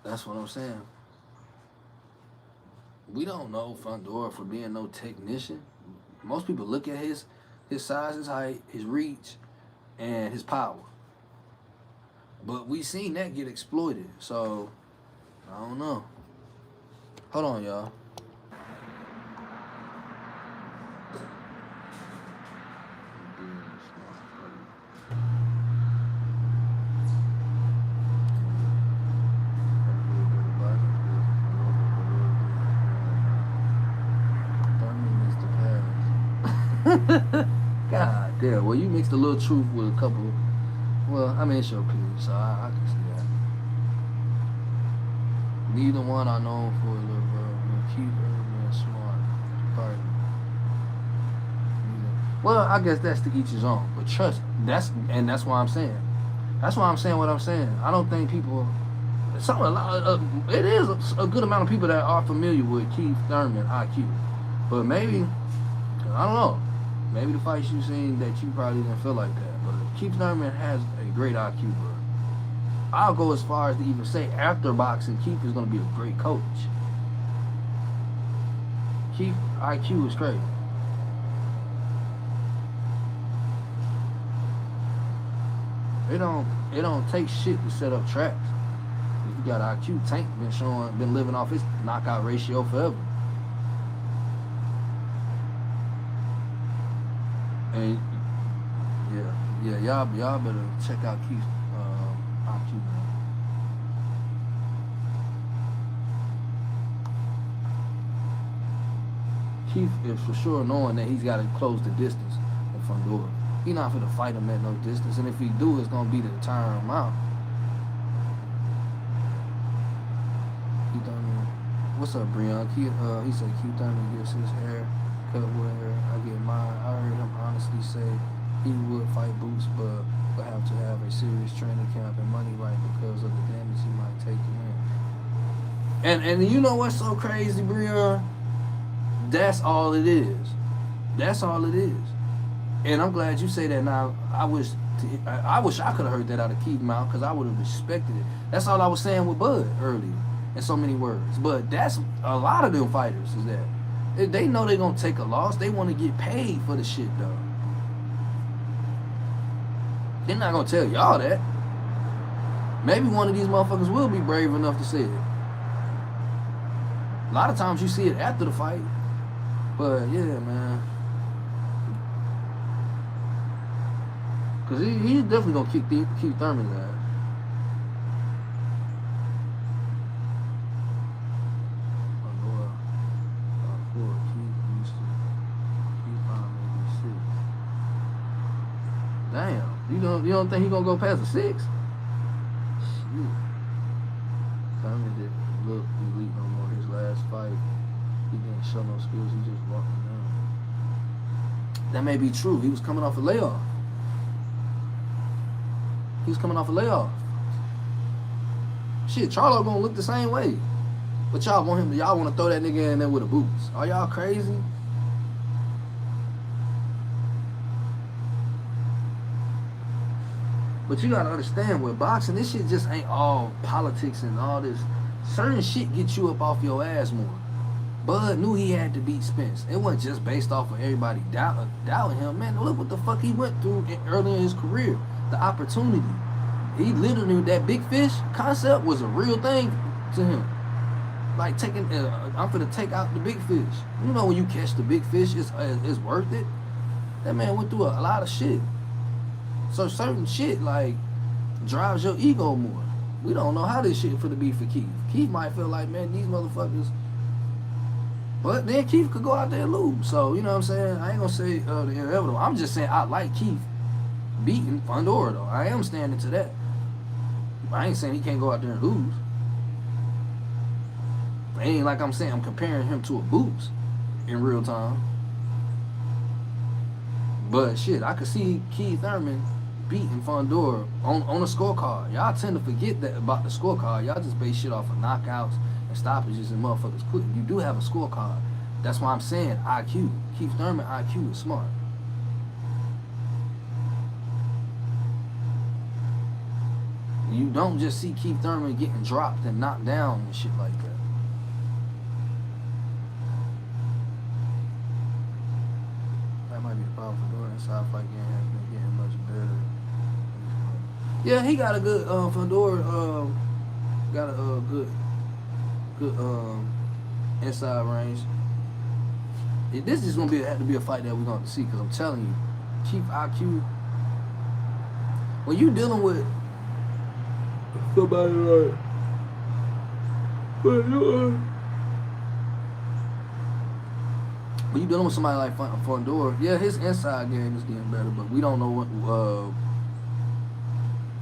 That's what I'm saying. We don't know Fundora for being no technician. Most people look at his size, his height, his reach, and his power. But we seen that get exploited. So, I don't know. Hold on, y'all. God damn. Well, you mixed a little truth with a couple. Well, I mean, it's your opinion, so I can see that. Neither one are known for the cute and smart party. Well, I guess that's to each his own. But trust, that's why I'm saying. That's why I'm saying what I'm saying. I don't think people. It is a good amount of people that are familiar with Keith Thurman IQ, but maybe I don't know. Maybe the fights you've seen that you probably didn't feel like that. But Keith Thurman has a great IQ, bro. I'll go as far as to even say after boxing, Keith is going to be a great coach. Keith IQ is crazy. It don't take shit to set up traps. If you got IQ, Tank been living off his knockout ratio forever. And y'all better check out Keith's IQ, man. Keith is for sure knowing that he's got to close the distance with Fundora. He's not gonna fight him at no distance, and if he do, it's gonna be to tire him out. Keith Thurman, what's up, Breon? He said Keith Thurman gets his hair cut where I get mine. I heard him honestly say he would fight Boots, but would have to have a serious training camp and money right because of the damage he might take to win. And you know what's so crazy, Breon? That's all it is. That's all it is. And I'm glad you say that now. I wish I could have heard that out of Keith's mouth because I would have respected it. That's all I was saying with Bud earlier in so many words. But that's a lot of them fighters is that. They know they're going to take a loss. They want to get paid for the shit, though. They're not going to tell y'all that. Maybe one of these motherfuckers will be brave enough to say it. A lot of times you see it after the fight. But yeah, man. Cause he's definitely gonna keep Thurman's ass. Damn, you don't think he gonna go past a 6? Shit. Thurman didn't look elite no more. His last fight, he didn't show no skills. He just walked him down. That may be true. He was coming off a layoff. Shit, Charlo gonna look the same way. But y'all want to throw that nigga in there with the boots. Are y'all crazy? But you gotta understand, with boxing, this shit just ain't all politics and all this. Certain shit get you up off your ass more. Bud knew he had to beat Spence. It wasn't just based off of everybody doubting him. Man, look what the fuck he went through early in his career. The opportunity. He literally, that big fish concept was a real thing to him. Like taking, I'm finna take out the big fish. You know, when you catch the big fish, it's worth it. That man went through a lot of shit. So certain shit like drives your ego more. We don't know how this shit finna be for Keith. Keith might feel like, man, these motherfuckers. But then Keith could go out there and lose. So, you know what I'm saying? I ain't gonna say the inevitable. I'm just saying I like Keith beating Fundora though. I am standing to that. I ain't saying he can't go out there and lose. It ain't like I'm saying I'm comparing him to a Boots in real time. But shit, I could see Keith Thurman beating Fundora on a scorecard. Y'all tend to forget that about the scorecard. Y'all just base shit off of knockouts and stoppages and motherfuckers quitting. You do have a scorecard. That's why I'm saying IQ. Keith Thurman IQ is smart. You don't just see Keith Thurman getting dropped and knocked down and shit like that. That might be the problem for Fedora. Inside fight game has been getting much better. Yeah, he got a good Fedora. Got a good inside range. This is gonna have to be a fight that we're gonna see, because I'm telling you, Chief IQ. When you dealing with somebody like, when you dealing with somebody like Fundora, yeah, his inside game is getting better, but we don't know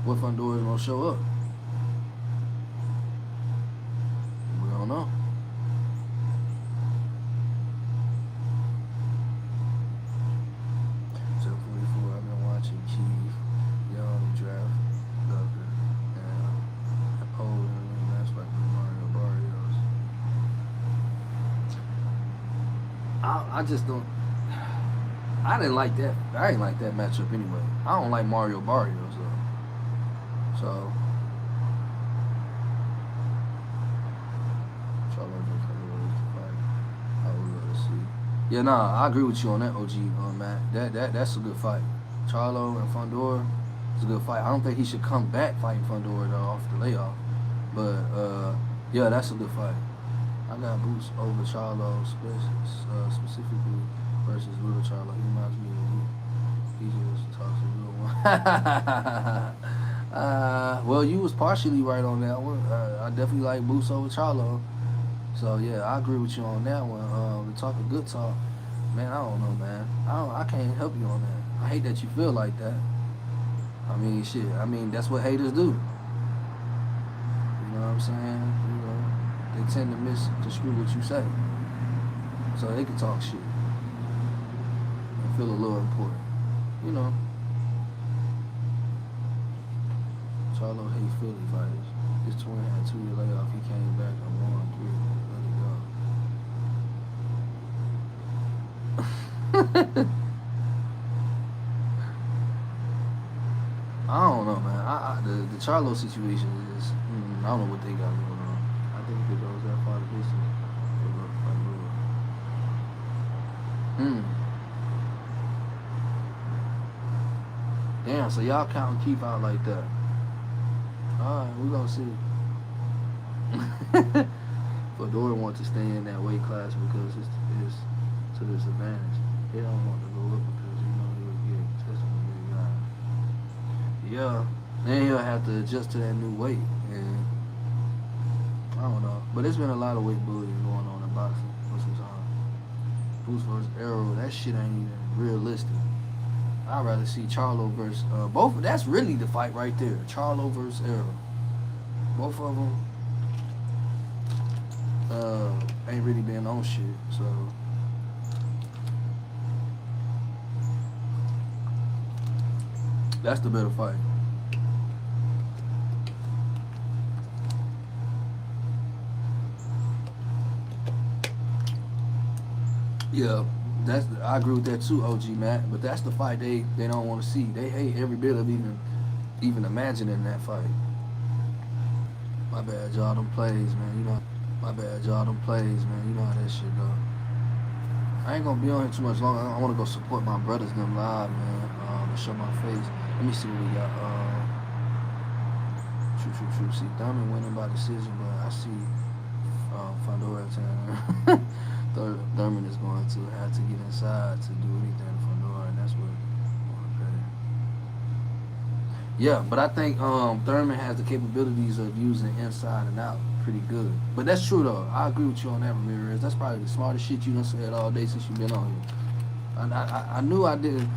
what Fundora is gonna show up. We don't know. I've been watching Keith, Young Draft, Doctor, and Poe, and that's like Mario Barrios. I just don't. I didn't like that. I didn't like that matchup anyway. I don't like Mario Barrios though. So. Yeah, nah, I agree with you on that, OG, Matt. That's a good fight. Charlo and Fundora is a good fight. I don't think he should come back fighting Fundora though off the layoff. But yeah, that's a good fight. I got Boots over Charlo specifically versus Little Charlo. He reminds me of he just talks a little one. Well, you was partially right on that one. I definitely like Boots over Charlo. So yeah, I agree with you on that one. We talking good talk, man. I don't know, man. I can't help you on that. I hate that you feel like that. I mean, shit. I mean, that's what haters do. You know what I'm saying? You know, they tend to misconstrue what you say, so they can talk shit and feel a little important. You know. Charlo hates Philly fighters. His twin had a 2-year layoff. He came back and won 3. I don't know, man. The Charlo situation is, I don't know what they got going on. I think if it goes that far to distance, they'll go fight Damn, so y'all count and keep out like that. Alright, we gonna see. Fedora wants to stay in that weight class because it's to his advantage. He don't want to go up because he know he would get tested with big guy. Yeah, then he'll have to adjust to that new weight, and I don't know. But there's been a lot of weight bullying going on in boxing for some time. Boots versus Arrow, that shit ain't even realistic. I'd rather see Charlo versus both. That's really the fight right there. Charlo versus Arrow. Both of them ain't really been on shit, so that's the better fight. Yeah, I agree with that too, OG Matt. But that's the fight they don't want to see. They hate every bit of even imagining that fight. My bad, y'all. Them plays, man. You know. My bad, y'all. Them plays, man. You know how that shit go. I ain't gonna be on here too much longer. I want to go support my brothers them live, man. And show my face. Let me see what we got. True. See, Thurman winning by decision, but I see Fandora Tanner. Thurman is going to have to get inside to do anything to Fandora, and that's what. Okay. Yeah, but I think Thurman has the capabilities of using inside and out pretty good. But that's true though. I agree with you on that, Ramirez. That's probably the smartest shit you done said all day since you've been on here. I knew I didn't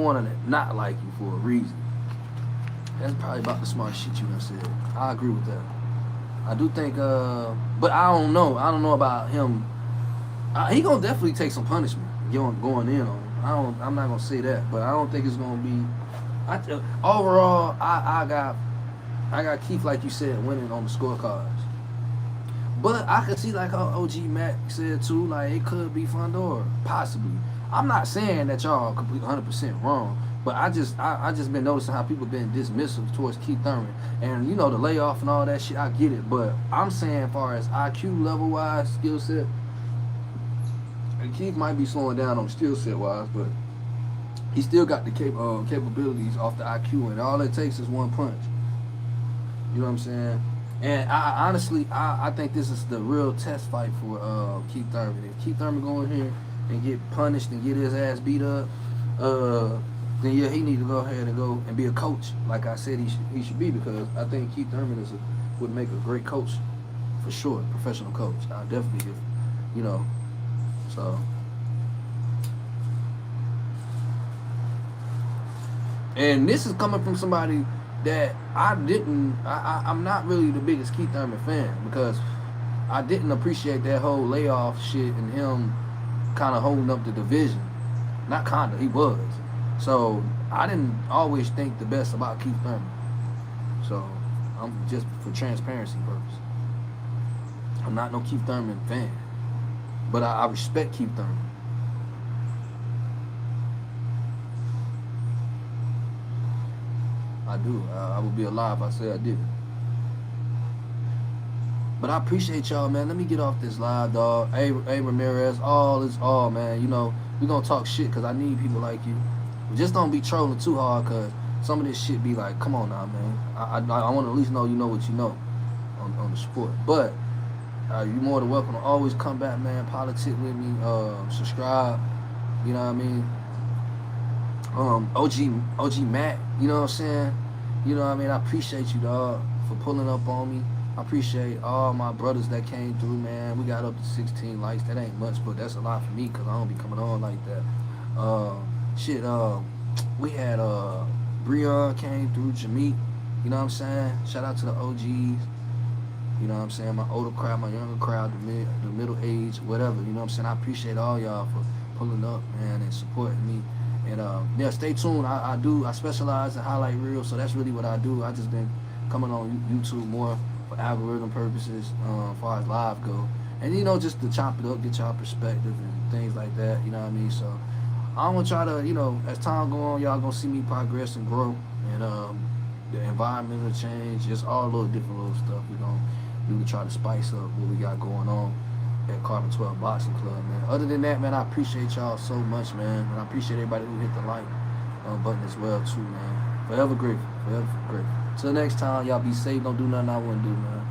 want to not like you for a reason. That's probably about the smartest shit you done said. I agree with that. I do think, but I don't know. I don't know about him. He gonna definitely take some punishment going in on him. I'm not gonna say that, but I don't think it's gonna be. Overall, I got Keith, like you said, winning on the scorecards. But I could see, like how OG Mac said too, like it could be Fandora, possibly. I'm not saying that y'all completely 100% wrong, but I just been noticing how people been dismissive towards Keith Thurman, and you know the layoff and all that shit. I get it, but I'm saying, as far as IQ level wise, skill set, and Keith might be slowing down on skill set wise, but he still got the capabilities off the IQ, and all it takes is one punch. You know what I'm saying? And I honestly think this is the real test fight for Keith Thurman. If Keith Thurman go in here and get punished and get his ass beat up, then yeah, he need to go ahead and go and be a coach, like I said he should be, because I think Keith Thurman would make a great coach for sure, professional coach. I definitely, you know, so. And this is coming from somebody that I'm not really the biggest Keith Thurman fan, because I didn't appreciate that whole layoff shit and him kind of holding up the division. Not kinda, he was. So I didn't always think the best about Keith Thurman. So I'm just for transparency purpose. I'm not no Keith Thurman fan, but I respect Keith Thurman. I do. I would be a lie if I say I didn't. But I appreciate y'all, man. Let me get off this live, dog. Hey Ramirez, all is all, man. You know, we gonna talk shit because I need people like you. Just don't be trolling too hard, because some of this shit be like, come on now, man. I want to at least know you know what you know on the sport. But you're more than welcome to always come back, man. Politic with me. Subscribe. You know what I mean? OG Matt, you know what I'm saying? You know what I mean? I appreciate you, dog, for pulling up on me. I appreciate all my brothers that came through, man. We got up to 16 likes. That ain't much, but that's a lot for me, because I don't be coming on like that. We had Breon came through, Jameek, you know what I'm saying? Shout out to the OGs, you know what I'm saying? My older crowd, my younger crowd, the middle age, whatever, you know what I'm saying? I appreciate all y'all for pulling up, man, and supporting me. And yeah, stay tuned. I specialize in highlight reels, so that's really what I do. I just been coming on YouTube more for algorithm purposes, as far as live go. And you know, just to chop it up, get y'all perspective and things like that, you know what I mean? So I want y'all to, you know, as time go on, y'all gonna see me progress and grow, and the environmental change, just all little different little stuff we gonna do to try to spice up what we got going on at Carbon 12 Boxing Club, man. Other than that, man, I appreciate y'all so much, man, and I appreciate everybody who hit the like button as well too, man. Forever grateful, forever grateful. Till next time, y'all be safe. Don't do nothing I wouldn't do, man.